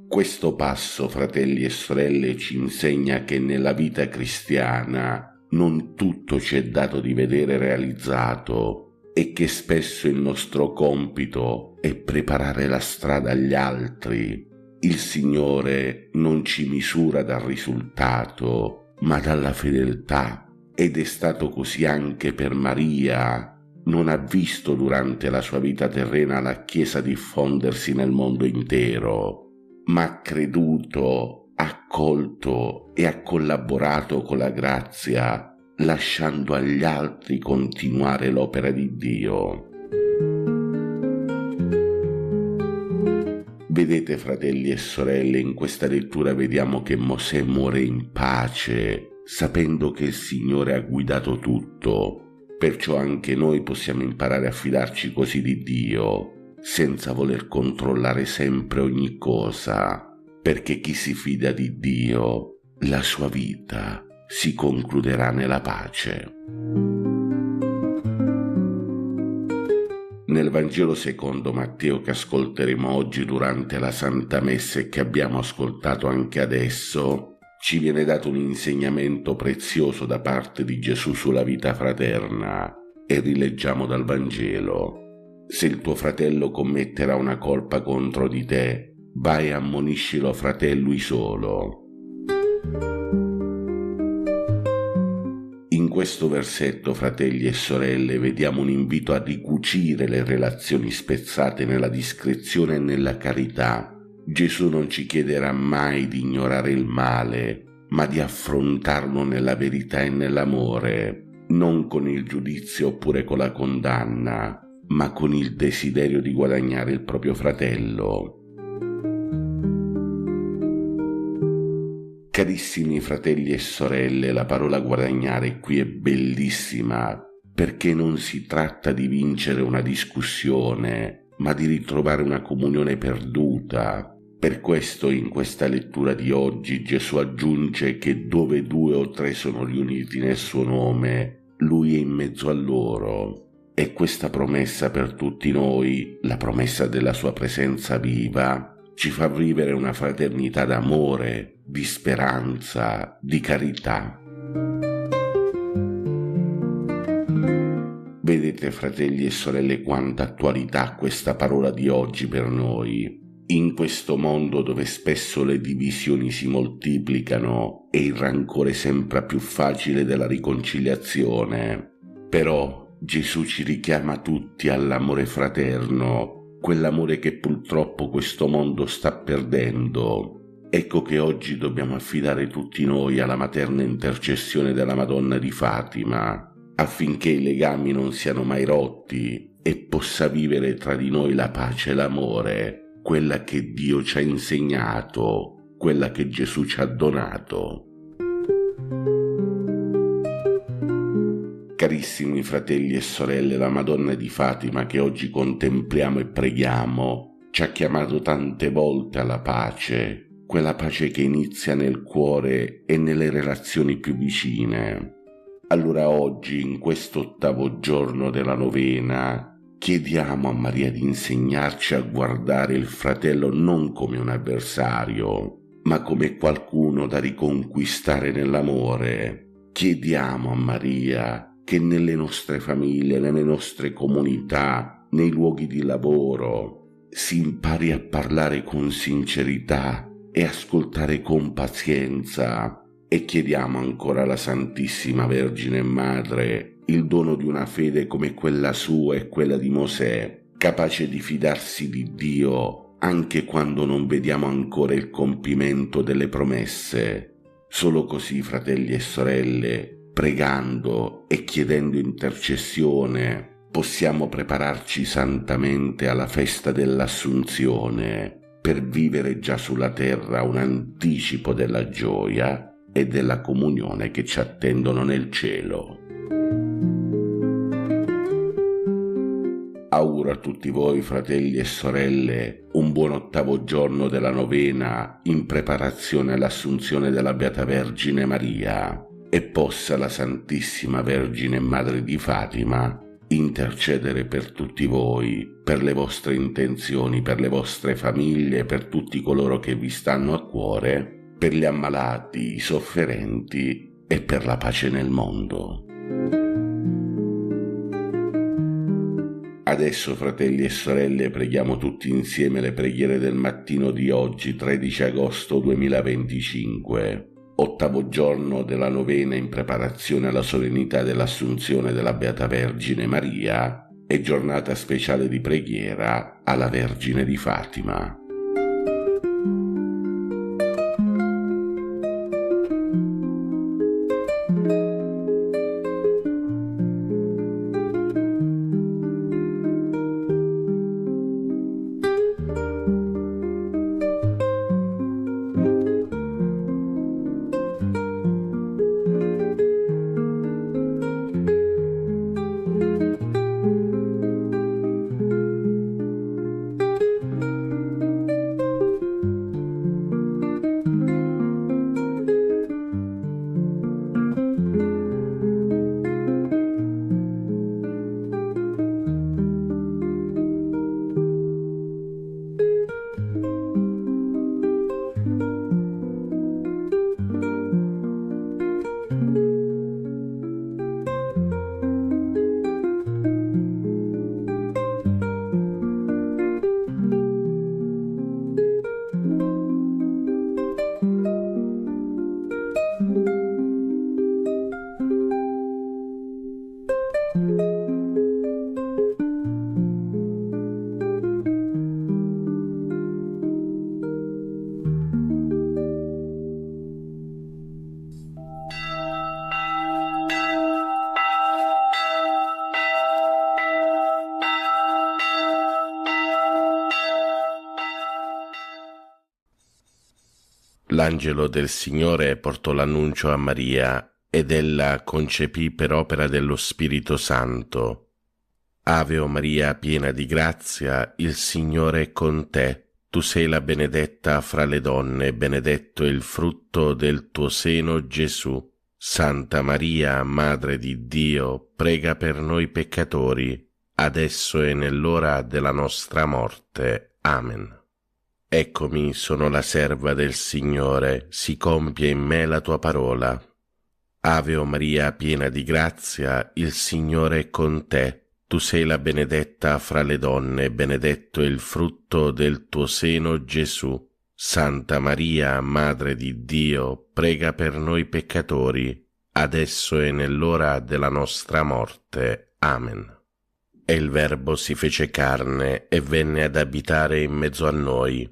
Questo passo, fratelli e sorelle, ci insegna che nella vita cristiana non tutto ci è dato di vedere realizzato e che spesso il nostro compito è preparare la strada agli altri. Il Signore non ci misura dal risultato, ma dalla fedeltà, ed è stato così anche per Maria. Non ha visto durante la sua vita terrena la Chiesa diffondersi nel mondo intero, ma ha creduto, ha accolto e ha collaborato con la grazia, lasciando agli altri continuare l'opera di Dio. Vedete, fratelli e sorelle, in questa lettura vediamo che Mosè muore in pace, sapendo che il Signore ha guidato tutto. Perciò anche noi possiamo imparare a fidarci così di Dio, senza voler controllare sempre ogni cosa, perché chi si fida di Dio, la sua vita si concluderà nella pace. Nel Vangelo secondo Matteo che ascolteremo oggi durante la Santa Messa e che abbiamo ascoltato anche adesso, ci viene dato un insegnamento prezioso da parte di Gesù sulla vita fraterna e rileggiamo dal Vangelo. Se il tuo fratello commetterà una colpa contro di te, vai e ammoniscilo fra te e lui solo. In questo versetto, fratelli e sorelle, vediamo un invito a ricucire le relazioni spezzate nella discrezione e nella carità. Gesù non ci chiederà mai di ignorare il male, ma di affrontarlo nella verità e nell'amore, non con il giudizio oppure con la condanna, ma con il desiderio di guadagnare il proprio fratello. Carissimi fratelli e sorelle, la parola guadagnare qui è bellissima, perché non si tratta di vincere una discussione, ma di ritrovare una comunione perduta. Per questo in questa lettura di oggi Gesù aggiunge che dove 2 o 3 sono riuniti nel suo nome, Lui è in mezzo a loro. E questa promessa per tutti noi, la promessa della sua presenza viva, ci fa vivere una fraternità d'amore, di speranza, di carità. Vedete, fratelli e sorelle, quanta attualità ha questa parola di oggi per noi. In questo mondo dove spesso le divisioni si moltiplicano e il rancore sembra più facile della riconciliazione, però Gesù ci richiama tutti all'amore fraterno, quell'amore che purtroppo questo mondo sta perdendo. Ecco che oggi dobbiamo affidare tutti noi alla materna intercessione della Madonna di Fatima, affinché i legami non siano mai rotti e possa vivere tra di noi la pace e l'amore, quella che Dio ci ha insegnato, quella che Gesù ci ha donato. Carissimi fratelli e sorelle, la Madonna di Fatima che oggi contempliamo e preghiamo ci ha chiamato tante volte alla pace, quella pace che inizia nel cuore e nelle relazioni più vicine. Allora oggi, in questo 8° giorno della novena, chiediamo a Maria di insegnarci a guardare il fratello non come un avversario, ma come qualcuno da riconquistare nell'amore. Chiediamo a Maria che nelle nostre famiglie, nelle nostre comunità, nei luoghi di lavoro, si impari a parlare con sincerità e ascoltare con pazienza. E chiediamo ancora alla Santissima Vergine Madre il dono di una fede come quella sua e quella di Mosè, capace di fidarsi di Dio anche quando non vediamo ancora il compimento delle promesse. Solo così, fratelli e sorelle, pregando e chiedendo intercessione, possiamo prepararci santamente alla festa dell'Assunzione per vivere già sulla terra un anticipo della gioia e della comunione che ci attendono nel cielo. Auguro a tutti voi, fratelli e sorelle, un buon 8° giorno della novena in preparazione all'Assunzione della Beata Vergine Maria, e possa la Santissima Vergine Madre di Fatima intercedere per tutti voi, per le vostre intenzioni, per le vostre famiglie, per tutti coloro che vi stanno a cuore, per gli ammalati, i sofferenti e per la pace nel mondo. Adesso, fratelli e sorelle, preghiamo tutti insieme le preghiere del mattino di oggi, 13 agosto 2025, 8° giorno della novena in preparazione alla solennità dell'Assunzione della Beata Vergine Maria e giornata speciale di preghiera alla Vergine di Fatima. L'angelo del Signore portò l'annuncio a Maria ed ella concepì per opera dello Spirito Santo. Ave o Maria, piena di grazia, il Signore è con te. Tu sei la benedetta fra le donne, benedetto è il frutto del tuo seno, Gesù. Santa Maria, Madre di Dio, prega per noi peccatori, adesso e nell'ora della nostra morte. Amen. Eccomi, sono la serva del Signore, si compie in me la tua parola. Ave o Maria, piena di grazia, il Signore è con te. Tu sei la benedetta fra le donne, benedetto è il frutto del tuo seno, Gesù. Santa Maria, Madre di Dio, prega per noi peccatori, adesso e nell'ora della nostra morte. Amen. E il Verbo si fece carne e venne ad abitare in mezzo a noi.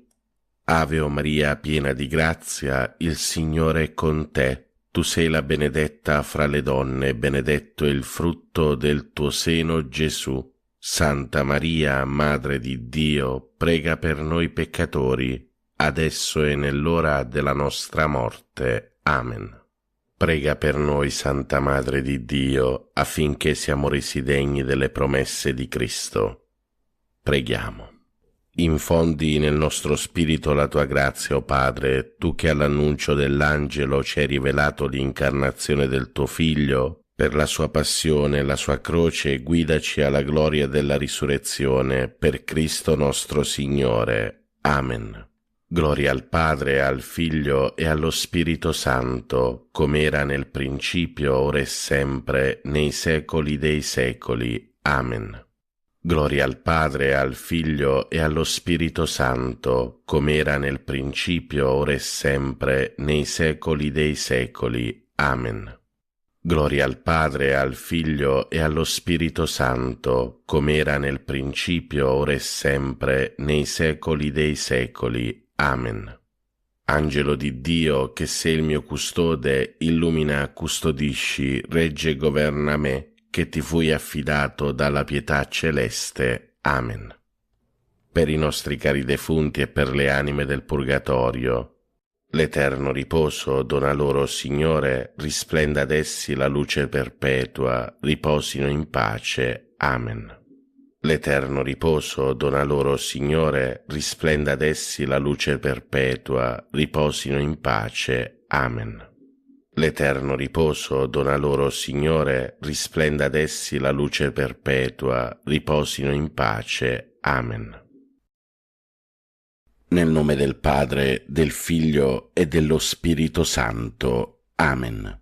Ave o Maria, piena di grazia, il Signore è con te. Tu sei la benedetta fra le donne, benedetto è il frutto del tuo seno, Gesù. Santa Maria, Madre di Dio, prega per noi peccatori, adesso e nell'ora della nostra morte. Amen. Prega per noi, Santa Madre di Dio, affinché siamo resi degni delle promesse di Cristo. Preghiamo. Infondi nel nostro spirito la tua grazia, o Padre, tu che all'annuncio dell'angelo ci hai rivelato l'incarnazione del tuo Figlio, per la sua passione e la sua croce guidaci alla gloria della risurrezione, per Cristo nostro Signore. Amen. Gloria al Padre, al Figlio e allo Spirito Santo, come era nel principio, ora e sempre, nei secoli dei secoli. Amen. Gloria al Padre, al Figlio e allo Spirito Santo, come era nel principio, ora e sempre, nei secoli dei secoli. Amen. Gloria al Padre, al Figlio e allo Spirito Santo, come era nel principio, ora e sempre, nei secoli dei secoli. Amen. Angelo di Dio, che sei il mio custode, illumina, custodisci, regge e governa me, che ti fui affidato dalla pietà celeste. Amen. Per i nostri cari defunti e per le anime del purgatorio, l'eterno riposo dona loro, Signore, risplenda ad essi la luce perpetua, riposino in pace. Amen. L'eterno riposo dona loro, Signore, risplenda ad essi la luce perpetua, riposino in pace. Amen. L'eterno riposo dona loro, Signore, risplenda ad essi la luce perpetua, riposino in pace. Amen. Nel nome del Padre, del Figlio e dello Spirito Santo. Amen.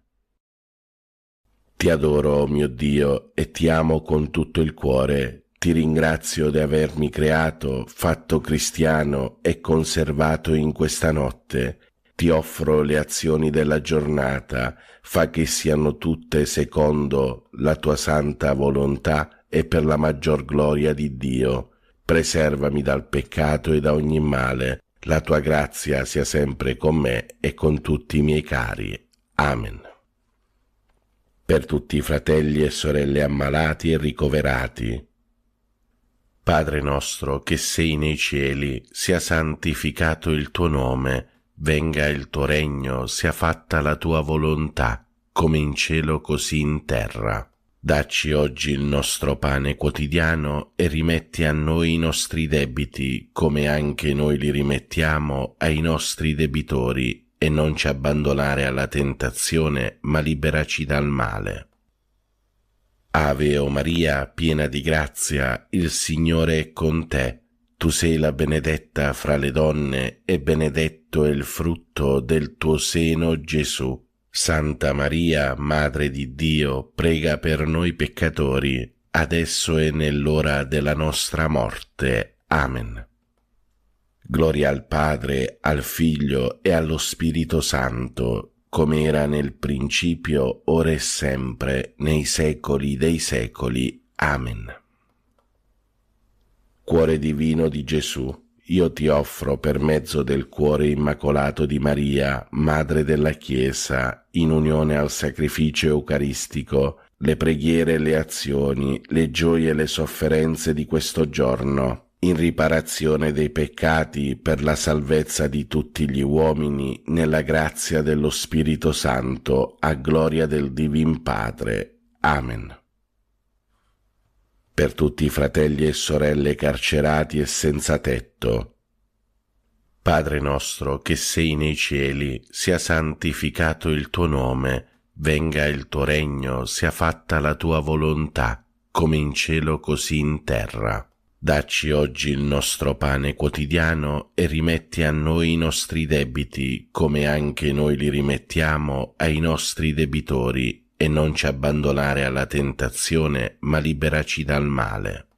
Ti adoro, mio Dio, e ti amo con tutto il cuore. Ti ringrazio di avermi creato, fatto cristiano e conservato in questa notte. Ti offro le azioni della giornata, fa che siano tutte secondo la tua santa volontà e per la maggior gloria di Dio. Preservami dal peccato e da ogni male. La tua grazia sia sempre con me e con tutti i miei cari. Amen. Per tutti i fratelli e sorelle ammalati e ricoverati. Padre nostro che sei nei cieli, sia santificato il tuo nome, venga il tuo regno, sia fatta la tua volontà, come in cielo così in terra. Dacci oggi il nostro pane quotidiano e rimetti a noi i nostri debiti, come anche noi li rimettiamo ai nostri debitori, e non ci abbandonare alla tentazione, ma liberaci dal male. Ave o Maria, piena di grazia, il Signore è con te. Tu sei la benedetta fra le donne e benedetto è il frutto del tuo seno, Gesù. Santa Maria, Madre di Dio, prega per noi peccatori, adesso e nell'ora della nostra morte. Amen. Gloria al Padre, al Figlio e allo Spirito Santo, come era nel principio, ora e sempre, nei secoli dei secoli. Amen. Cuore divino di Gesù, io ti offro per mezzo del cuore immacolato di Maria, Madre della Chiesa, in unione al sacrificio eucaristico, le preghiere e le azioni, le gioie e le sofferenze di questo giorno, in riparazione dei peccati per la salvezza di tutti gli uomini, nella grazia dello Spirito Santo, a gloria del Divin Padre. Amen. Per tutti i fratelli e sorelle carcerati e senza tetto. Padre nostro che sei nei cieli, sia santificato il tuo nome, venga il tuo regno, sia fatta la tua volontà, come in cielo così in terra. Dacci oggi il nostro pane quotidiano e rimetti a noi i nostri debiti, come anche noi li rimettiamo ai nostri debitori, e non ci abbandonare alla tentazione, ma liberaci dal male.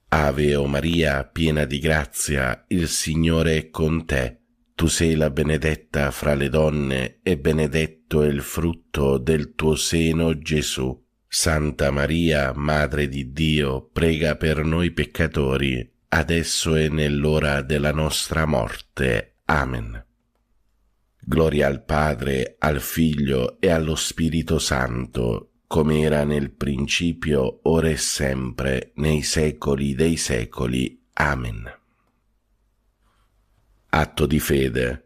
Ave o Maria, piena di grazia, il Signore è con te. Tu sei la benedetta fra le donne e benedetto è il frutto del tuo seno, Gesù. Santa Maria, Madre di Dio, prega per noi peccatori, adesso e nell'ora della nostra morte. Amen. Gloria al Padre, al Figlio e allo Spirito Santo, come era nel principio, ora e sempre, nei secoli dei secoli. Amen. Atto di fede.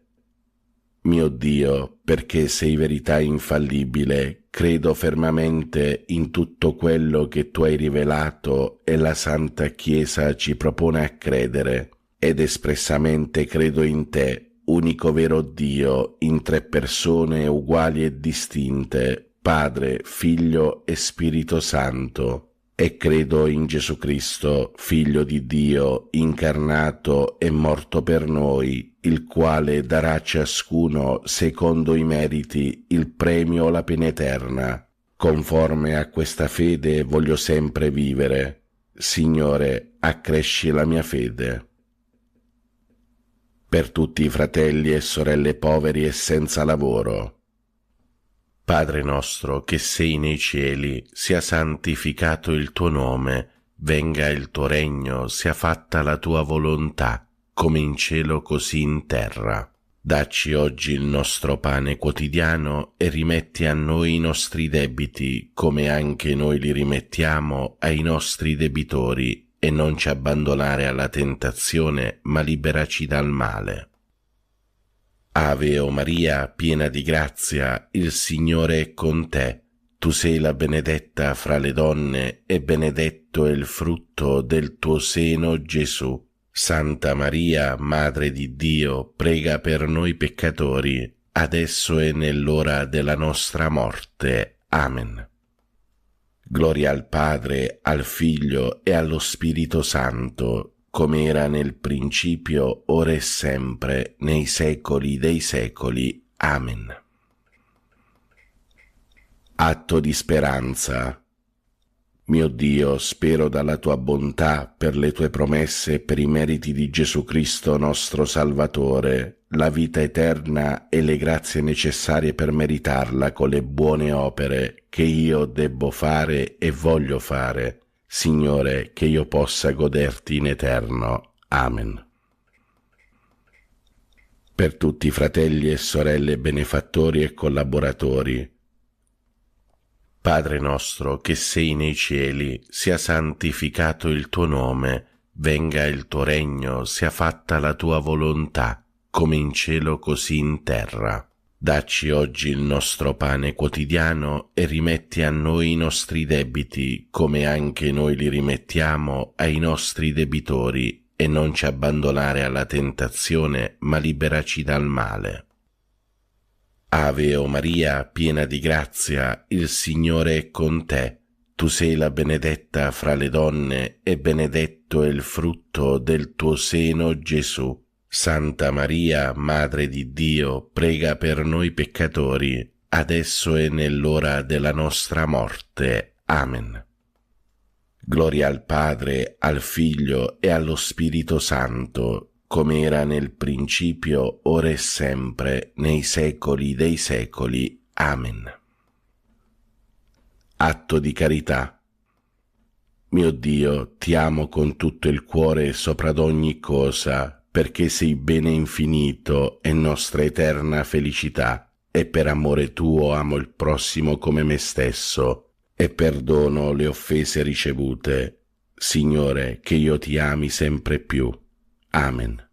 Mio Dio, perché sei verità infallibile, credo fermamente in tutto quello che tu hai rivelato e la Santa Chiesa ci propone a credere, ed espressamente credo in te, unico vero Dio, in tre persone uguali e distinte, Padre, Figlio e Spirito Santo, e credo in Gesù Cristo, Figlio di Dio, incarnato e morto per noi, il quale darà a ciascuno, secondo i meriti, il premio o la pena eterna. Conforme a questa fede voglio sempre vivere. Signore, accresci la mia fede. Per tutti i fratelli e sorelle poveri e senza lavoro. Padre nostro che sei nei cieli, sia santificato il tuo nome, venga il tuo regno, sia fatta la tua volontà, come in cielo così in terra. Dacci oggi il nostro pane quotidiano e rimetti a noi i nostri debiti, come anche noi li rimettiamo ai nostri debitori, e non ci abbandonare alla tentazione, ma liberaci dal male. Ave o Maria, piena di grazia, il Signore è con te. Tu sei la benedetta fra le donne e benedetto è il frutto del tuo seno, Gesù. Santa Maria, Madre di Dio, prega per noi peccatori, adesso e nell'ora della nostra morte. Amen. Gloria al Padre, al Figlio e allo Spirito Santo, come era nel principio, ora e sempre, nei secoli dei secoli. Amen. Atto di speranza. Mio Dio, spero dalla tua bontà, per le tue promesse e per i meriti di Gesù Cristo nostro Salvatore, la vita eterna e le grazie necessarie per meritarla con le buone opere che io debbo fare e voglio fare, Signore, che io possa goderti in eterno. Amen. Per tutti i fratelli e sorelle benefattori e collaboratori, Padre nostro che sei nei cieli, sia santificato il tuo nome, venga il tuo regno, sia fatta la tua volontà, come in cielo così in terra. Dacci oggi il nostro pane quotidiano e rimetti a noi i nostri debiti, come anche noi li rimettiamo ai nostri debitori, e non ci abbandonare alla tentazione, ma liberaci dal male. Ave o Maria, piena di grazia, il Signore è con te. Tu sei la benedetta fra le donne e benedetto è il frutto del tuo seno, Gesù. Santa Maria, Madre di Dio, prega per noi peccatori, adesso e nell'ora della nostra morte. Amen. Gloria al Padre, al Figlio e allo Spirito Santo, come era nel principio, ora e sempre, nei secoli dei secoli. Amen. Atto di carità. Mio Dio, ti amo con tutto il cuore sopra ad ogni cosa, perché sei bene infinito e nostra eterna felicità, e per amore tuo amo il prossimo come me stesso, e perdono le offese ricevute. Signore, che io ti ami sempre più. Amen.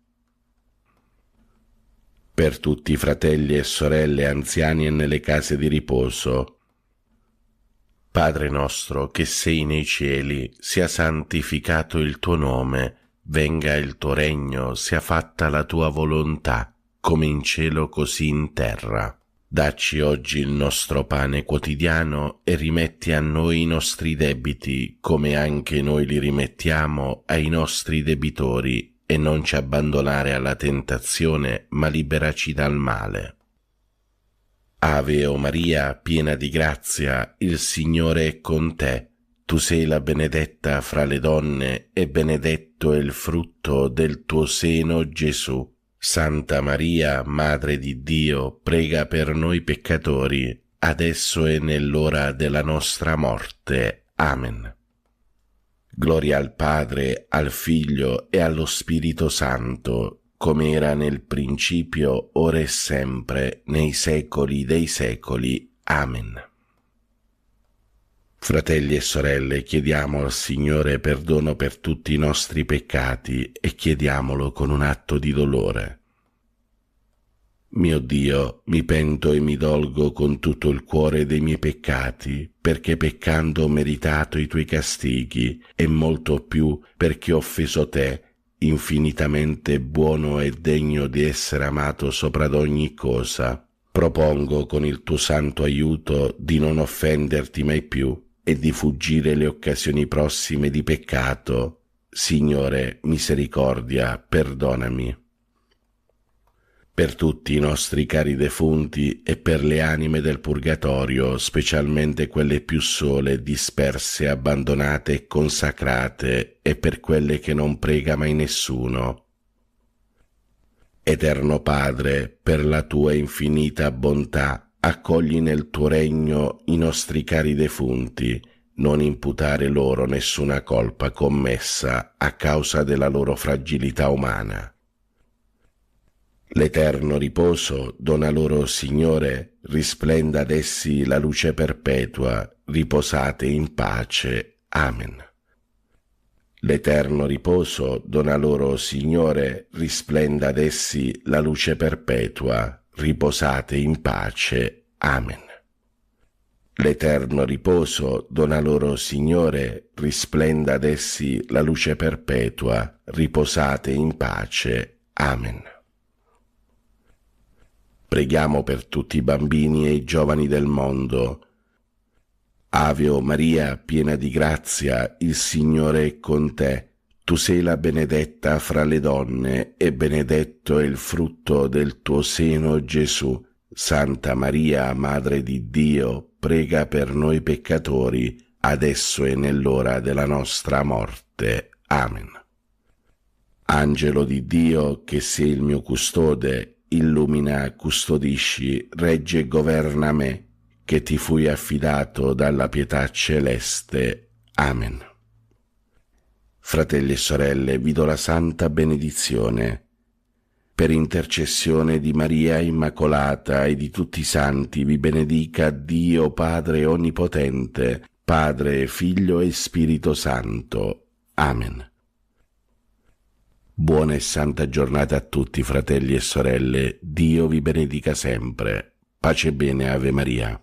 Per tutti i fratelli e sorelle anziani e nelle case di riposo, Padre nostro che sei nei cieli, sia santificato il tuo nome, venga il tuo regno, sia fatta la tua volontà, come in cielo così in terra. Dacci oggi il nostro pane quotidiano e rimetti a noi i nostri debiti, come anche noi li rimettiamo ai nostri debitori, e non ci abbandonare alla tentazione, ma liberaci dal male. Ave o Maria, piena di grazia, il Signore è con te. Tu sei la benedetta fra le donne e benedetto è il frutto del tuo seno, Gesù. Santa Maria, Madre di Dio, prega per noi peccatori, adesso e nell'ora della nostra morte. Amen. Gloria al Padre, al Figlio e allo Spirito Santo, come era nel principio, ora e sempre, nei secoli dei secoli. Amen. Fratelli e sorelle, chiediamo al Signore perdono per tutti i nostri peccati e chiediamolo con un atto di dolore. Mio Dio, mi pento e mi dolgo con tutto il cuore dei miei peccati, perché peccando ho meritato i tuoi castighi, e molto più perché ho offeso te, infinitamente buono e degno di essere amato sopra ad ogni cosa. Propongo con il tuo santo aiuto di non offenderti mai più e di fuggire le occasioni prossime di peccato. Signore, misericordia, perdonami. Per tutti i nostri cari defunti e per le anime del purgatorio, specialmente quelle più sole, disperse, abbandonate e consacrate, e per quelle che non prega mai nessuno. Eterno Padre, per la tua infinita bontà, accogli nel tuo regno i nostri cari defunti, non imputare loro nessuna colpa commessa a causa della loro fragilità umana. L'eterno riposo dona loro, Signore, risplenda ad essi la luce perpetua, riposate in pace. Amen. L'eterno riposo dona loro, Signore, risplenda ad essi la luce perpetua, riposate in pace. Amen. L'eterno riposo dona loro, Signore, risplenda ad essi la luce perpetua, riposate in pace. Amen. Preghiamo per tutti i bambini e i giovani del mondo. Ave o Maria, piena di grazia, il Signore è con te. Tu sei la benedetta fra le donne e benedetto è il frutto del tuo seno, Gesù. Santa Maria, Madre di Dio, prega per noi peccatori, adesso e nell'ora della nostra morte. Amen. Angelo di Dio, che sei il mio custode, illumina, custodisci, regge e governa me, che ti fui affidato dalla pietà celeste. Amen. Fratelli e sorelle, vi do la santa benedizione. Per intercessione di Maria Immacolata e di tutti i santi vi benedica Dio Padre Onnipotente, Padre, Figlio e Spirito Santo. Amen. Buona e santa giornata a tutti, fratelli e sorelle. Dio vi benedica sempre. Pace e bene, Ave Maria.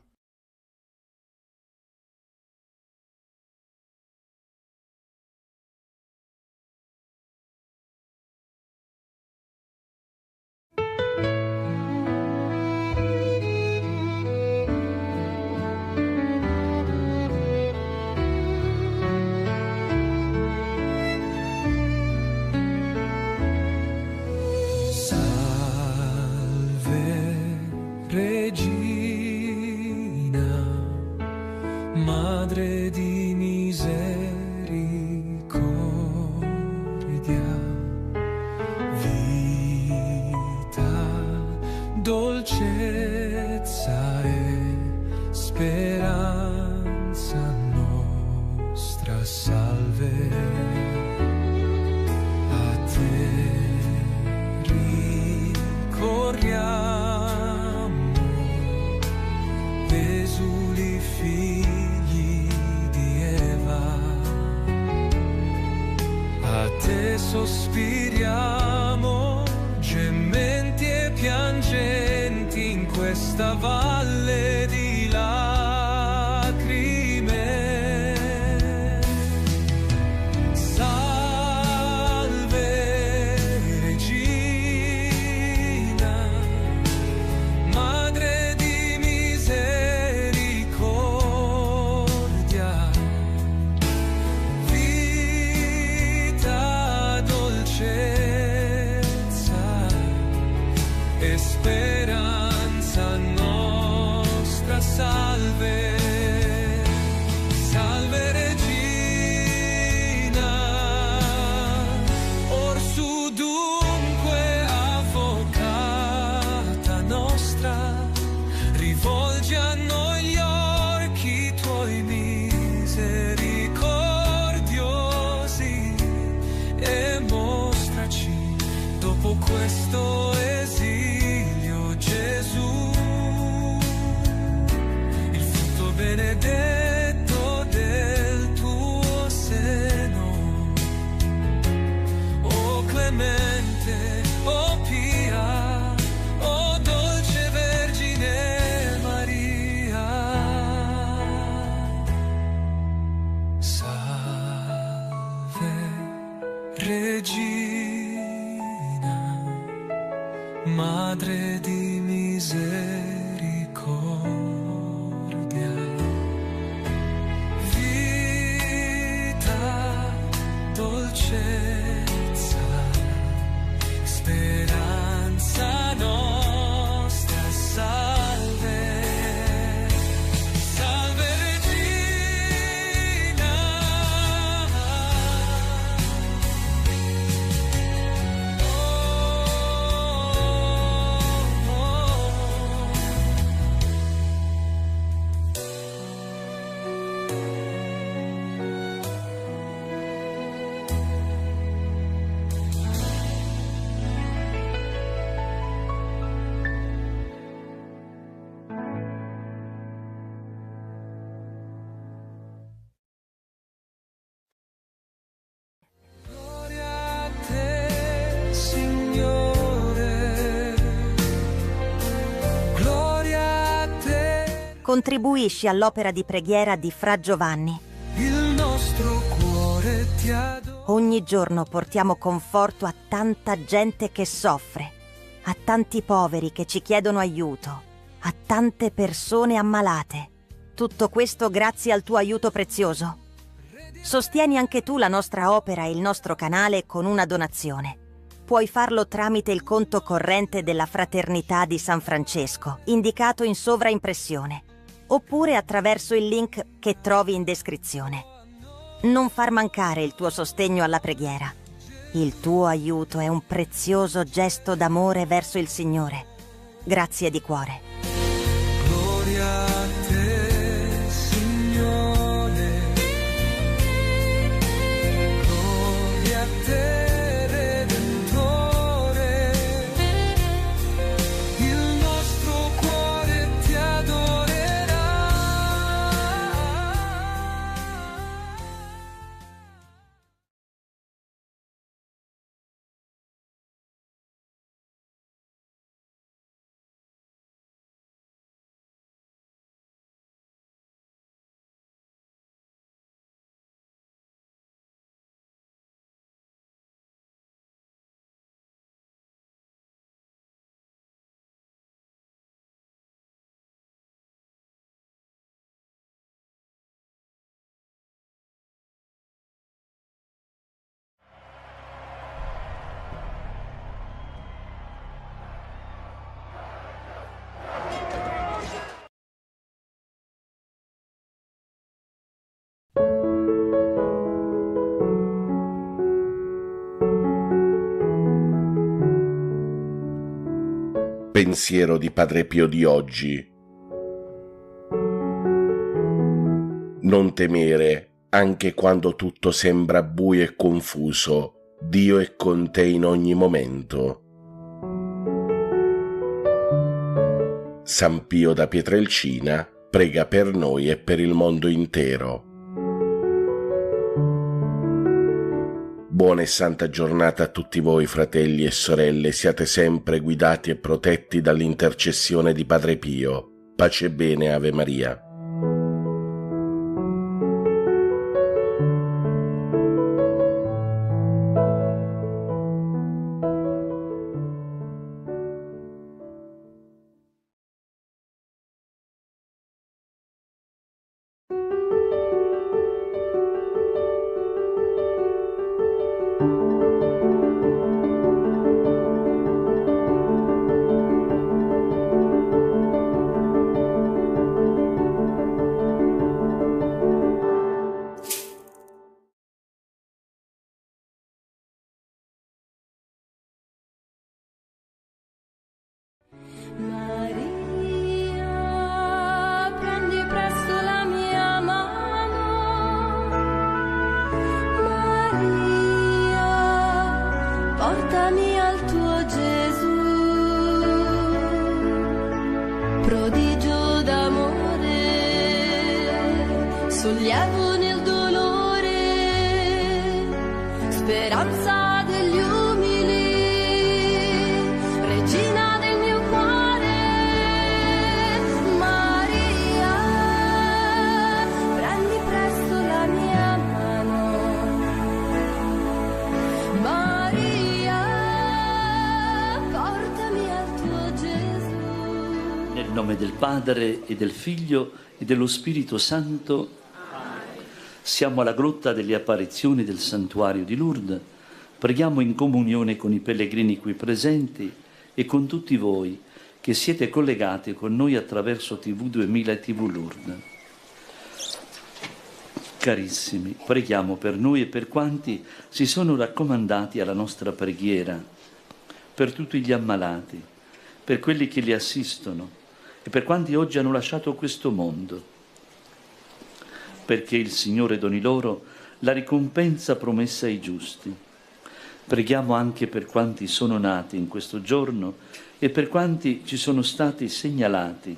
Madre di misericordia, vita, dolcezza e speranza nostra, salve. A te ricorriamo, esuli figli di Eva, a te sospiriamo, gementi e piangenti in questa valle di lacrime. Salve Regina, Madre di misericordia, vita, dolcezza e speranza nostra, salve. Salve Regina, orsù dunque avvocata nostra, rivolgi a noi gli occhi tuoi misericordiosi e mostraci dopo questo esilio, Gesù, il frutto benedetto del tuo seno. O clemente, o pia, o dolce Vergine Maria. Salve Regina, Madre di misericordia, vita, dolcezza, speranza nostra, salve. Salve Regina, contribuisci all'opera di preghiera di Fra Giovanni. Il nostro cuore ti adora. Ogni giorno portiamo conforto a tanta gente che soffre, a tanti poveri che ci chiedono aiuto, a tante persone ammalate. Tutto questo grazie al tuo aiuto prezioso. Sostieni anche tu la nostra opera e il nostro canale con una donazione. Puoi farlo tramite il conto corrente della Fraternità di San Francesco, indicato in sovraimpressione, oppure attraverso il link che trovi in descrizione. Non far mancare il tuo sostegno alla preghiera. Il tuo aiuto è un prezioso gesto d'amore verso il Signore. Grazie di cuore. Gloria a te, Signore. Gloria a te, Redentore. Il nostro cuore ti adorerà. Pensiero di Padre Pio di oggi. Non temere, anche quando tutto sembra buio e confuso, Dio è con te in ogni momento. San Pio da Pietrelcina prega per noi e per il mondo intero. Buona e santa giornata a tutti voi, fratelli e sorelle, siate sempre guidati e protetti dall'intercessione di Padre Pio. Pace e bene, Ave Maria. Portami al tuo Gesù, prodigio d'amore, sollievo nel dolore, speranza degli umili, regina del mio cuore, Maria, prendi presto la mia mano, Maria, portami al tuo Gesù. Nel nome del Padre e del Figlio e dello Spirito Santo. Siamo alla grotta delle apparizioni del santuario di Lourdes. Preghiamo in comunione con i pellegrini qui presenti e con tutti voi che siete collegati con noi attraverso TV 2000 e TV Lourdes. Carissimi, preghiamo per noi e per quanti si sono raccomandati alla nostra preghiera, per tutti gli ammalati, per quelli che li assistono e per quanti oggi hanno lasciato questo mondo, perché il Signore doni loro la ricompensa promessa ai giusti. Preghiamo anche per quanti sono nati in questo giorno e per quanti ci sono stati segnalati,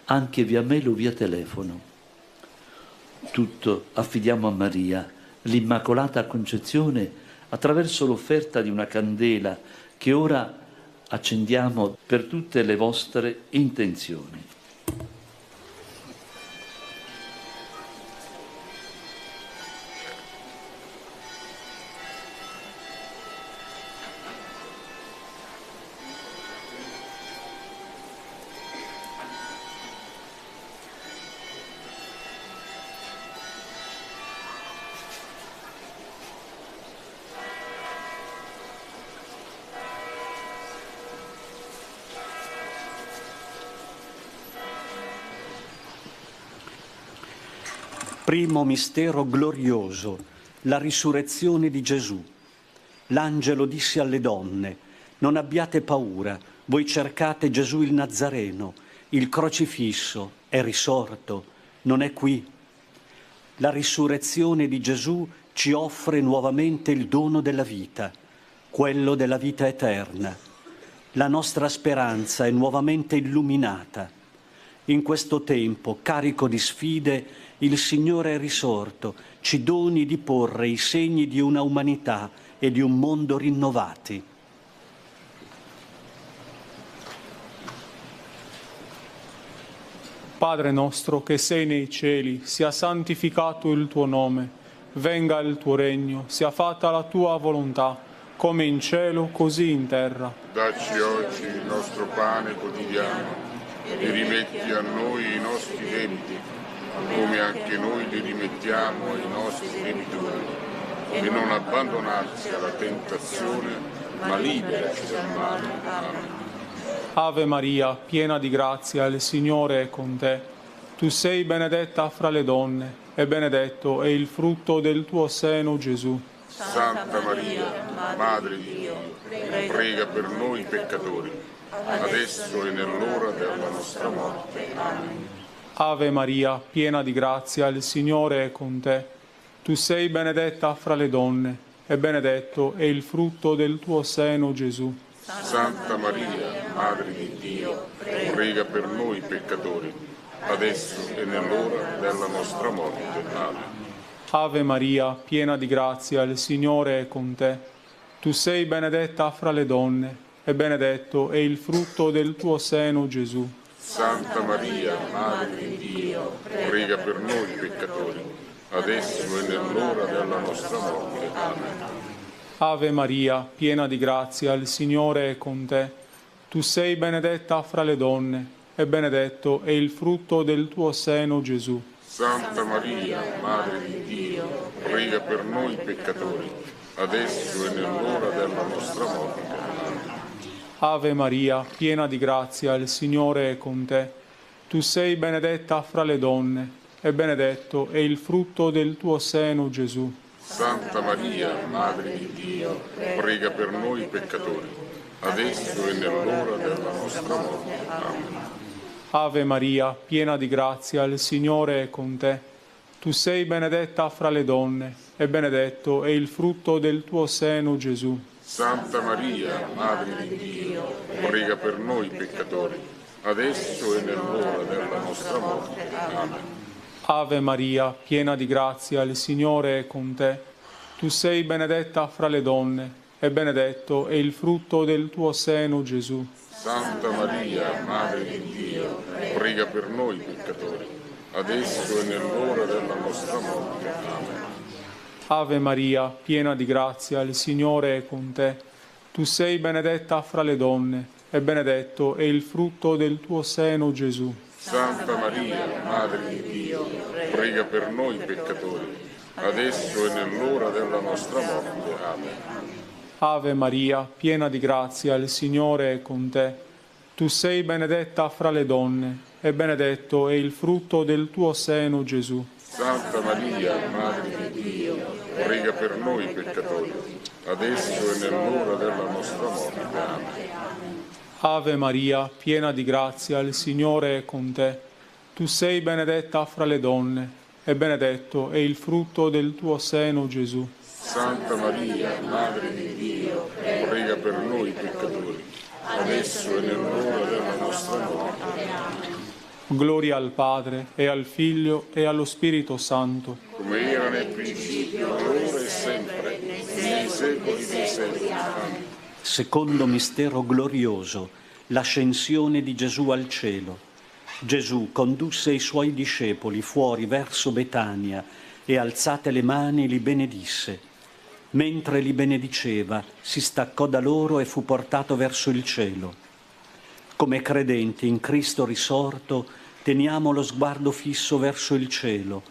anche via mail o via telefono. Tutto affidiamo a Maria, l'Immacolata Concezione, attraverso l'offerta di una candela che ora accendiamo per tutte le vostre intenzioni. Primo mistero glorioso, la risurrezione di Gesù. L'angelo disse alle donne: non abbiate paura, voi cercate Gesù il Nazareno, il crocifisso, è risorto, non è qui. La risurrezione di Gesù ci offre nuovamente il dono della vita, quello della vita eterna. La nostra speranza è nuovamente illuminata. In questo tempo, carico di sfide, il Signore è risorto, ci doni di porre i segni di una umanità e di un mondo rinnovati. Padre nostro che sei nei cieli, sia santificato il tuo nome, venga il tuo regno, sia fatta la tua volontà, come in cielo, così in terra. Dacci oggi il nostro pane quotidiano e rimetti a noi i nostri debiti, come anche noi li rimettiamo ai nostri debitori. E non abbandonarci alla tentazione, ma liberaci dal male. Amen. Ave Maria, piena di grazia, il Signore è con te. Tu sei benedetta fra le donne, e benedetto è il frutto del tuo seno, Gesù. Santa Maria, Madre di Dio, prega per noi peccatori, adesso e nell'ora della nostra morte. Amen. Ave Maria, piena di grazia, il Signore è con te. Tu sei benedetta fra le donne, e benedetto è il frutto del tuo seno, Gesù. Santa Maria, Madre di Dio, prega per noi peccatori, adesso e nell'ora della nostra morte. Amen. Ave Maria, piena di grazia, il Signore è con te. Tu sei benedetta fra le donne, e benedetto è il frutto del tuo seno, Gesù. Santa Maria, Madre di Dio, prega per noi peccatori, adesso e nell'ora della nostra morte. Amen. Ave Maria, piena di grazia, il Signore è con te. Tu sei benedetta fra le donne, e benedetto è il frutto del tuo seno, Gesù. Santa Maria, Madre di Dio, prega per noi peccatori, adesso e nell'ora della nostra morte. Amen. Ave Maria, piena di grazia, il Signore è con te. Tu sei benedetta fra le donne, e benedetto è il frutto del tuo seno, Gesù. Santa Maria, Madre di Dio, prega per noi peccatori, adesso e nell'ora della nostra morte. Amen. Ave Maria, piena di grazia, il Signore è con te. Tu sei benedetta fra le donne, e benedetto è il frutto del tuo seno, Gesù. Santa Maria, Madre di Dio, prega per noi peccatori, adesso e nell'ora della nostra morte. Amen. Ave Maria, piena di grazia, il Signore è con te. Tu sei benedetta fra le donne, e benedetto è il frutto del tuo seno, Gesù. Santa Maria, Madre di Dio, prega per noi peccatori, adesso e nell'ora della nostra morte. Amen. Ave Maria, piena di grazia, il Signore è con te. Tu sei benedetta fra le donne, e benedetto è il frutto del tuo seno, Gesù. Santa Maria, Madre di Dio, prega per noi peccatori, adesso e nell'ora della nostra morte. Amen. Ave Maria, piena di grazia, il Signore è con te. Tu sei benedetta fra le donne, e benedetto è il frutto del tuo seno, Gesù. Santa Maria, Madre di Dio, prega per noi peccatori, adesso e nell'ora della nostra morte. Amen. Ave Maria, piena di grazia, il Signore è con te. Tu sei benedetta fra le donne, e benedetto è il frutto del tuo seno, Gesù. Santa Maria, Madre di Dio, prega per noi peccatori, adesso e nell'ora della nostra morte. Amen. Gloria al Padre, e al Figlio, e allo Spirito Santo. Come era nel principio, ora e sempre, nei secoli dei secoli. Amen. Secondo mistero glorioso, l'ascensione di Gesù al cielo. Gesù condusse i suoi discepoli fuori verso Betania e alzate le mani li benedisse. Mentre li benediceva, si staccò da loro e fu portato verso il cielo. Come credenti in Cristo risorto, teniamo lo sguardo fisso verso il cielo,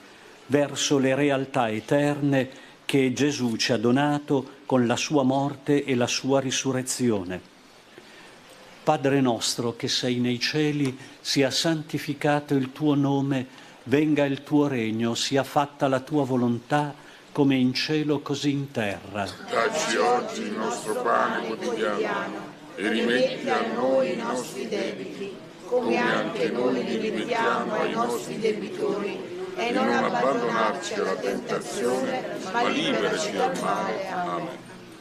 verso le realtà eterne che Gesù ci ha donato con la sua morte e la sua risurrezione. Padre nostro che sei nei cieli, sia santificato il tuo nome, venga il tuo regno, sia fatta la tua volontà, come in cielo così in terra. Dacci oggi il nostro pane quotidiano e rimetti a noi i nostri debiti, come anche noi li rimettiamo ai nostri debitori, e non abbandonarci alla tentazione, ma liberaci dal male. Amen.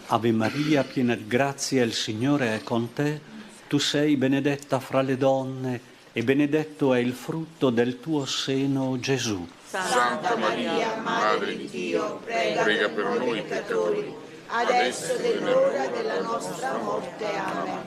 Ave Maria, piena di grazia, il Signore è con te. Tu sei benedetta fra le donne e benedetto è il frutto del tuo seno, Gesù. Santa Maria, Madre di Dio, prega per noi peccatori, adesso è l'ora della nostra morte. Amen.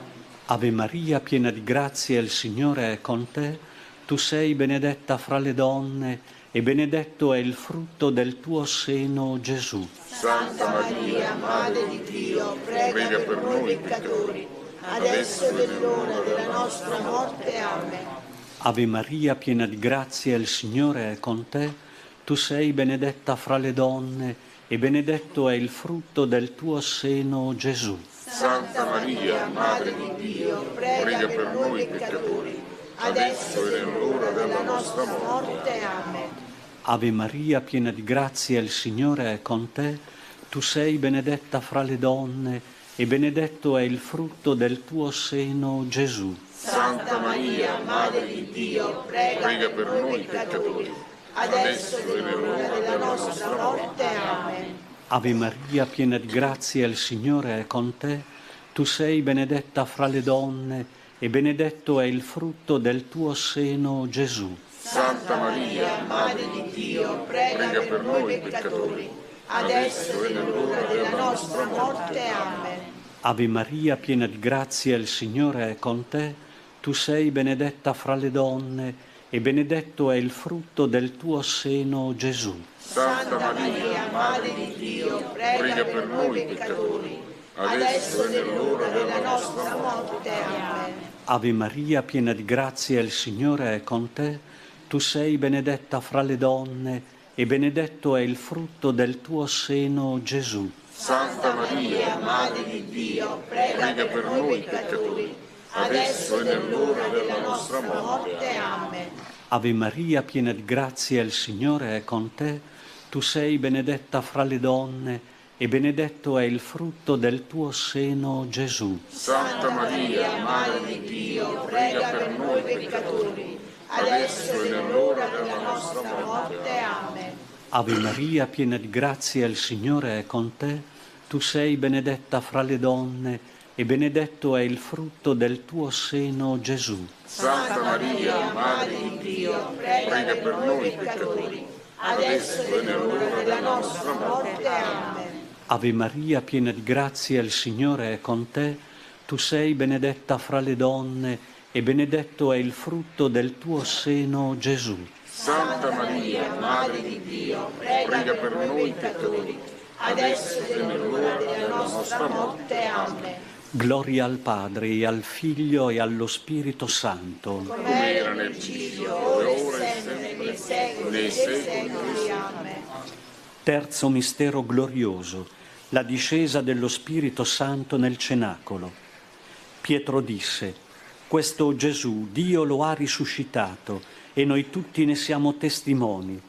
Ave Maria, piena di grazia, il Signore è con te. Tu sei benedetta fra le donne e benedetto è il frutto del tuo seno, Gesù. Santa Maria, Madre di Dio, prega per noi peccatori, adesso è l'ora della nostra morte. Amen. Ave Maria, piena di grazia, il Signore è con te. Tu sei benedetta fra le donne e benedetto è il frutto del tuo seno, Gesù. Santa Maria, Madre di Dio, prega per noi peccatori, adesso è l'ora della nostra morte. Amen. Ave Maria, piena di grazia, il Signore è con te. Tu sei benedetta fra le donne e benedetto è il frutto del tuo seno, Gesù. Santa Maria, Madre di Dio, prega per noi peccatori, adesso è l'ora della nostra morte. Amen. Ave Maria, piena di grazia, il Signore è con te. Tu sei benedetta fra le donne e benedetto è il frutto del tuo seno, Gesù. Santa Maria, Madre di Dio, prega per noi peccatori, adesso è l'ora della nostra morte. Amen. Ave Maria, piena di grazia, il Signore è con te. Tu sei benedetta fra le donne e benedetto è il frutto del tuo seno, Gesù. Santa Maria, Madre di Dio, prega per noi peccatori, adesso è l'ora della nostra morte. Amen. Ave Maria, piena di grazia, il Signore è con te. Tu sei benedetta fra le donne e benedetto è il frutto del tuo seno, Gesù. Santa Maria, Madre di Dio, prega per noi peccatori, adesso è l'ora della nostra morte. Amen. Ave Maria, piena di grazia, il Signore è con te. Tu sei benedetta fra le donne e benedetto è il frutto del tuo seno, Gesù. Santa Maria, Madre di Dio, prega per noi peccatori, adesso è l'ora della nostra morte. Amen. Ave Maria, piena di grazia, il Signore è con te. Tu sei benedetta fra le donne e benedetto è il frutto del tuo seno, Gesù. Santa Maria, Madre di Dio, prega per noi peccatori, adesso è l'ora della nostra morte. Amen. Ave Maria, piena di grazia, il Signore è con te. Tu sei benedetta fra le donne e benedetto è il frutto del tuo seno, Gesù. Santa Maria, Madre di Dio, prega per noi peccatori, adesso è l'ora della nostra morte. Amen. Gloria al Padre, e al Figlio e allo Spirito Santo. Come era nel principio, ora e sempre, nei secoli dei secoli. Amen. Terzo mistero glorioso, la discesa dello Spirito Santo nel cenacolo. Pietro disse: questo Gesù Dio lo ha risuscitato e noi tutti ne siamo testimoni.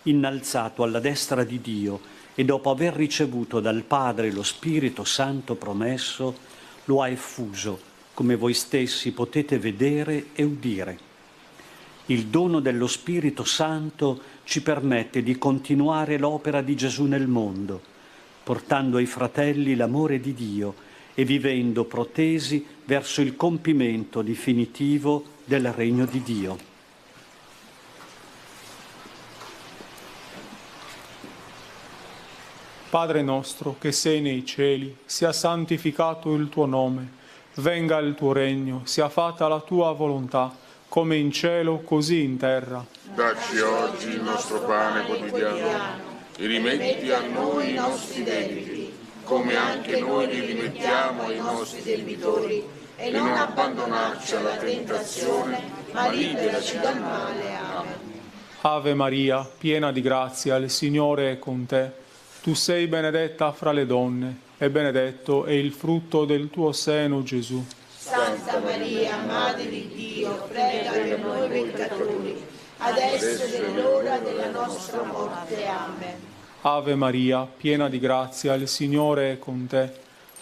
Innalzato alla destra di Dio e dopo aver ricevuto dal Padre lo Spirito Santo promesso, lo ha effuso, come voi stessi potete vedere e udire. Il dono dello Spirito Santo ci permette di continuare l'opera di Gesù nel mondo, portando ai fratelli l'amore di Dio e vivendo protesi verso il compimento definitivo del regno di Dio. Padre nostro che sei nei cieli, sia santificato il tuo nome, venga il tuo regno, sia fatta la tua volontà, come in cielo così in terra. Dacci oggi il nostro pane quotidiano e rimetti a noi i nostri debiti, come anche noi li rimettiamo ai nostri debitori, e non abbandonarci alla tentazione, ma liberaci dal male. Amen. Ave Maria, piena di grazia, il Signore è con te. Tu sei benedetta fra le donne, e benedetto è il frutto del tuo seno, Gesù. Santa Maria, Madre di Dio, prega per noi peccatori, adesso è l'ora della nostra morte. Amen. Ave Maria, piena di grazia, il Signore è con te.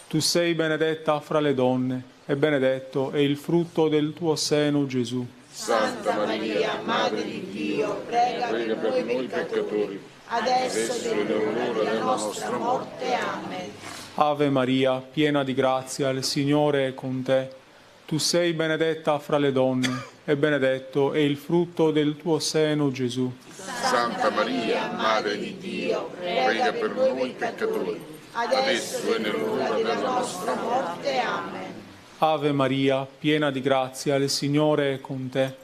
Tu sei benedetta fra le donne, e benedetto è il frutto del tuo seno, Gesù. Santa Maria, Madre di Dio, prega per noi peccatori, adesso è l'ora della nostra morte. Amen. Ave Maria, piena di grazia, il Signore è con te. Tu sei benedetta fra le donne, e benedetto è il frutto del tuo seno, Gesù. Santa Maria, Madre di Dio, prega per noi peccatori, adesso è nell'ora della nostra morte. Amen. Ave Maria, piena di grazia, il Signore è con te.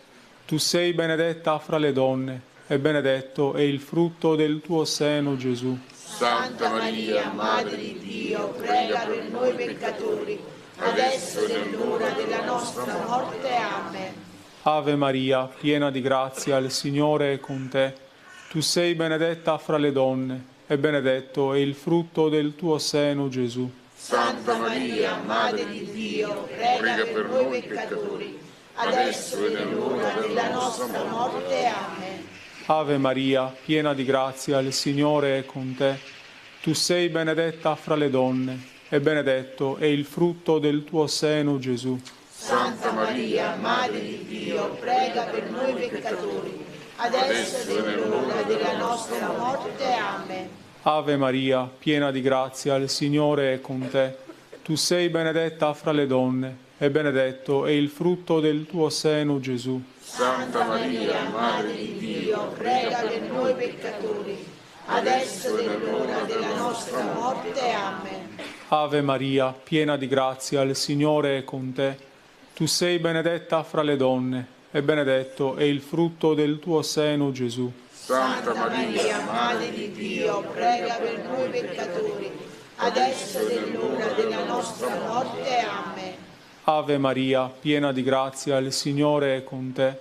Tu sei benedetta fra le donne, e benedetto è il frutto del tuo seno, Gesù. Santa Maria, Madre di Dio, prega per noi peccatori, adesso è l'ora della nostra morte. Amen. Ave Maria, piena di grazia, il Signore è con te. Tu sei benedetta fra le donne, e benedetto è il frutto del tuo seno, Gesù. Santa Maria, Madre di Dio, prega per noi peccatori, adesso è l'ora della nostra morte. Amen. Ave Maria, piena di grazia, il Signore è con te. Tu sei benedetta fra le donne, e benedetto è il frutto del tuo seno, Gesù. Santa Maria, Madre di Dio, prega per noi peccatori, adesso è l'ora della nostra morte. Amen. Ave Maria, piena di grazia, il Signore è con te. Tu sei benedetta fra le donne, e benedetto è il frutto del tuo seno, Gesù. Santa Maria, Madre di Dio, prega per noi peccatori, adesso è l'ora della nostra morte. Amen. Ave Maria, piena di grazia, il Signore è con te. Tu sei benedetta fra le donne, e benedetto è il frutto del tuo seno, Gesù. Santa Maria, Madre di Dio, prega per noi peccatori, adesso è l'ora della nostra morte. Amen. Ave Maria, piena di grazia, il Signore è con te.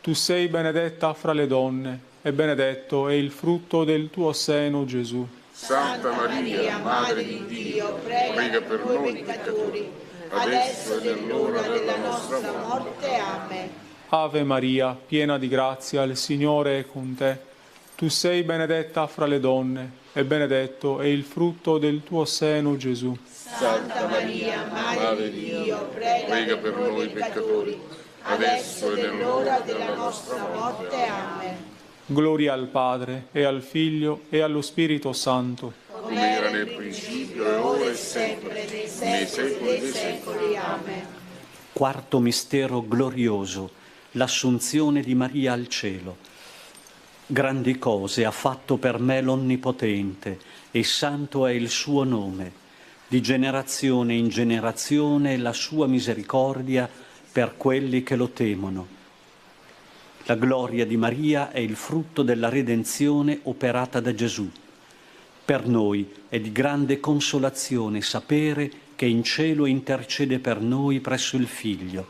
Tu sei benedetta fra le donne, e benedetto è il frutto del tuo seno, Gesù. Santa Maria, Madre di Dio, prega per noi peccatori, adesso è l'ora della nostra morte. Amen. Ave Maria, piena di grazia, il Signore è con te. Tu sei benedetta fra le donne, e benedetto è il frutto del tuo seno, Gesù. Santa Maria, Madre di Dio, prega per noi peccatori, adesso è l'ora della nostra morte. Amen. Gloria al Padre, e al Figlio, e allo Spirito Santo. Come era nel principio, e ora e sempre, nei secoli dei secoli. Amen. Quarto mistero glorioso, l'assunzione di Maria al cielo. Grandi cose ha fatto per me l'Onnipotente, e santo è il suo nome. Di generazione in generazione la sua misericordia per quelli che lo temono. La gloria di Maria è il frutto della redenzione operata da Gesù. Per noi è di grande consolazione sapere che in cielo intercede per noi presso il Figlio.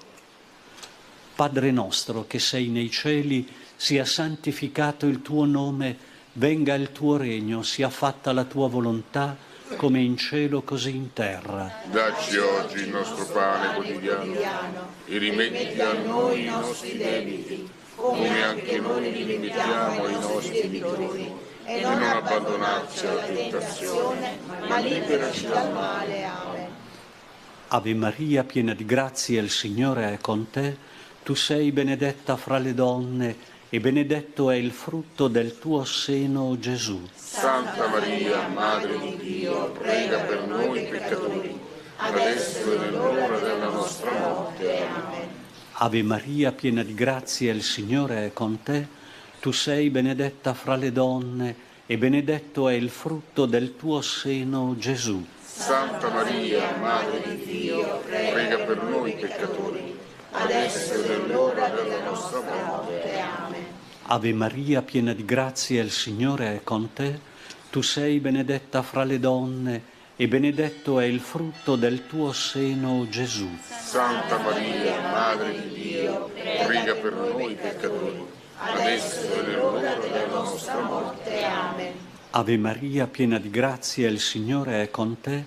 Padre nostro che sei nei cieli, sia santificato il tuo nome, venga il tuo regno, sia fatta la tua volontà, come in cielo così in terra. Dacci oggi il nostro pane quotidiano e rimetti a noi i nostri debiti, come anche noi li rimettiamo ai nostri debitori, e non abbandonarci alla tentazione, ma liberaci dal male. Amen. Ave Maria, piena di grazia, il Signore è con te. Tu sei benedetta fra le donne, e benedetto è il frutto del tuo seno, Gesù. Santa Maria, Madre di Dio, prega per noi peccatori, adesso è l'ora della nostra morte. Amen. Ave Maria, piena di grazia, il Signore è con te. Tu sei benedetta fra le donne, e benedetto è il frutto del tuo seno, Gesù. Santa Maria, Madre di Dio, prega per noi peccatori, adesso è l'ora della nostra morte. Amen. Ave Maria, piena di grazia, il Signore è con te. Tu sei benedetta fra le donne, e benedetto è il frutto del tuo seno, Gesù. Santa Maria, Madre di Dio, prega per noi peccatori, adesso è l'ora della nostra morte. Amen. Ave Maria, piena di grazia, il Signore è con te.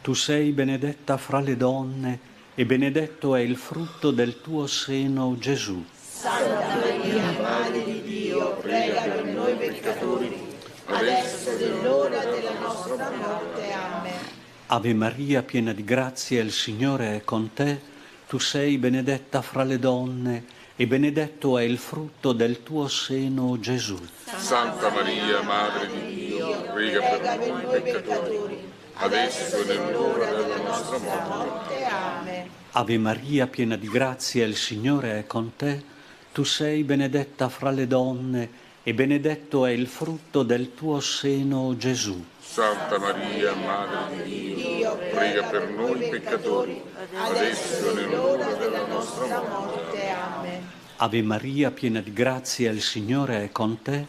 Tu sei benedetta fra le donne, e benedetto è il frutto del tuo seno, Gesù. Santa Maria, Madre di adesso è l'ora della nostra morte. Amen. Ave Maria, piena di grazia, il Signore è con te. Tu sei benedetta fra le donne e benedetto è il frutto del tuo seno, Gesù. Santa Maria, Madre di Dio, prega per noi peccatori, adesso è nell'ora della nostra morte. Amen. Ave Maria, piena di grazia, il Signore è con te. Tu sei benedetta fra le donne e benedetto è il frutto del tuo seno, Gesù. Santa Maria, Madre di Dio, prega per noi peccatori, adesso è nell'ora della nostra morte. Amen. Ave Maria, piena di grazia, il Signore è con te.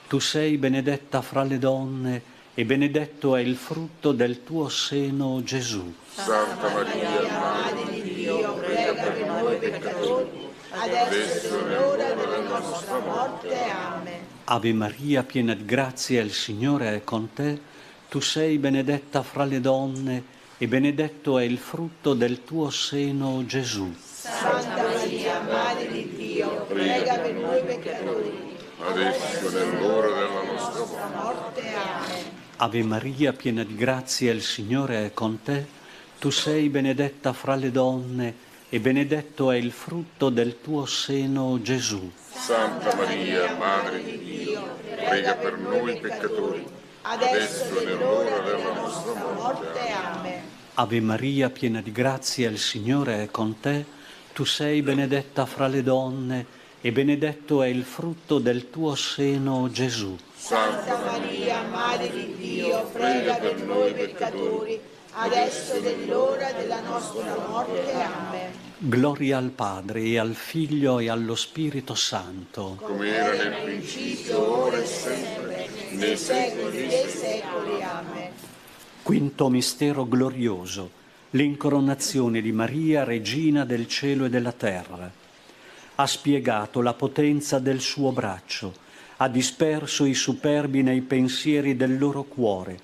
Tu sei benedetta fra le donne e benedetto è il frutto del tuo seno, Gesù. Santa Maria, Madre di Dio, prega per noi peccatori, adesso è l'ora della nostra morte. Amen. Ave Maria, piena di grazia, il Signore è con te. Tu sei benedetta fra le donne e benedetto è il frutto del tuo seno, Gesù. Santa Maria, Madre di Dio, prega per noi peccatori, adesso è nell'ora della nostra morte. Amen. Ave Maria, piena di grazia, il Signore è con te. Tu sei benedetta fra le donne e benedetto è il frutto del tuo seno, Gesù. Santa Maria, Madre di Dio, prega per noi peccatori, adesso è nell'ora della nostra morte. Amen. Ave Maria, piena di grazia, il Signore è con te. Tu sei benedetta fra le donne e benedetto è il frutto del tuo seno, Gesù. Santa Maria, Madre di Dio, prega per noi peccatori, adesso è l'ora della nostra morte. Amen. Gloria al Padre e al Figlio e allo Spirito Santo. Come era nel principio, ora e sempre, nei secoli dei secoli. Amen. Quinto mistero glorioso, l'incoronazione di Maria, Regina del cielo e della terra. Ha spiegato la potenza del suo braccio, ha disperso i superbi nei pensieri del loro cuore,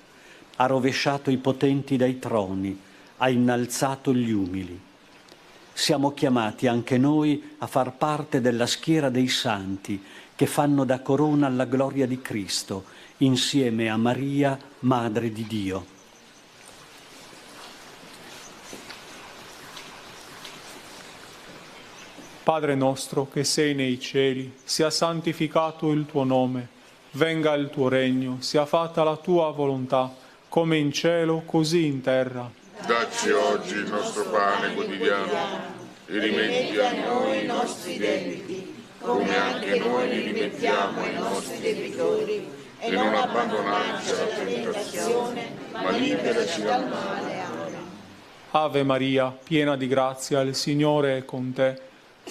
ha rovesciato i potenti dai troni, ha innalzato gli umili. Siamo chiamati anche noi a far parte della schiera dei santi che fanno da corona alla gloria di Cristo, insieme a Maria, Madre di Dio. Padre nostro che sei nei cieli, sia santificato il tuo nome, venga il tuo regno, sia fatta la tua volontà, come in cielo, così in terra. Dacci oggi il nostro pane quotidiano e rimetti a noi i nostri debiti, come anche noi li rimettiamo ai nostri debitori, e non abbandonarci alla tentazione, ma liberaci dal male. Amen. Ave Maria, piena di grazia, il Signore è con te.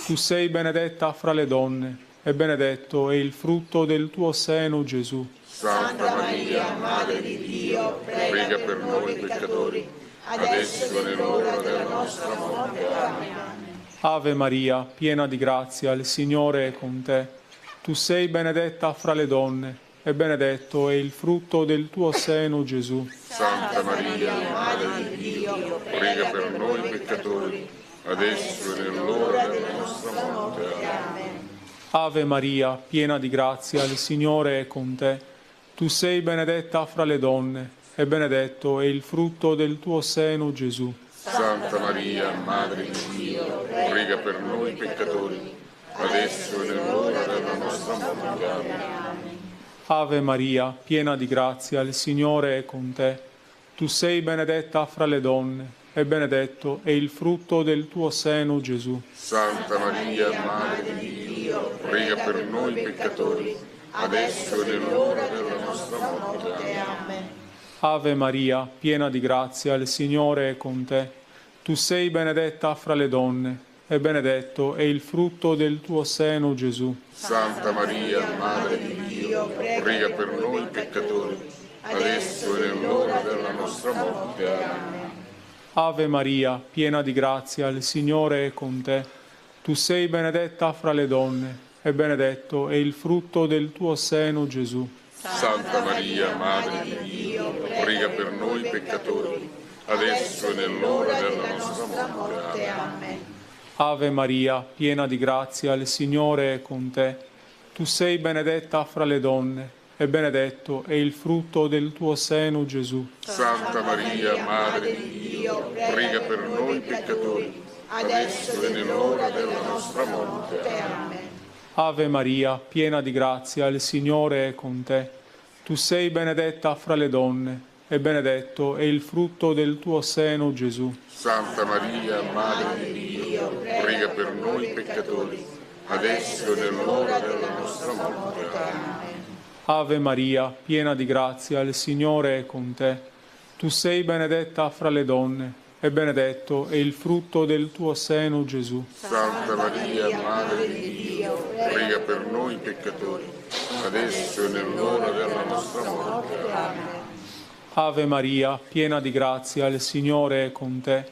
Tu sei benedetta fra le donne e benedetto è il frutto del tuo seno, Gesù. Santa Maria, Madre di Dio, prega per noi peccatori, adesso è l'ora della nostra morte. Amen. Ave Maria, piena di grazia, il Signore è con te. Tu sei benedetta fra le donne e benedetto è il frutto del tuo seno, Gesù. Santa Maria, Madre di Dio, prega per noi peccatori, adesso è nell'ora della nostra morte. Amen. Ave Maria, piena di grazia, il Signore è con te. Tu sei benedetta fra le donne e benedetto è il frutto del tuo seno, Gesù. Santa Maria, Madre di Dio, prega per noi peccatori, adesso è nell'ora della nostra morte. Amen. Ave Maria, piena di grazia, il Signore è con te. Tu sei benedetta fra le donne e benedetto è il frutto del tuo seno, Gesù. Santa Maria, Madre di Dio, prega per noi peccatori, adesso è nell'ora della nostra morte. Amen. Ave Maria, piena di grazia, il Signore è con te. Tu sei benedetta fra le donne e benedetto è il frutto del tuo seno, Gesù. Santa Maria, Madre di Dio, prega per noi peccatori, adesso è nell'ora della nostra morte. Amen. Ave Maria, piena di grazia, il Signore è con te. Tu sei benedetta fra le donne e benedetto è il frutto del tuo seno, Gesù. Santa Maria, Madre di Dio, prega per noi peccatori, adesso è nell'ora della nostra morte. Amen. Ave Maria, piena di grazia, il Signore è con te. Tu sei benedetta fra le donne e benedetto è il frutto del tuo seno, Gesù. Santa Maria, Madre di Dio, prega per noi peccatori, adesso e nell'ora della nostra morte. Amen. Ave Maria, piena di grazia, il Signore è con te. Tu sei benedetta fra le donne, e benedetto è il frutto del tuo seno, Gesù. Santa Maria, Madre di Dio, prega per noi peccatori, adesso e nell'ora della nostra morte. Amen. Ave Maria, piena di grazia, il Signore è con te. Tu sei benedetta fra le donne, e benedetto è il frutto del tuo seno, Gesù. Santa Maria, Madre di Dio, prega per noi peccatori, adesso e nell'ora della nostra morte. Amen. Ave Maria, piena di grazia, il Signore è con te.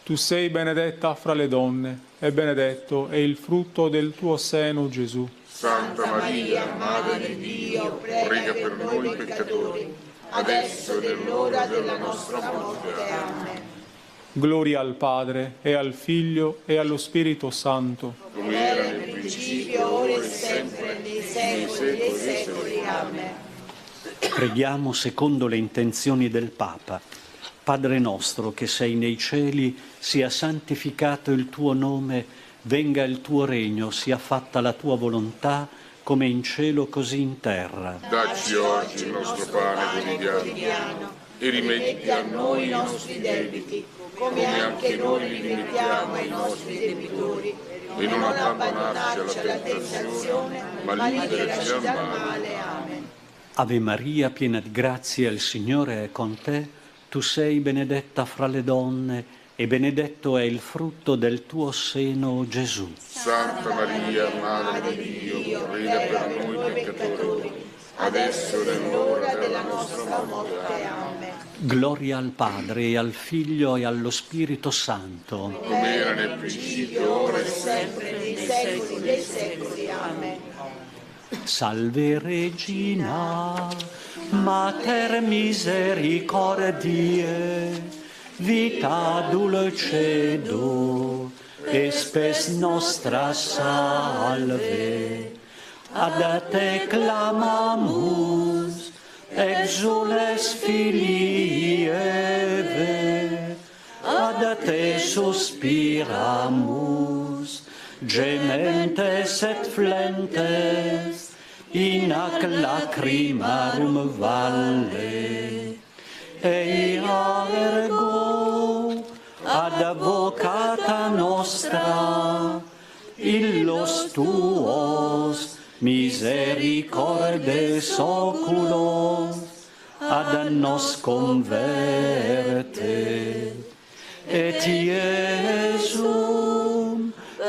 Tu sei benedetta fra le donne, e benedetto è il frutto del tuo seno, Gesù. Santa Maria, Madre di Dio, prega per noi peccatori, adesso e nell'ora della nostra morte. Amen. Gloria al Padre, e al Figlio, e allo Spirito Santo. Come era nel principio, ora e sempre, nei secoli dei secoli. Amen. Preghiamo secondo le intenzioni del Papa. Padre nostro che sei nei cieli, sia santificato il tuo nome, venga il tuo regno, sia fatta la tua volontà, come in cielo così in terra. Dacci oggi il nostro pane quotidiano e rimetti a noi i nostri debiti, come anche noi li rimettiamo ai nostri debitori, e non abbandonarci alla tentazione, ma liberaci dal male. Amen. Ave Maria, piena di grazia, il Signore è con te. Tu sei benedetta fra le donne, e benedetto è il frutto del tuo seno, Gesù. Santa Maria, Madre di Dio, prega per noi peccatori, adesso e nell'ora della nostra morte. Amen. Gloria al Padre, e al Figlio, e allo Spirito Santo. Come era nel principio, ora e sempre, nei secoli dei secoli. Amen. Salve Regina, Mater misericordiae, vita dulcedo, e spes nostra salve. Ad te clamamus, exules filii Eve, ad te suspiramus, gementes et flentes, in ac lacrimarum valle. Eia ergo ad advocata nostra, illos tuos misericordes oculos ad nos converte. Et Iesum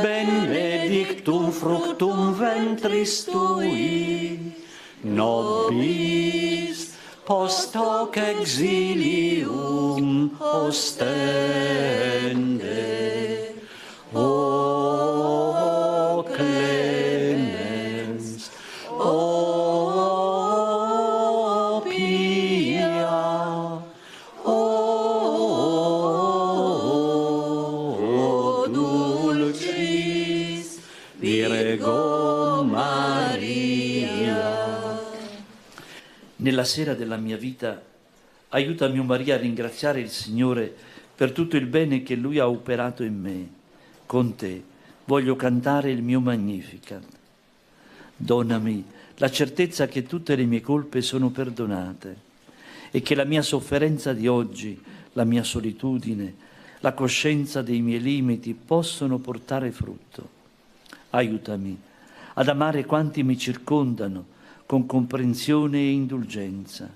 benedictum fructum ventris tui, nobis post hoc exilium ostende. O clemens, o pia, o dulcis Virgo Maria. Nella sera della mia vita, aiutami, o Maria, a ringraziare il Signore per tutto il bene che Lui ha operato in me. Con te voglio cantare il mio Magnificat. Donami la certezza che tutte le mie colpe sono perdonate e che la mia sofferenza di oggi, la mia solitudine, la coscienza dei miei limiti possono portare frutto. Aiutami ad amare quanti mi circondano con comprensione e indulgenza.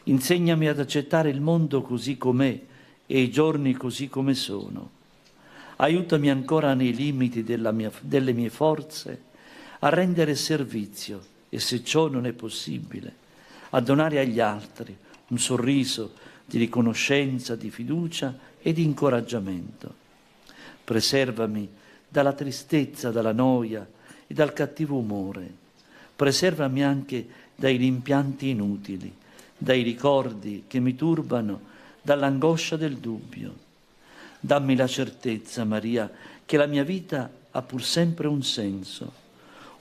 Insegnami ad accettare il mondo così com'è e i giorni così come sono. Aiutami ancora nei limiti delle mie forze a rendere servizio e, se ciò non è possibile, a donare agli altri un sorriso di riconoscenza, di fiducia e di incoraggiamento. Preservami dalla tristezza, dalla noia e dal cattivo umore. Preservami anche dai rimpianti inutili, dai ricordi che mi turbano, dall'angoscia del dubbio. Dammi la certezza, Maria, che la mia vita ha pur sempre un senso,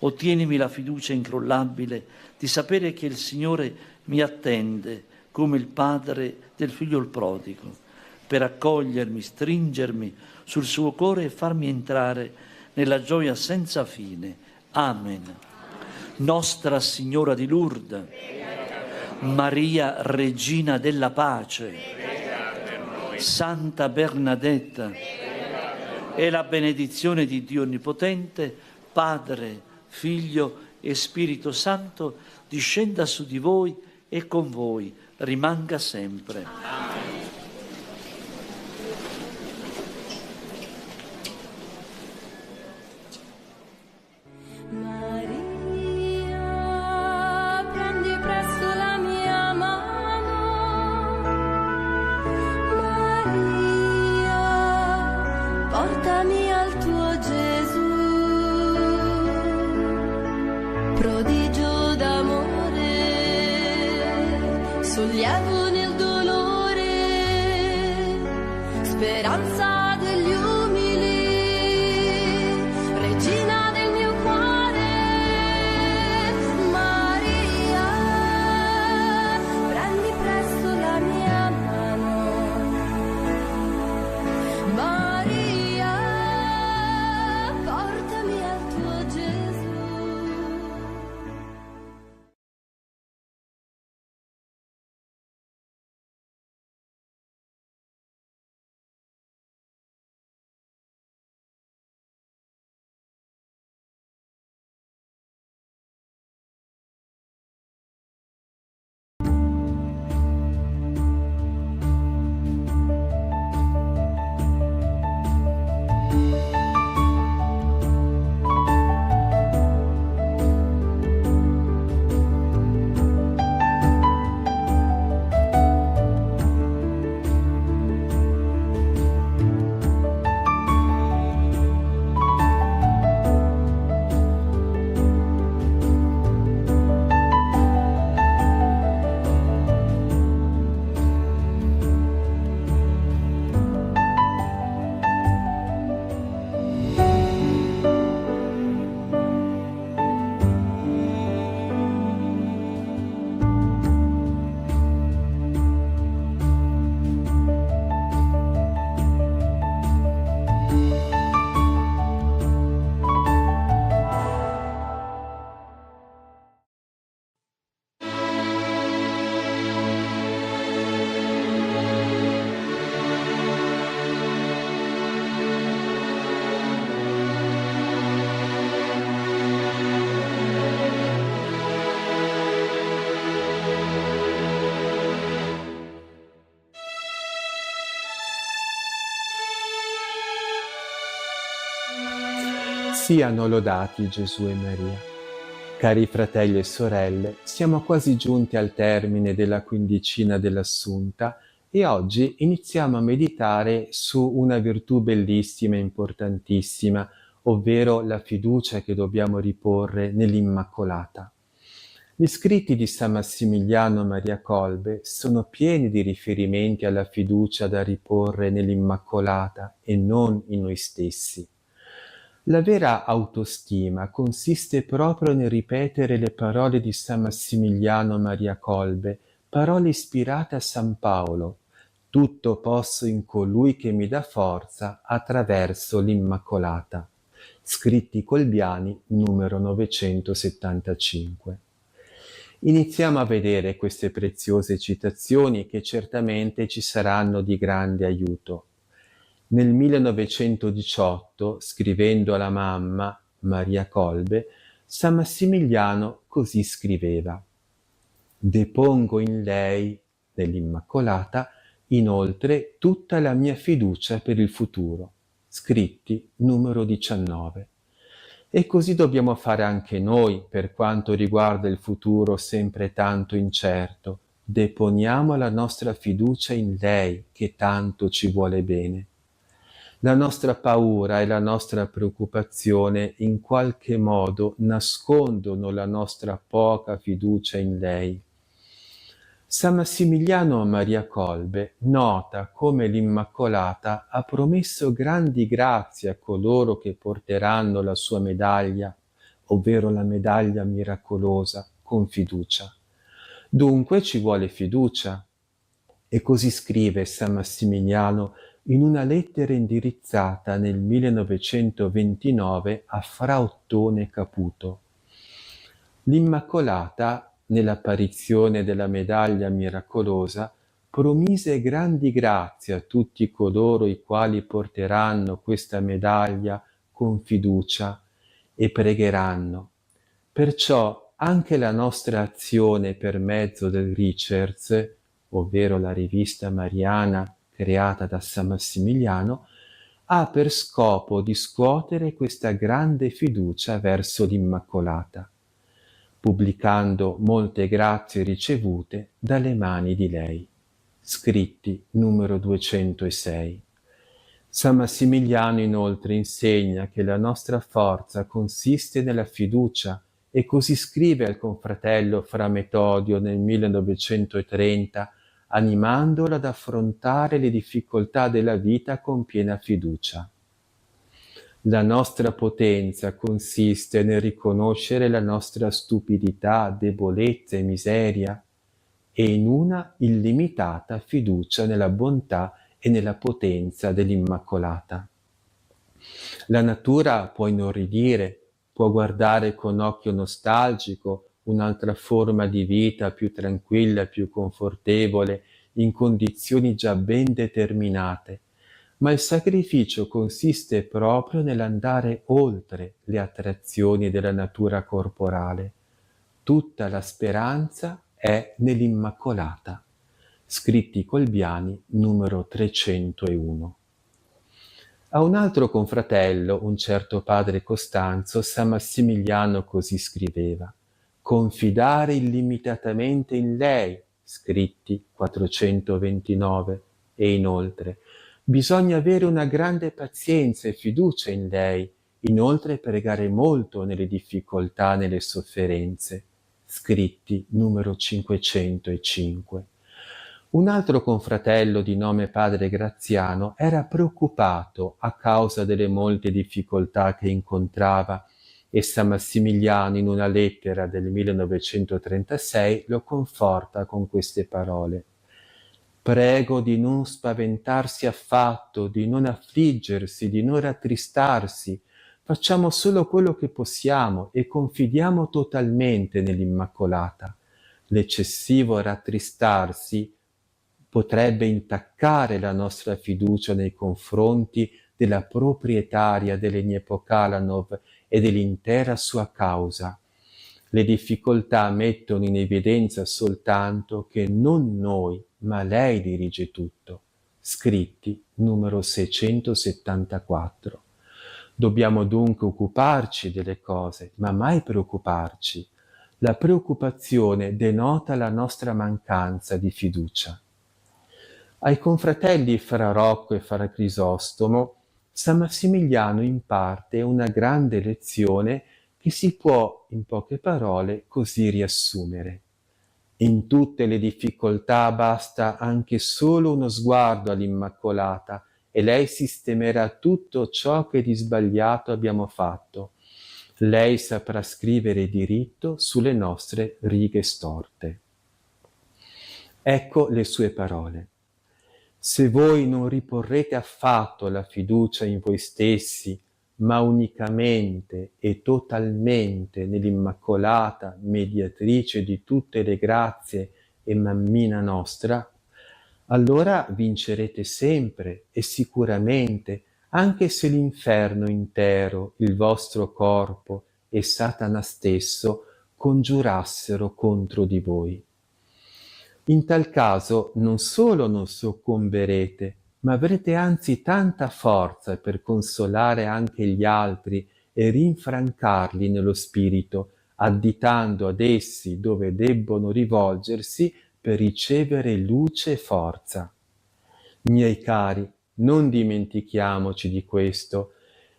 Ottienimi la fiducia incrollabile di sapere che il Signore mi attende come il padre del figlio prodigo, per accogliermi, stringermi sul suo cuore e farmi entrare nella gioia senza fine. Amen. Nostra Signora di Lourdes, Maria Regina della Pace, Santa Bernadetta, e la benedizione di Dio Onnipotente, Padre, Figlio e Spirito Santo, discenda su di voi e con voi rimanga sempre. Maria, prendi presto la mia mano. Maria, portami al tuo Gesù. Prodigio d'amore, sollievo nel dolore, speranza degli umili, regina del mio cuore. Maria, prendi presto la mia mano. Maria, portami al tuo Gesù. Siano lodati Gesù e Maria. Cari fratelli e sorelle, siamo quasi giunti al termine della quindicina dell'Assunta e oggi iniziamo a meditare su una virtù bellissima e importantissima, ovvero la fiducia che dobbiamo riporre nell'Immacolata. Gli scritti di San Massimiliano Maria Kolbe sono pieni di riferimenti alla fiducia da riporre nell'Immacolata e non in noi stessi. La vera autostima consiste proprio nel ripetere le parole di San Massimiliano Maria Kolbe, parole ispirate a San Paolo: tutto posso in colui che mi dà forza attraverso l'Immacolata. Scritti Colbiani, numero 975. Iniziamo a vedere queste preziose citazioni che certamente ci saranno di grande aiuto. Nel 1918, scrivendo alla mamma, Maria Kolbe, San Massimiliano così scriveva: «Depongo in lei, nell'Immacolata, inoltre tutta la mia fiducia per il futuro». Scritti numero 19. E così dobbiamo fare anche noi per quanto riguarda il futuro sempre tanto incerto. Deponiamo la nostra fiducia in lei che tanto ci vuole bene. La nostra paura e la nostra preoccupazione in qualche modo nascondono la nostra poca fiducia in lei. San Massimiliano Maria Kolbe nota come l'Immacolata ha promesso grandi grazie a coloro che porteranno la sua medaglia, ovvero la medaglia miracolosa, con fiducia. Dunque ci vuole fiducia. E così scrive San Massimiliano in una lettera indirizzata nel 1929 a Fra Ottone Caputo. L'Immacolata, nell'apparizione della medaglia miracolosa, promise grandi grazie a tutti coloro i quali porteranno questa medaglia con fiducia e pregheranno. Perciò anche la nostra azione per mezzo del Richards, ovvero la rivista mariana creata da San Massimiliano, ha per scopo di scuotere questa grande fiducia verso l'Immacolata, pubblicando molte grazie ricevute dalle mani di lei. Scritti numero 206. San Massimiliano inoltre insegna che la nostra forza consiste nella fiducia e così scrive al confratello Fra Metodio nel 1930, animandolo ad affrontare le difficoltà della vita con piena fiducia. La nostra potenza consiste nel riconoscere la nostra stupidità, debolezza e miseria e in una illimitata fiducia nella bontà e nella potenza dell'Immacolata. La natura può inorridire, può guardare con occhio nostalgico un'altra forma di vita più tranquilla, più confortevole, in condizioni già ben determinate, ma il sacrificio consiste proprio nell'andare oltre le attrazioni della natura corporale. Tutta la speranza è nell'Immacolata. Scritti Colbiani, numero 301. A un altro confratello, un certo padre Costanzo, San Massimiliano così scriveva: confidare illimitatamente in lei, scritti 429, e inoltre bisogna avere una grande pazienza e fiducia in lei, inoltre pregare molto nelle difficoltà, nelle sofferenze, scritti numero 505. Un altro confratello di nome padre Graziano era preoccupato a causa delle molte difficoltà che incontrava e San Massimiliano in una lettera del 1936 lo conforta con queste parole: prego di non spaventarsi affatto, di non affliggersi, di non rattristarsi, facciamo solo quello che possiamo e confidiamo totalmente nell'Immacolata. L'eccessivo rattristarsi potrebbe intaccare la nostra fiducia nei confronti della proprietaria dell'Egnepo Kalanov e dell'intera sua causa. Le difficoltà mettono in evidenza soltanto che non noi, ma lei dirige tutto. Scritti numero 674. Dobbiamo dunque occuparci delle cose, ma mai preoccuparci. La preoccupazione denota la nostra mancanza di fiducia. Ai confratelli Fra Rocco e Fra Crisostomo, San Massimiliano imparte una grande lezione che si può, in poche parole, così riassumere. In tutte le difficoltà basta anche solo uno sguardo all'Immacolata e lei sistemerà tutto ciò che di sbagliato abbiamo fatto. Lei saprà scrivere diritto sulle nostre righe storte. Ecco le sue parole. Se voi non riporrete affatto la fiducia in voi stessi, ma unicamente e totalmente nell'Immacolata, mediatrice di tutte le grazie e mammina nostra, allora vincerete sempre e sicuramente, anche se l'inferno intero, il vostro corpo e Satana stesso congiurassero contro di voi. In tal caso non solo non soccomberete, ma avrete anzi tanta forza per consolare anche gli altri e rinfrancarli nello spirito, additando ad essi dove debbono rivolgersi per ricevere luce e forza. Miei cari, non dimentichiamoci di questo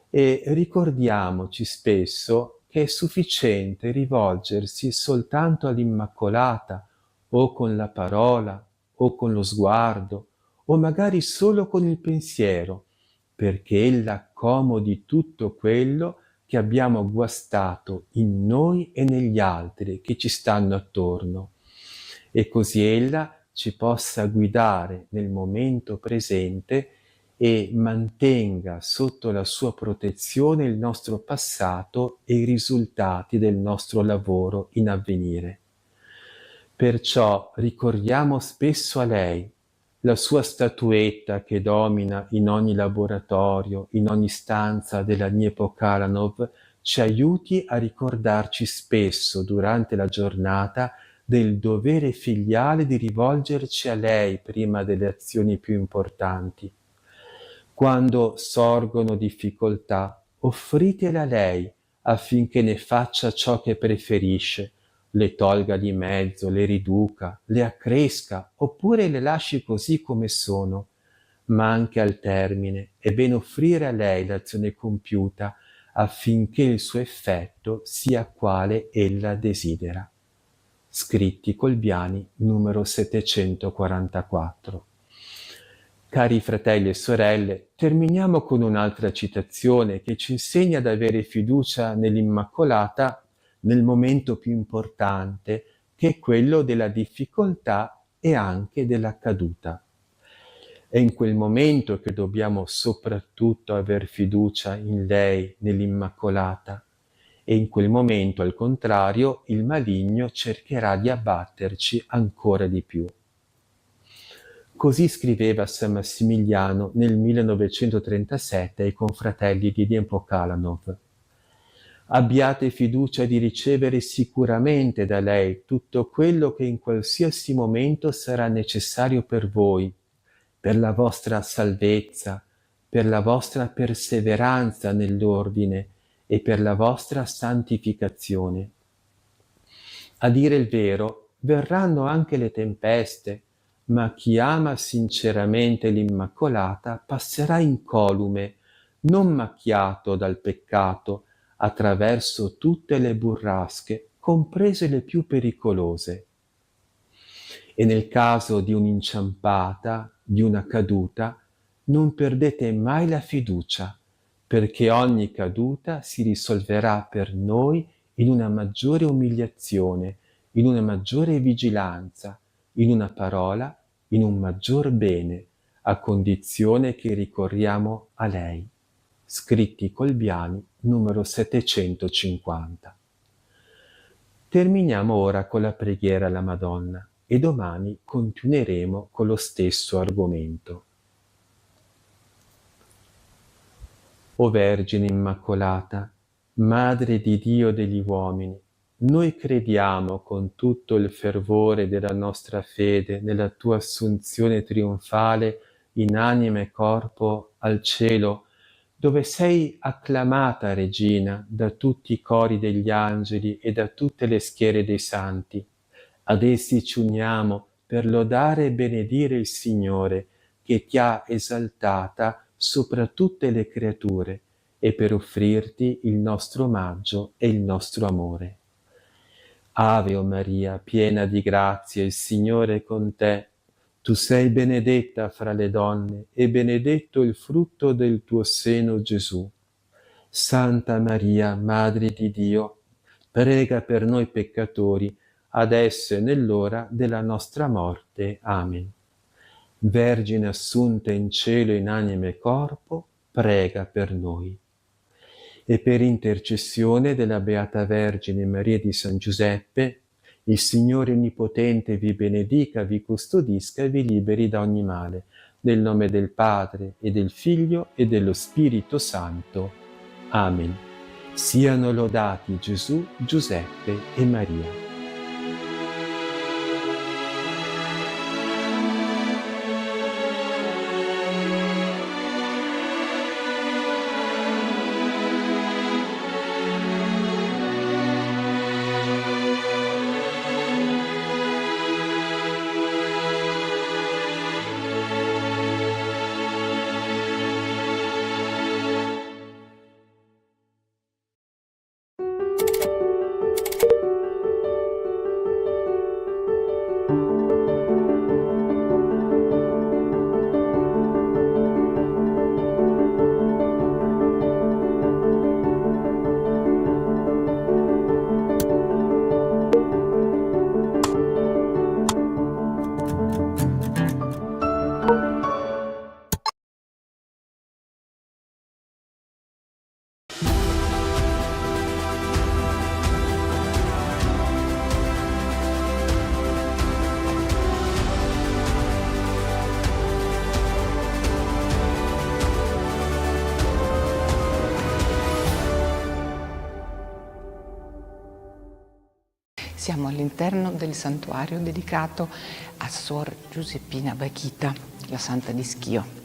e ricordiamoci spesso che è sufficiente rivolgersi soltanto all'Immacolata, o con la parola, o con lo sguardo, o magari solo con il pensiero, perché ella accomodi tutto quello che abbiamo guastato in noi e negli altri che ci stanno attorno, e così ella ci possa guidare nel momento presente e mantenga sotto la sua protezione il nostro passato e i risultati del nostro lavoro in avvenire. Perciò ricorriamo spesso a lei, la sua statuetta che domina in ogni laboratorio, in ogni stanza della Dniepo Kalanov, ci aiuti a ricordarci spesso durante la giornata del dovere filiale di rivolgerci a lei prima delle azioni più importanti. Quando sorgono difficoltà, offritele a lei affinché ne faccia ciò che preferisce, le tolga di mezzo, le riduca, le accresca, oppure le lasci così come sono, ma anche al termine è bene offrire a lei l'azione compiuta affinché il suo effetto sia quale ella desidera. Scritti Colbiani, numero 744. Cari fratelli e sorelle, terminiamo con un'altra citazione che ci insegna ad avere fiducia nell'Immacolata nel momento più importante, che è quello della difficoltà e anche della caduta. È in quel momento che dobbiamo soprattutto aver fiducia in lei, nell'Immacolata, e in quel momento, al contrario, il maligno cercherà di abbatterci ancora di più. Così scriveva San Massimiliano nel 1937 ai confratelli di Dniepo Kalanov. Abbiate fiducia di ricevere sicuramente da lei tutto quello che in qualsiasi momento sarà necessario per voi, per la vostra salvezza, per la vostra perseveranza nell'ordine e per la vostra santificazione. A dire il vero, verranno anche le tempeste, ma chi ama sinceramente l'Immacolata passerà incolume, non macchiato dal peccato, attraverso tutte le burrasche, comprese le più pericolose. E nel caso di un'inciampata, di una caduta, non perdete mai la fiducia, perché ogni caduta si risolverà per noi in una maggiore umiliazione, in una maggiore vigilanza, in una parola, in un maggior bene, a condizione che ricorriamo a lei. Scritti Colbiani, numero 750. Terminiamo ora con la preghiera alla Madonna e domani continueremo con lo stesso argomento. O Vergine Immacolata, Madre di Dio degli uomini, noi crediamo con tutto il fervore della nostra fede nella tua assunzione trionfale in anima e corpo al cielo, dove sei acclamata Regina da tutti i cori degli angeli e da tutte le schiere dei santi. Ad essi ci uniamo per lodare e benedire il Signore, che ti ha esaltata sopra tutte le creature, e per offrirti il nostro omaggio e il nostro amore. Ave o Maria, piena di grazia, il Signore è con te. Tu sei benedetta fra le donne, e benedetto il frutto del tuo seno, Gesù. Santa Maria, Madre di Dio, prega per noi peccatori, adesso e nell'ora della nostra morte. Amen. Vergine assunta in cielo in anima e corpo, prega per noi. E per intercessione della Beata Vergine Maria di San Giuseppe, il Signore Onnipotente vi benedica, vi custodisca e vi liberi da ogni male. Nel nome del Padre, e del Figlio, e dello Spirito Santo. Amen. Siano lodati Gesù, Giuseppe e Maria. Siamo all'interno del santuario dedicato a Suor Giuseppina Bakhita, la santa di Schio.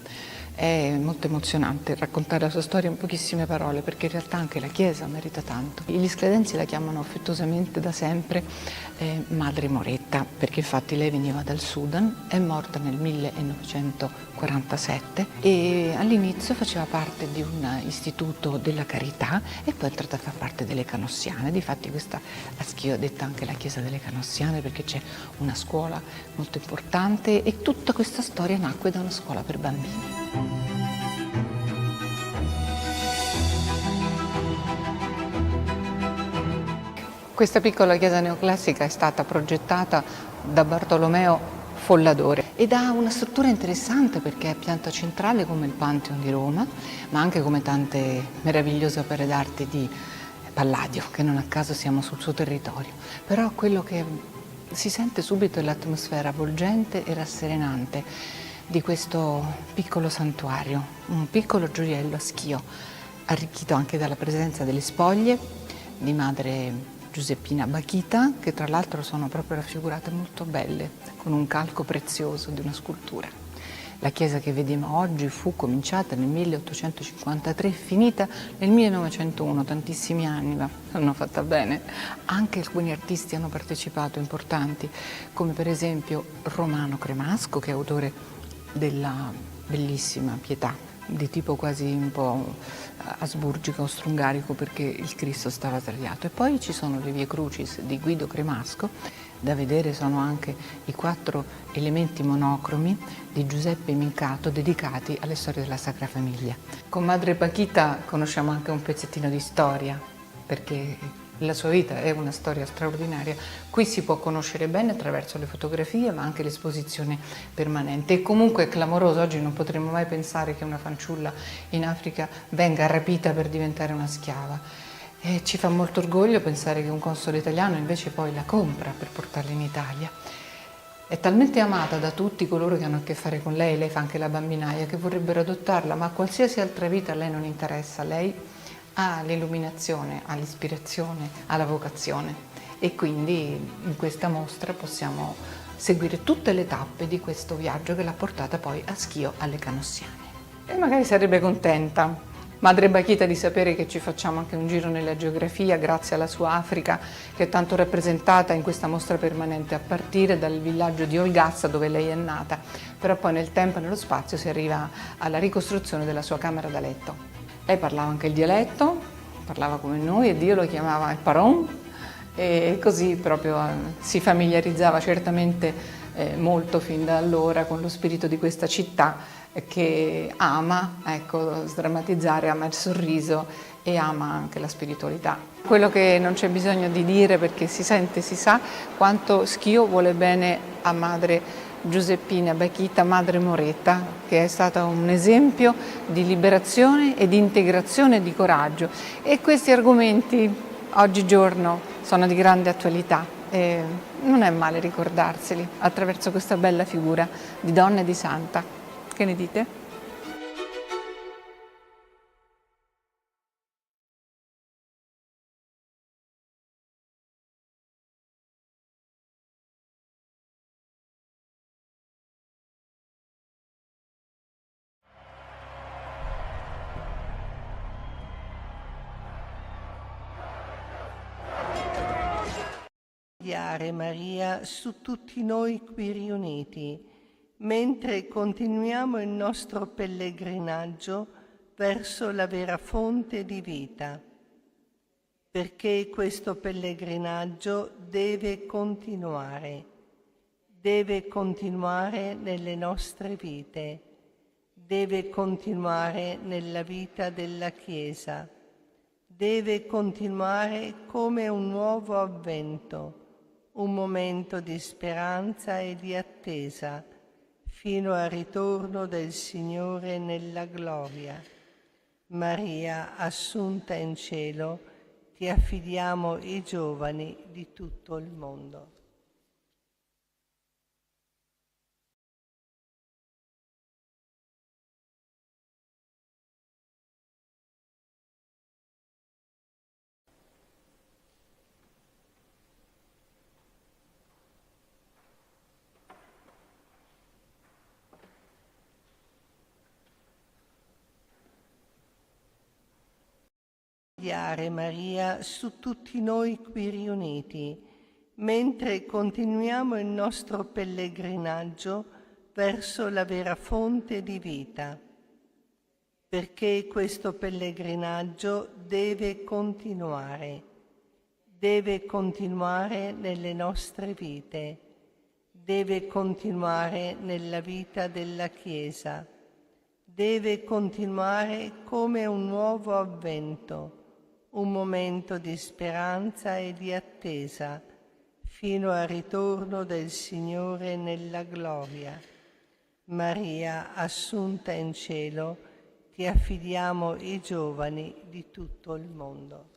È molto emozionante raccontare la sua storia in pochissime parole, perché in realtà anche la Chiesa merita tanto. Gli scledensi la chiamano affettuosamente da sempre Madre Moretta, perché infatti lei veniva dal Sudan, è morta nel 1947 e all'inizio faceva parte di un istituto della carità e poi è entrata a far parte delle Canossiane. Difatti questa a Schio è detta anche la Chiesa delle Canossiane, perché c'è una scuola molto importante e tutta questa storia nacque da una scuola per bambini. Questa piccola chiesa neoclassica è stata progettata da Bartolomeo Folladore ed ha una struttura interessante perché è pianta centrale come il Pantheon di Roma, ma anche come tante meravigliose opere d'arte di Palladio, che non a caso siamo sul suo territorio. Però quello che si sente subito è l'atmosfera avvolgente e rasserenante di questo piccolo santuario, un piccolo gioiello a Schio, arricchito anche dalla presenza delle spoglie di Madre Giuseppina Bakhita, che tra l'altro sono proprio raffigurate molto belle, con un calco prezioso di una scultura. La chiesa che vediamo oggi fu cominciata nel 1853 e finita nel 1901, tantissimi anni, ma l'hanno fatta bene. Anche alcuni artisti hanno partecipato, importanti, come per esempio Romano Cremasco, che è autore della bellissima Pietà, di tipo quasi un po' asburgico o strungarico, perché il Cristo stava tagliato. E poi ci sono le Vie Crucis di Guido Cremasco, da vedere sono anche i 4 elementi monocromi di Giuseppe Mincato dedicati alle storie della Sacra Famiglia. Con Madre Bakhita conosciamo anche un pezzettino di storia, perché la sua vita è una storia straordinaria. Qui si può conoscere bene attraverso le fotografie, ma anche l'esposizione permanente. E comunque è clamoroso, oggi non potremmo mai pensare che una fanciulla in Africa venga rapita per diventare una schiava. E ci fa molto orgoglio pensare che un console italiano invece poi la compra per portarla in Italia. È talmente amata da tutti coloro che hanno a che fare con lei fa anche la bambinaia, che vorrebbero adottarla, ma qualsiasi altra vita a lei non interessa. Lei ha l'illuminazione, ha l'ispirazione, ha la vocazione e quindi in questa mostra possiamo seguire tutte le tappe di questo viaggio che l'ha portata poi a Schio alle Canossiane. E magari sarebbe contenta Madre Bakhita di sapere che ci facciamo anche un giro nella geografia grazie alla sua Africa, che è tanto rappresentata in questa mostra permanente, a partire dal villaggio di Olgassa dove lei è nata, però poi nel tempo e nello spazio si arriva alla ricostruzione della sua camera da letto. Lei parlava anche il dialetto, parlava come noi e Dio lo chiamava il Paron e così proprio si familiarizzava certamente molto fin da allora con lo spirito di questa città che ama, sdrammatizzare, ama il sorriso e ama anche la spiritualità. Quello che non c'è bisogno di dire perché si sente, si sa quanto Schio vuole bene a Madre Giuseppina Bakhita, Madre Moretta, che è stata un esempio di liberazione e di integrazione e di coraggio. E questi argomenti oggigiorno sono di grande attualità e non è male ricordarseli attraverso questa bella figura di donna e di santa. Che ne dite? Maria su tutti noi qui riuniti, mentre continuiamo il nostro pellegrinaggio verso la vera fonte di vita, perché questo pellegrinaggio deve continuare nelle nostre vite, deve continuare nella vita della Chiesa, deve continuare come un nuovo avvento, un momento di speranza e di attesa fino al ritorno del Signore nella gloria. Maria, assunta in cielo, ti affidiamo i giovani di tutto il mondo. Maria su tutti noi qui riuniti, mentre continuiamo il nostro pellegrinaggio verso la vera fonte di vita, perché questo pellegrinaggio deve continuare nelle nostre vite, deve continuare nella vita della Chiesa, deve continuare come un nuovo avvento, un momento di speranza e di attesa, fino al ritorno del Signore nella gloria. Maria, assunta in cielo, ti affidiamo i giovani di tutto il mondo.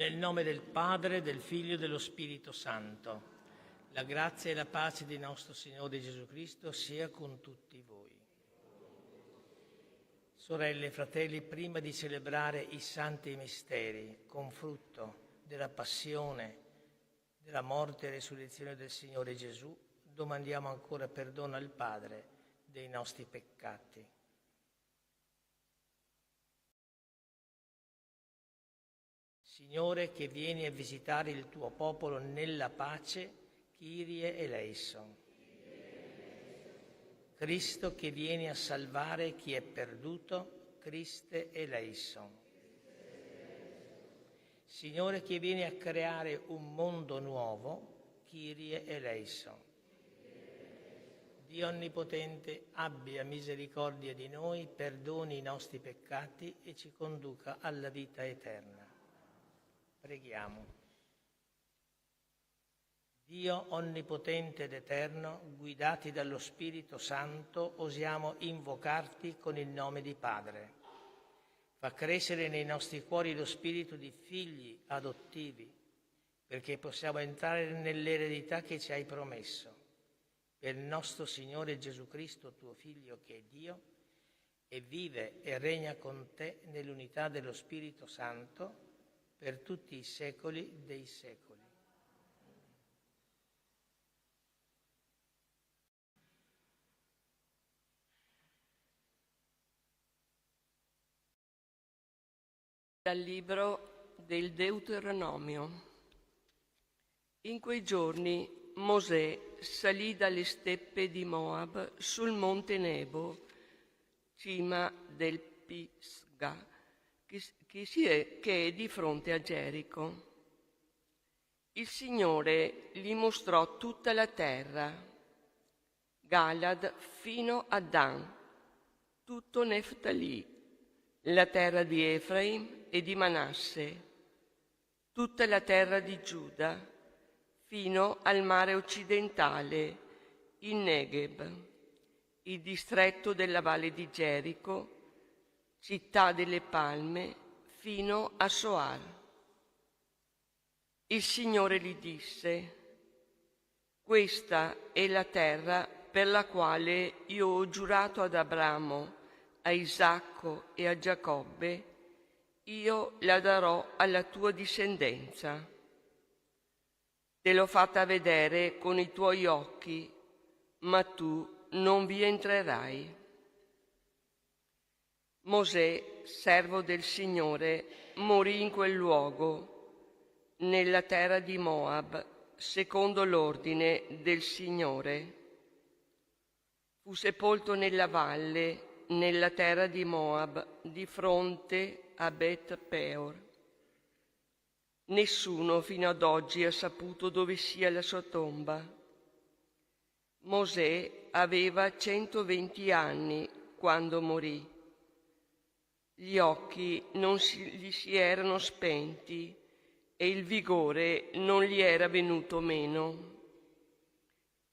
Nel nome del Padre, del Figlio e dello Spirito Santo. La grazia e la pace di nostro Signore Gesù Cristo sia con tutti voi. Sorelle e fratelli, prima di celebrare i santi misteri, con frutto della passione, della morte e resurrezione del Signore Gesù, domandiamo ancora perdono al Padre dei nostri peccati. Signore, che vieni a visitare il tuo popolo nella pace, Kyrie eleison. Cristo, che vieni a salvare chi è perduto, Christe eleison. Signore, che vieni a creare un mondo nuovo, Kyrie eleison. Dio Onnipotente, abbia misericordia di noi, perdoni i nostri peccati e ci conduca alla vita eterna. Preghiamo. Dio Onnipotente ed Eterno, guidati dallo Spirito Santo, osiamo invocarti con il nome di Padre. Fa crescere nei nostri cuori lo spirito di figli adottivi, perché possiamo entrare nell'eredità che ci hai promesso. Per il nostro Signore Gesù Cristo, tuo Figlio, che è Dio, e vive e regna con te nell'unità dello Spirito Santo, per tutti i secoli dei secoli. Dal libro del Deuteronomio. In quei giorni Mosè salì dalle steppe di Moab sul monte Nebo, cima del Pisga, che è di fronte a Gerico. Il Signore gli mostrò tutta la terra, Galad fino a Dan, tutto Neftalì, la terra di Efraim e di Manasse, tutta la terra di Giuda, fino al mare occidentale, il Negev, il distretto della valle di Gerico, città delle palme, fino a Soar. Il Signore gli disse: questa è la terra per la quale io ho giurato ad Abramo, a Isacco e a Giacobbe, io la darò alla tua discendenza. Te l'ho fatta vedere con i tuoi occhi, ma tu non vi entrerai. Mosè, servo del Signore, morì in quel luogo, nella terra di Moab, secondo l'ordine del Signore. Fu sepolto nella valle, nella terra di Moab, di fronte a Bet Peor. Nessuno fino ad oggi ha saputo dove sia la sua tomba. Mosè aveva 120 anni quando morì. Gli occhi non gli si erano spenti e il vigore non gli era venuto meno.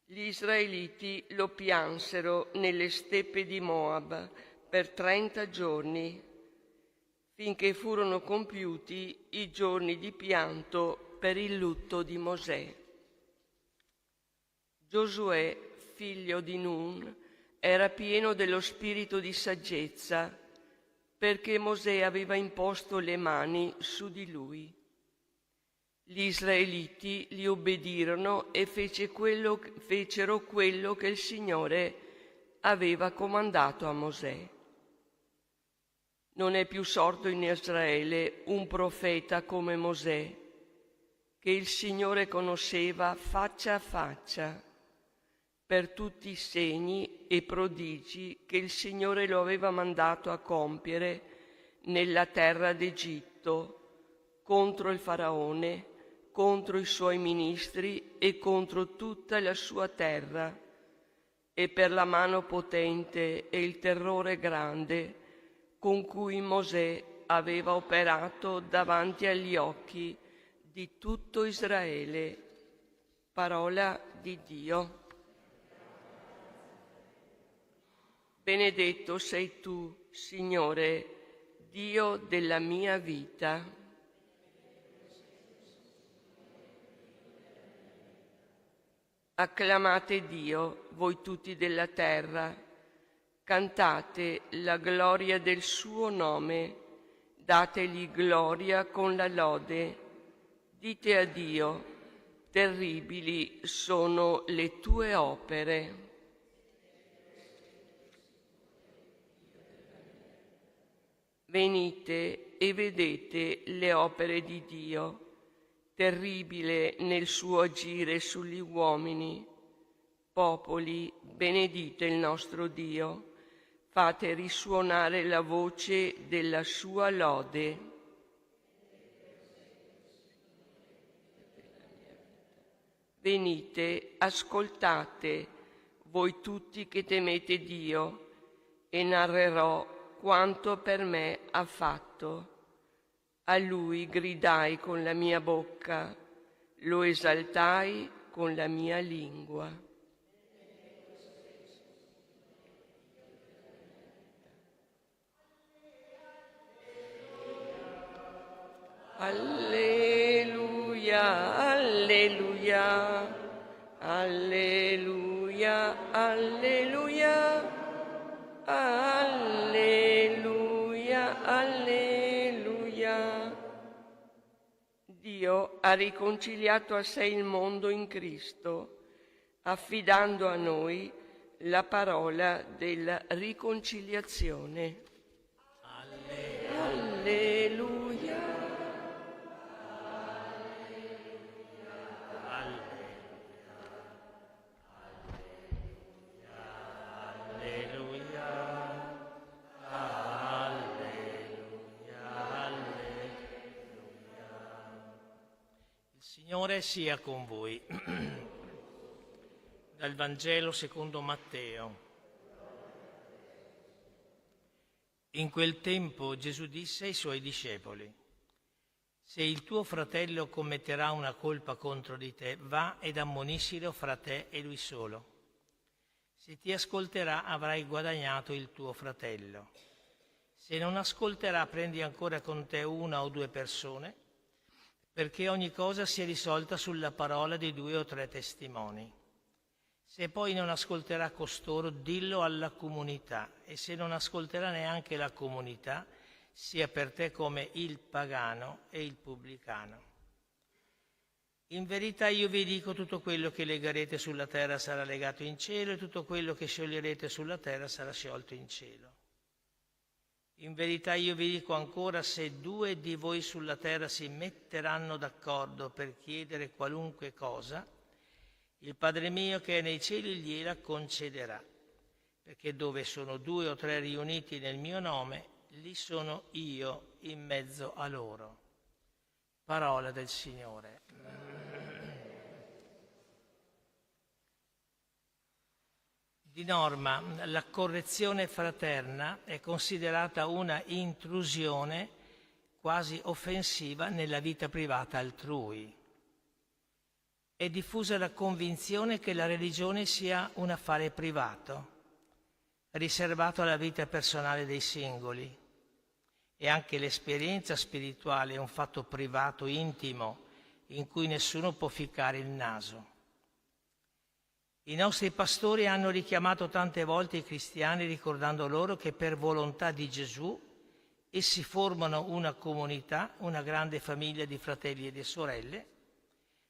Gli israeliti lo piansero nelle steppe di Moab per 30 giorni, finché furono compiuti i giorni di pianto per il lutto di Mosè. Giosuè, figlio di Nun, era pieno dello spirito di saggezza, perché Mosè aveva imposto le mani su di lui. Gli israeliti gli obbedirono e fecero quello che il Signore aveva comandato a Mosè. Non è più sorto in Israele un profeta come Mosè, che il Signore conosceva faccia a faccia, per tutti i segni e prodigi che il Signore lo aveva mandato a compiere nella terra d'Egitto, contro il Faraone, contro i suoi ministri e contro tutta la sua terra, e per la mano potente e il terrore grande con cui Mosè aveva operato davanti agli occhi di tutto Israele. Parola di Dio. Benedetto sei tu, Signore, Dio della mia vita. Acclamate Dio, voi tutti della terra, cantate la gloria del suo nome, dategli gloria con la lode. Dite a Dio, terribili sono le tue opere. Venite e vedete le opere di Dio, terribile nel suo agire sugli uomini. Popoli, benedite il nostro Dio, fate risuonare la voce della sua lode. Venite, ascoltate, voi tutti che temete Dio, e narrerò quanto per me ha fatto. A Lui gridai con la mia bocca, lo esaltai con la mia lingua. Alleluia, alleluia, alleluia, alleluia, alleluia, alleluia. Dio ha riconciliato a sé il mondo in Cristo, affidando a noi la parola della riconciliazione. Alleluia. Signore sia con voi. Dal Vangelo secondo Matteo. In quel tempo Gesù disse ai suoi discepoli: se il tuo fratello commetterà una colpa contro di te, va ed ammoniscilo fra te e lui solo. Se ti ascolterà, avrai guadagnato il tuo fratello. Se non ascolterà, prendi ancora con te una o due persone, perché ogni cosa sia risolta sulla parola di 2 o 3 testimoni. Se poi non ascolterà costoro, dillo alla comunità, e se non ascolterà neanche la comunità, sia per te come il pagano e il pubblicano. In verità io vi dico, tutto quello che legherete sulla terra sarà legato in cielo, e tutto quello che scioglierete sulla terra sarà sciolto in cielo. In verità io vi dico ancora, se 2 di voi sulla terra si metteranno d'accordo per chiedere qualunque cosa, il Padre mio che è nei cieli gliela concederà, perché dove sono 2 o 3 riuniti nel mio nome, lì sono io in mezzo a loro. Parola del Signore. Di norma, la correzione fraterna è considerata una intrusione quasi offensiva nella vita privata altrui. È diffusa la convinzione che la religione sia un affare privato, riservato alla vita personale dei singoli, e anche l'esperienza spirituale è un fatto privato, intimo, in cui nessuno può ficcare il naso. I nostri pastori hanno richiamato tante volte i cristiani ricordando loro che per volontà di Gesù essi formano una comunità, una grande famiglia di fratelli e di sorelle,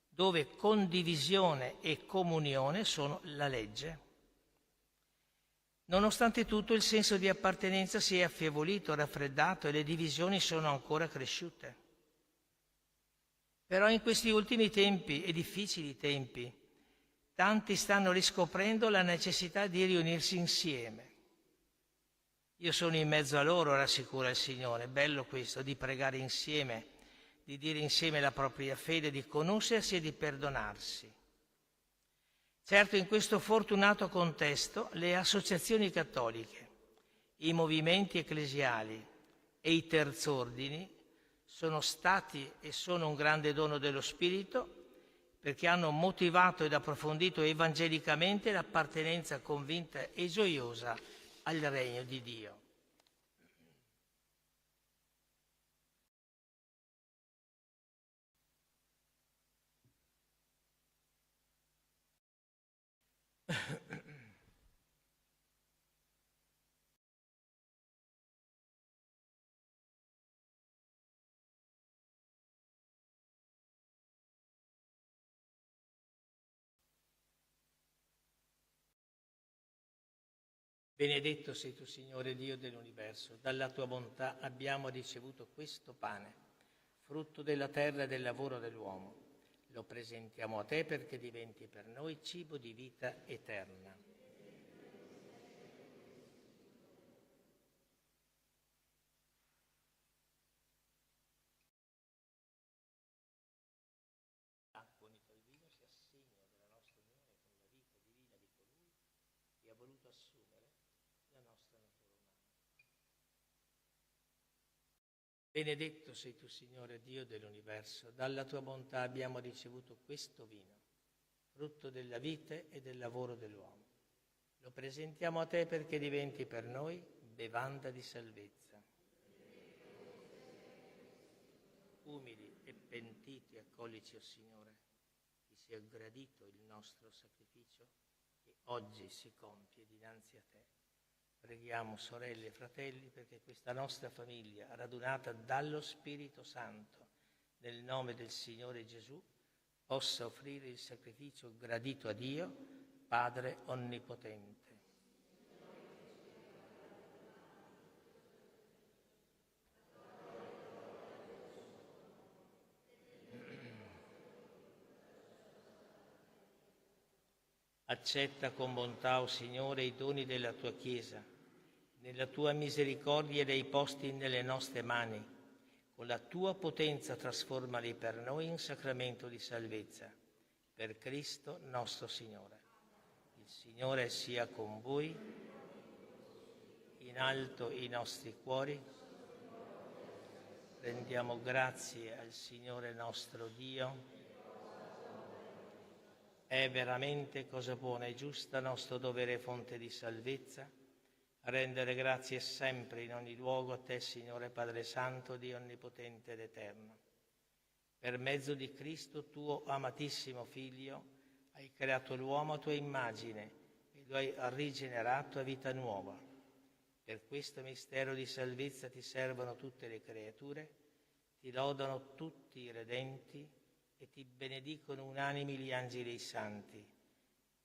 dove condivisione e comunione sono la legge. Nonostante tutto il senso di appartenenza si è affievolito, raffreddato, e le divisioni sono ancora cresciute. Però in questi ultimi tempi, e difficili tempi, tanti stanno riscoprendo la necessità di riunirsi insieme. Io sono in mezzo a loro, rassicura il Signore. Bello questo, di pregare insieme, di dire insieme la propria fede, di conoscersi e di perdonarsi. Certo, in questo fortunato contesto, le associazioni cattoliche, i movimenti ecclesiali e i terzordini sono stati e sono un grande dono dello Spirito, perché hanno motivato ed approfondito evangelicamente l'appartenenza convinta e gioiosa al regno di Dio. Benedetto sei tu, Signore Dio dell'universo, dalla tua bontà abbiamo ricevuto questo pane, frutto della terra e del lavoro dell'uomo. Lo presentiamo a te perché diventi per noi cibo di vita eterna. L'acqua unita al vino sia segno della nostra unione con la vita divina di colui che ha voluto assumere la nostra natura umana. Benedetto sei tu, Signore Dio dell'universo, dalla tua bontà abbiamo ricevuto questo vino, frutto della vite e del lavoro dell'uomo. Lo presentiamo a te perché diventi per noi bevanda di salvezza. Umili e pentiti accoglici, o Signore, ti sia gradito il nostro sacrificio che oggi si compie dinanzi a te. Preghiamo, sorelle e fratelli, perché questa nostra famiglia, radunata dallo Spirito Santo nel nome del Signore Gesù, possa offrire il sacrificio gradito a Dio, Padre Onnipotente. Accetta con bontà, o Signore, i doni della tua Chiesa. Nella tua misericordia dei posti nelle nostre mani. Con la tua potenza trasformali per noi in sacramento di salvezza. Per Cristo nostro Signore. Il Signore sia con voi. In alto i nostri cuori. Rendiamo grazie al Signore nostro Dio. È veramente cosa buona e giusta, nostro dovere e fonte di salvezza, rendere grazie sempre in ogni luogo a te, Signore Padre Santo, Dio Onnipotente ed Eterno. Per mezzo di Cristo, tuo amatissimo Figlio, hai creato l'uomo a tua immagine e lo hai rigenerato a vita nuova. Per questo mistero di salvezza ti servono tutte le creature, ti lodano tutti i redenti e ti benedicono unanimi gli angeli e i santi.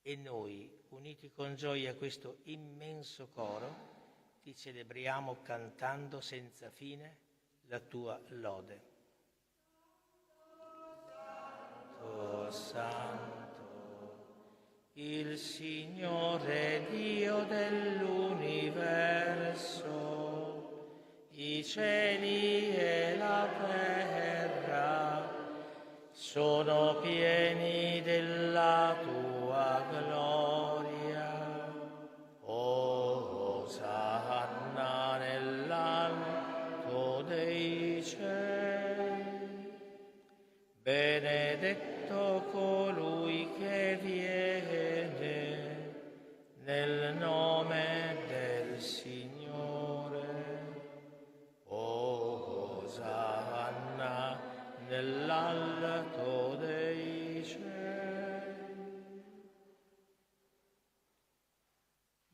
E noi, uniti con gioia a questo immenso coro, ti celebriamo cantando senza fine la tua lode. Santo, Santo, il Signore Dio dell'universo, i cieli e la terra sono pieni della tua gloria. Osanna nell'alto dei cieli. Benedetto colui che viene nel nome del Signore. Osanna nell'alto dei cieli.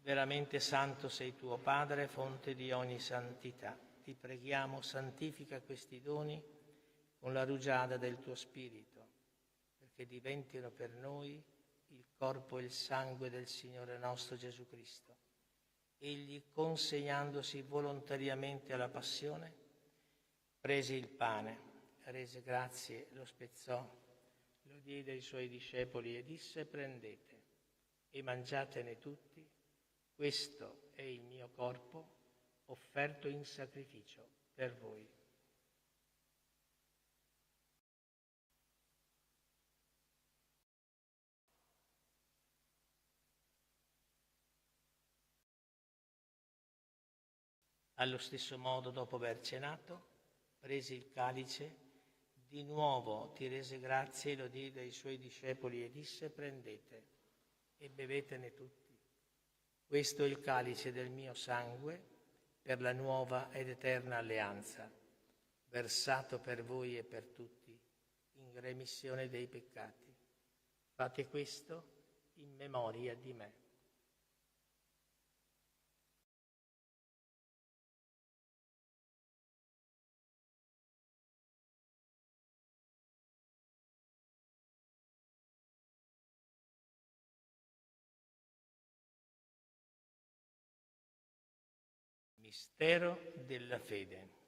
Veramente santo sei tuo Padre, fonte di ogni santità. Ti preghiamo, santifica questi doni con la rugiada del tuo Spirito, perché diventino per noi il corpo e il sangue del Signore nostro Gesù Cristo. Egli, consegnandosi volontariamente alla passione, prese il pane, rese grazie, lo spezzò, lo diede ai suoi discepoli e disse: prendete e mangiatene tutti, questo è il mio corpo offerto in sacrificio per voi. Allo stesso modo, dopo aver cenato, prese il calice, di nuovo ti rese grazie e lo diede ai suoi discepoli e disse: prendete e bevetene tutti. Questo è il calice del mio sangue per la nuova ed eterna alleanza, versato per voi e per tutti in remissione dei peccati. Fate questo in memoria di me. Mistero della fede.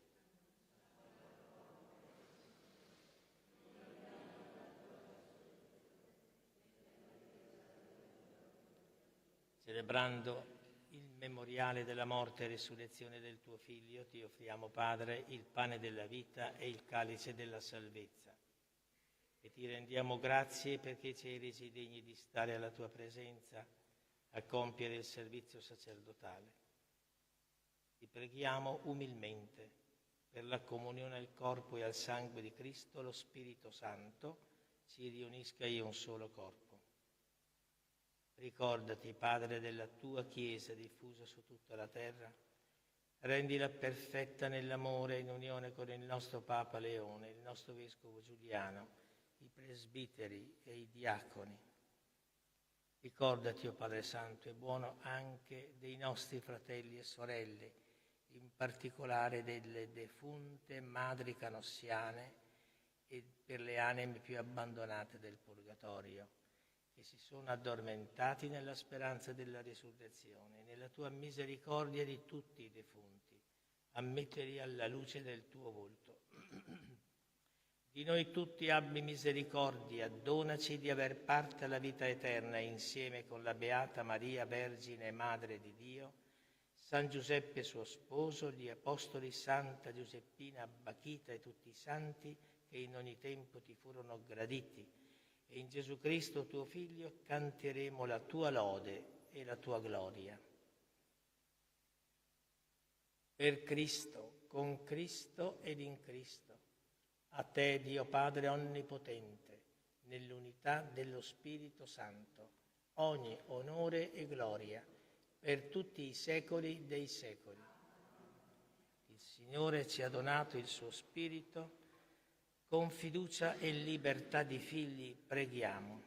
Celebrando il memoriale della morte e resurrezione del tuo Figlio, ti offriamo, Padre, il pane della vita e il calice della salvezza. E ti rendiamo grazie perché ci hai resi degni di stare alla tua presenza a compiere il servizio sacerdotale. Ti preghiamo umilmente per la comunione al corpo e al sangue di Cristo, lo Spirito Santo ci riunisca in un solo corpo. Ricordati, Padre, della tua Chiesa diffusa su tutta la terra, rendila perfetta nell'amore in unione con il nostro Papa Leone, il nostro Vescovo Giuliano, i presbiteri e i diaconi. Ricordati, o Padre Santo e buono, anche dei nostri fratelli e sorelle, in particolare delle defunte madri canossiane e per le anime più abbandonate del purgatorio, che si sono addormentati nella speranza della risurrezione. Nella tua misericordia di tutti i defunti, ammettili alla luce del tuo volto. Di noi tutti abbi misericordia, donaci di aver parte alla vita eterna insieme con la Beata Maria, Vergine e Madre di Dio, San Giuseppe suo sposo, gli Apostoli, Santa Giuseppina Abbachita e tutti i santi che in ogni tempo ti furono graditi, e in Gesù Cristo tuo Figlio canteremo la tua lode e la tua gloria. Per Cristo, con Cristo ed in Cristo, a te, Dio Padre Onnipotente, nell'unità dello Spirito Santo, ogni onore e gloria per tutti i secoli dei secoli. Il Signore ci ha donato il suo Spirito, con fiducia e libertà di figli preghiamo.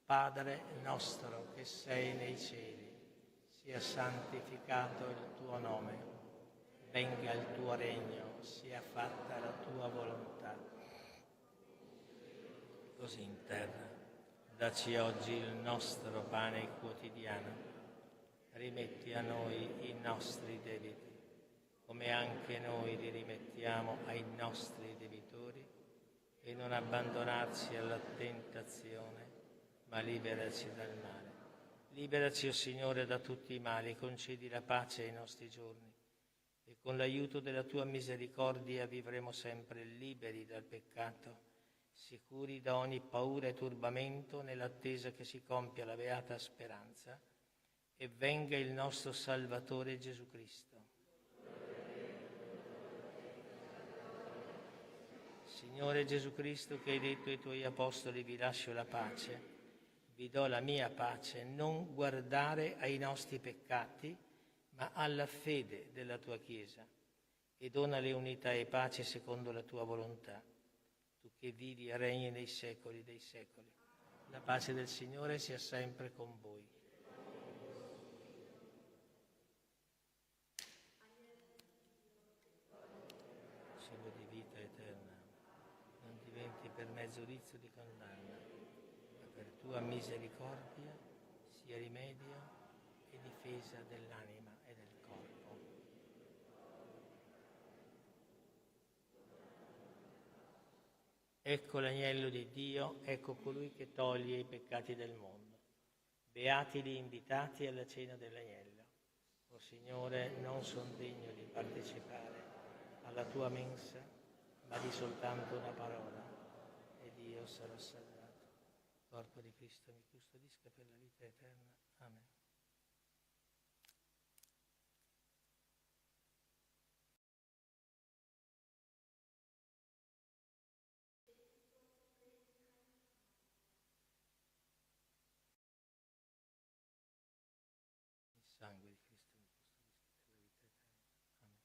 Padre nostro che sei nei cieli, sia santificato il tuo nome, venga il tuo regno, sia fatta la tua volontà, così in terra. Dacci oggi il nostro pane quotidiano, rimetti a noi i nostri debiti, come anche noi li rimettiamo ai nostri debitori, e non abbandonarci alla tentazione, ma liberaci dal male. Liberaci, o Signore, da tutti i mali, concedi la pace ai nostri giorni, e con l'aiuto della tua misericordia vivremo sempre liberi dal peccato, sicuri da ogni paura e turbamento, nell'attesa che si compia la beata speranza e venga il nostro Salvatore Gesù Cristo. Signore Gesù Cristo, che hai detto ai tuoi apostoli: vi lascio la pace, vi do la mia pace, non guardare ai nostri peccati, ma alla fede della tua Chiesa, e donale unità e pace secondo la tua volontà, tu che vivi e regni nei secoli dei secoli. La pace del Signore sia sempre con voi. Cibo di vita eterna, non diventi per me giudizio di condanna, ma per tua misericordia sia rimedio e difesa dell'anima e del corpo. Ecco l'agnello di Dio, ecco colui che toglie i peccati del mondo. Beati gli invitati alla cena dell'agnello. O Signore, non son degno di partecipare alla tua mensa, ma di soltanto una parola, ed io sarò salvato. Il corpo di Cristo mi custodisca per la vita eterna. Amen. Il sangue di Cristo mi custodisca per la vita eterna. Amen.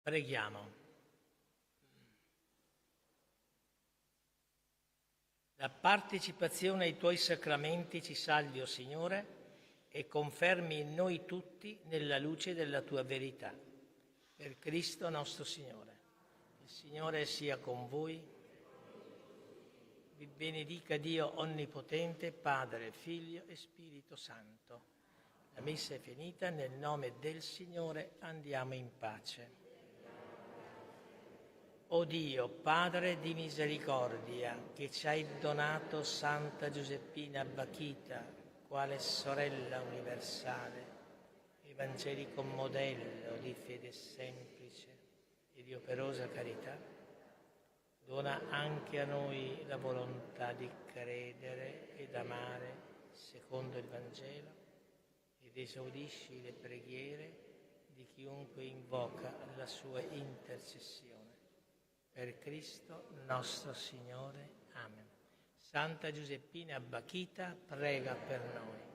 Preghiamo. La partecipazione ai tuoi sacramenti ci salvi, o Signore, e confermi in noi tutti nella luce della tua verità. Per Cristo nostro Signore. Il Signore sia con voi. Vi benedica Dio Onnipotente, Padre, Figlio e Spirito Santo. La messa è finita, nel nome del Signore andiamo in pace. O Dio, Padre di misericordia, che ci hai donato Santa Giuseppina Bakhita, quale sorella universale, evangelico modello di fede semplice e di operosa carità, dona anche a noi la volontà di credere ed amare secondo il Vangelo ed esaudisci le preghiere di chiunque invoca la sua intercessione. Per Cristo nostro Signore. Amen. Santa Giuseppina Bakhita, prega per noi.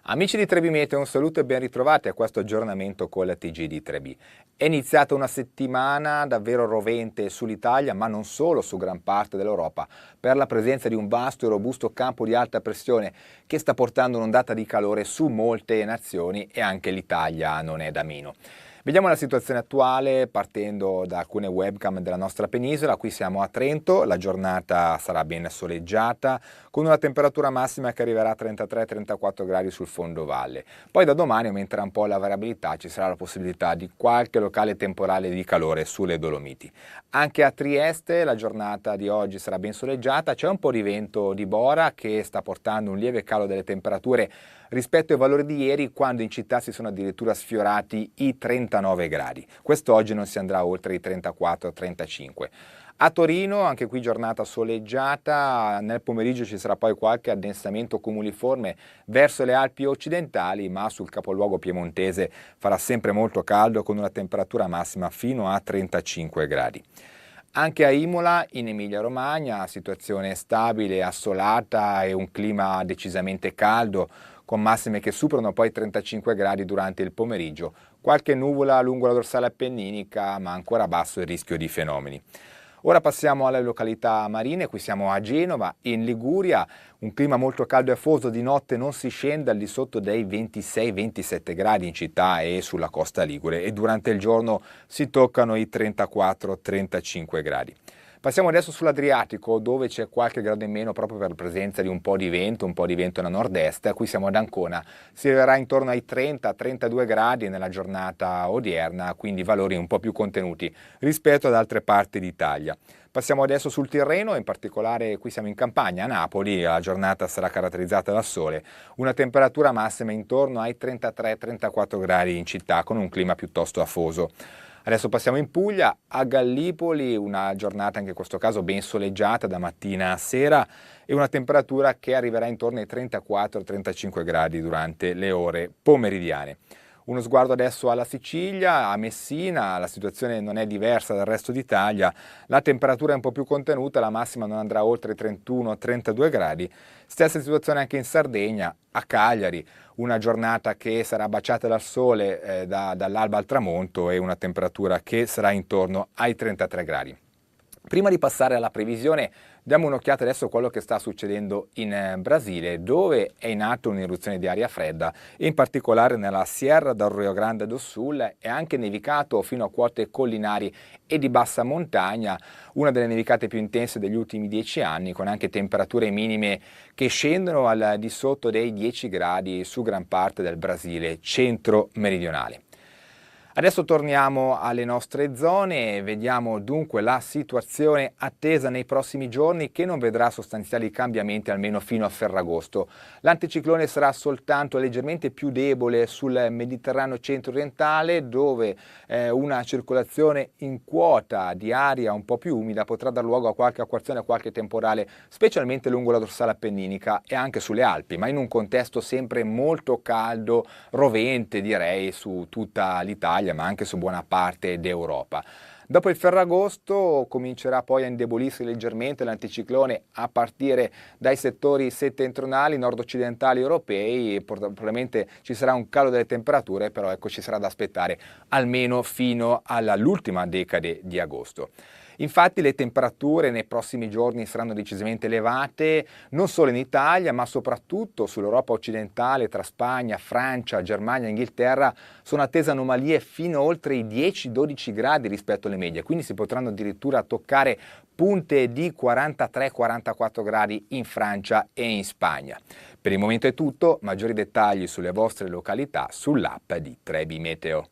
Amici di Trebi Meteo, un saluto e ben ritrovati a questo aggiornamento con la TG di Trebi. È iniziata una settimana davvero rovente sull'Italia, ma non solo, su gran parte dell'Europa, per la presenza di un vasto e robusto campo di alta pressione che sta portando un'ondata di calore su molte nazioni e anche l'Italia non è da meno. Vediamo la situazione attuale partendo da alcune webcam della nostra penisola. Qui siamo a Trento, la giornata sarà ben soleggiata con una temperatura massima che arriverà a 33-34 gradi sul fondovalle. Poi da domani aumenterà un po' la variabilità, ci sarà la possibilità di qualche locale temporale di calore sulle Dolomiti. Anche a Trieste la giornata di oggi sarà ben soleggiata, c'è un po' di vento di bora che sta portando un lieve calo delle temperature rispetto ai valori di ieri, quando in città si sono addirittura sfiorati i 39 gradi. Quest'oggi non si andrà oltre i 34-35. A Torino, anche qui giornata soleggiata, nel pomeriggio ci sarà poi qualche addensamento cumuliforme verso le Alpi occidentali, ma sul capoluogo piemontese farà sempre molto caldo con una temperatura massima fino a 35 gradi. Anche a Imola, in Emilia-Romagna, situazione stabile, assolata e un clima decisamente caldo, con massime che superano poi i 35 gradi durante il pomeriggio. Qualche nuvola lungo la dorsale appenninica, ma ancora basso il rischio di fenomeni. Ora passiamo alle località marine, qui siamo a Genova, in Liguria, un clima molto caldo e afoso, di notte non si scende al di sotto dei 26-27 gradi in città e sulla costa ligure e durante il giorno si toccano i 34-35 gradi. Passiamo adesso sull'Adriatico, dove c'è qualche grado in meno proprio per la presenza di un po' di vento da nord-est. Qui siamo ad Ancona, si arriverà intorno ai 30-32 gradi nella giornata odierna, quindi valori un po' più contenuti rispetto ad altre parti d'Italia. Passiamo adesso sul Tirreno, in particolare qui siamo in campagna, a Napoli, la giornata sarà caratterizzata dal sole, una temperatura massima intorno ai 33-34 gradi in città, con un clima piuttosto afoso. Adesso passiamo in Puglia, a Gallipoli, una giornata anche in questo caso ben soleggiata da mattina a sera e una temperatura che arriverà intorno ai 34-35 gradi durante le ore pomeridiane. Uno sguardo adesso alla Sicilia, a Messina, la situazione non è diversa dal resto d'Italia, la temperatura è un po' più contenuta, la massima non andrà oltre i 31-32 gradi. Stessa situazione anche in Sardegna, a Cagliari, una giornata che sarà baciata dal sole dall'alba al tramonto e una temperatura che sarà intorno ai 33 gradi. Prima di passare alla previsione, diamo un'occhiata adesso a quello che sta succedendo in Brasile, dove è in atto un'eruzione di aria fredda, in particolare nella Sierra del Rio Grande do Sul è anche nevicato fino a quote collinari e di bassa montagna, una delle nevicate più intense degli ultimi 10 anni, con anche temperature minime che scendono al di sotto dei 10 gradi su gran parte del Brasile centro-meridionale. Adesso torniamo alle nostre zone e vediamo dunque la situazione attesa nei prossimi giorni, che non vedrà sostanziali cambiamenti almeno fino a Ferragosto. L'anticiclone sarà soltanto leggermente più debole sul Mediterraneo centro-orientale, dove una circolazione in quota di aria un po' più umida potrà dar luogo a qualche acquazzone, a qualche temporale, specialmente lungo la dorsale appenninica e anche sulle Alpi, ma in un contesto sempre molto caldo, rovente direi su tutta l'Italia, ma anche su buona parte d'Europa. Dopo il Ferragosto comincerà poi a indebolirsi leggermente l'anticiclone a partire dai settori settentrionali, nord-occidentali europei e probabilmente ci sarà un calo delle temperature, però ecco ci sarà da aspettare almeno fino all'ultima decade di agosto. Infatti le temperature nei prossimi giorni saranno decisamente elevate, non solo in Italia ma soprattutto sull'Europa occidentale, tra Spagna, Francia, Germania e Inghilterra sono attese anomalie fino oltre i 10-12 gradi rispetto alle medie, quindi si potranno addirittura toccare punte di 43-44 gradi in Francia e in Spagna. Per il momento è tutto, maggiori dettagli sulle vostre località sull'app di Trebi Meteo.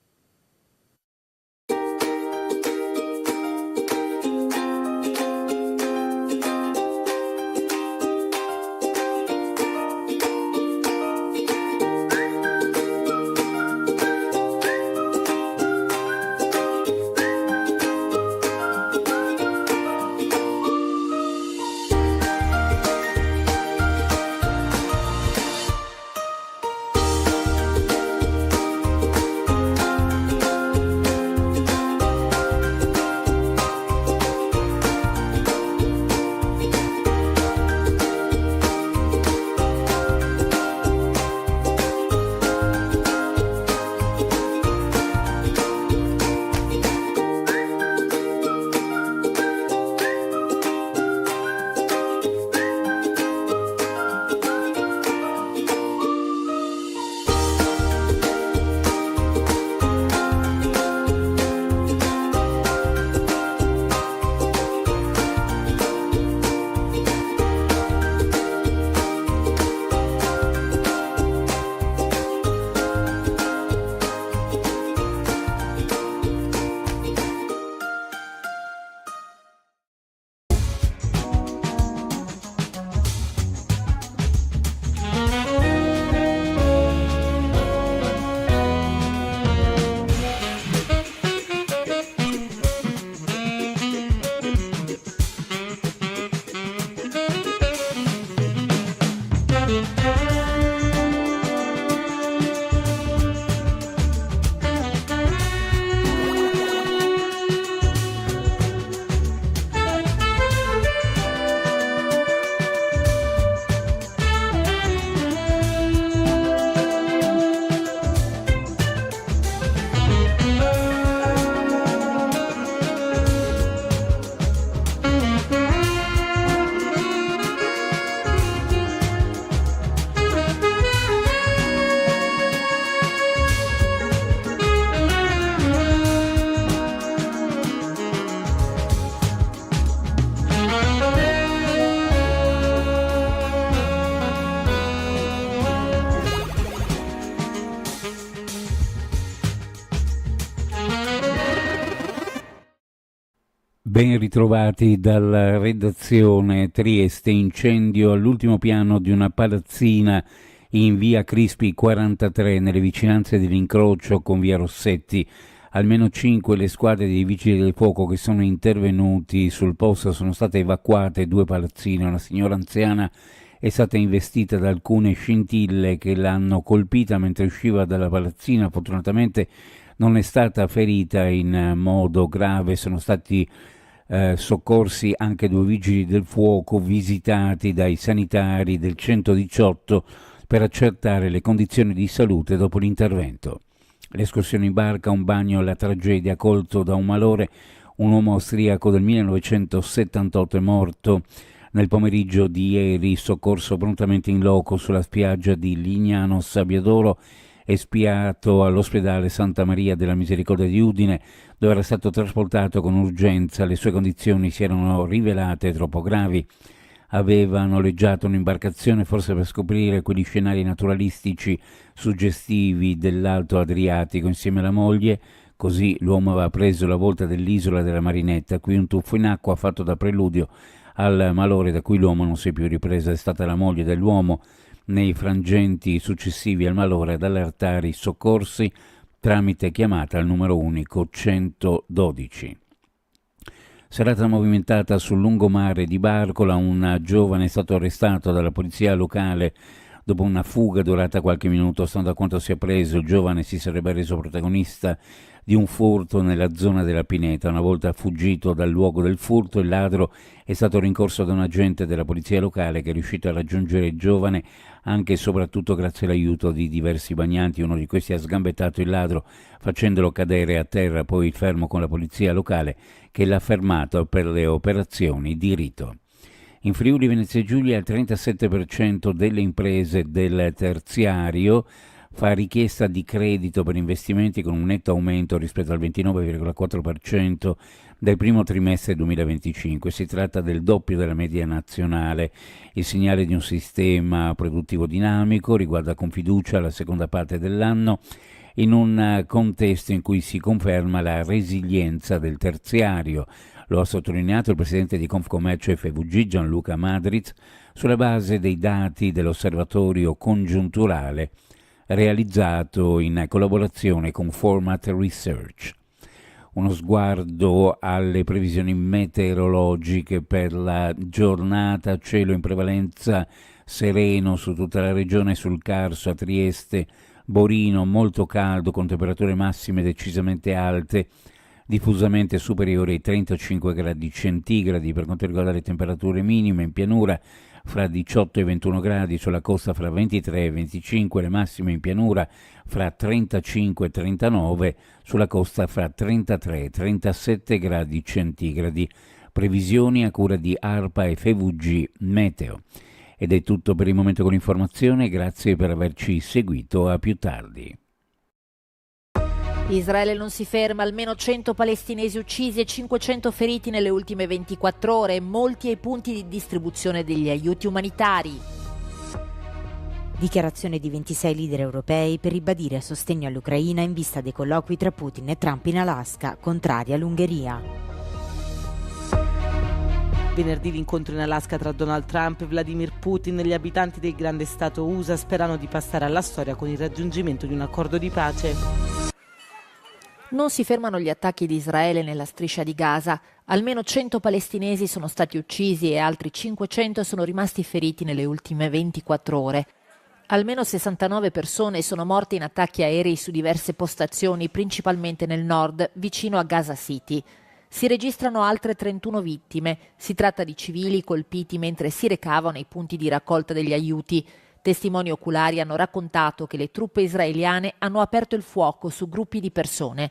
Ben ritrovati dalla redazione. Trieste, incendio all'ultimo piano di una palazzina in via Crispi 43 nelle vicinanze dell'incrocio con via Rossetti. Almeno 5 le squadre dei vigili del fuoco che sono intervenuti sul posto. Sono state evacuate 2 palazzine. Una signora anziana è stata investita da alcune scintille che l'hanno colpita mentre usciva dalla palazzina. Fortunatamente non è stata ferita in modo grave. Sono stati soccorsi anche 2 vigili del fuoco visitati dai sanitari del 118 per accertare le condizioni di salute dopo l'intervento. L'escursione in barca, un bagno alla tragedia, colto da un malore. Un uomo austriaco del 1978 è morto nel pomeriggio di ieri, soccorso prontamente in loco sulla spiaggia di Lignano Sabbiadoro, espiato all'ospedale Santa Maria della Misericordia di Udine, dove era stato trasportato con urgenza. Le sue condizioni si erano rivelate troppo gravi. Aveva noleggiato un'imbarcazione forse per scoprire quegli scenari naturalistici suggestivi dell'Alto Adriatico insieme alla moglie. Così l'uomo aveva preso la volta dell'isola della Marinetta. Qui un tuffo in acqua fatto da preludio al malore da cui l'uomo non si è più ripresa. È stata la moglie dell'uomo nei frangenti successivi al malore ad allertare i soccorsi tramite chiamata al numero unico 112. Serata movimentata sul lungomare di Barcola. Un giovane è stato arrestato dalla polizia locale dopo una fuga durata qualche minuto. Stando a quanto si è preso, il giovane si sarebbe reso protagonista di un furto nella zona della Pineta. Una volta fuggito dal luogo del furto, il ladro è stato rincorso da un agente della polizia locale che è riuscito a raggiungere il giovane anche e soprattutto grazie all'aiuto di diversi bagnanti. Uno di questi ha sgambettato il ladro facendolo cadere a terra, poi fermo con la polizia locale che l'ha fermato per le operazioni di rito. In Friuli Venezia Giulia il 37% delle imprese del terziario fa richiesta di credito per investimenti con un netto aumento rispetto al 29,4% del primo trimestre 2025. Si tratta del doppio della media nazionale. Il segnale di un sistema produttivo dinamico riguarda con fiducia la seconda parte dell'anno in un contesto in cui si conferma la resilienza del terziario. Lo ha sottolineato il presidente di Confcommercio FVG Gianluca Madriz sulla base dei dati dell'osservatorio congiunturale realizzato in collaborazione con Format Research. Uno sguardo alle previsioni meteorologiche per la giornata: cielo in prevalenza sereno su tutta la regione, sul Carso, a Trieste, Borino molto caldo con temperature massime decisamente alte, diffusamente superiori ai 35 gradi centigradi. Per quanto riguarda le temperature minime, in pianura fra 18 e 21 gradi, sulla costa fra 23 e 25, le massime in pianura fra 35 e 39, sulla costa fra 33 e 37 gradi centigradi. Previsioni a cura di ARPA e FVG Meteo. Ed è tutto per il momento con l'informazione, grazie per averci seguito, a più tardi. Israele non si ferma, almeno 100 palestinesi uccisi e 500 feriti nelle ultime 24 ore, molti ai punti di distribuzione degli aiuti umanitari. Dichiarazione di 26 leader europei per ribadire sostegno all'Ucraina in vista dei colloqui tra Putin e Trump in Alaska, contrari all'Ungheria. Venerdì l'incontro in Alaska tra Donald Trump e Vladimir Putin. Gli abitanti del grande stato USA sperano di passare alla storia con il raggiungimento di un accordo di pace. Non si fermano gli attacchi di Israele nella striscia di Gaza. Almeno 100 palestinesi sono stati uccisi e altri 500 sono rimasti feriti nelle ultime 24 ore. Almeno 69 persone sono morte in attacchi aerei su diverse postazioni, principalmente nel nord, vicino a Gaza City. Si registrano altre 31 vittime. Si tratta di civili colpiti mentre si recavano ai punti di raccolta degli aiuti. Testimoni oculari hanno raccontato che le truppe israeliane hanno aperto il fuoco su gruppi di persone.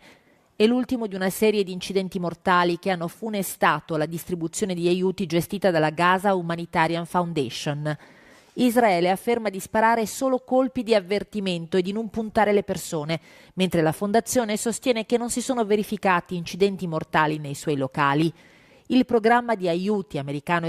È l'ultimo di una serie di incidenti mortali che hanno funestato la distribuzione di aiuti gestita dalla Gaza Humanitarian Foundation. Israele afferma di sparare solo colpi di avvertimento e di non puntare le persone, mentre la fondazione sostiene che non si sono verificati incidenti mortali nei suoi locali. Il programma di aiuti americano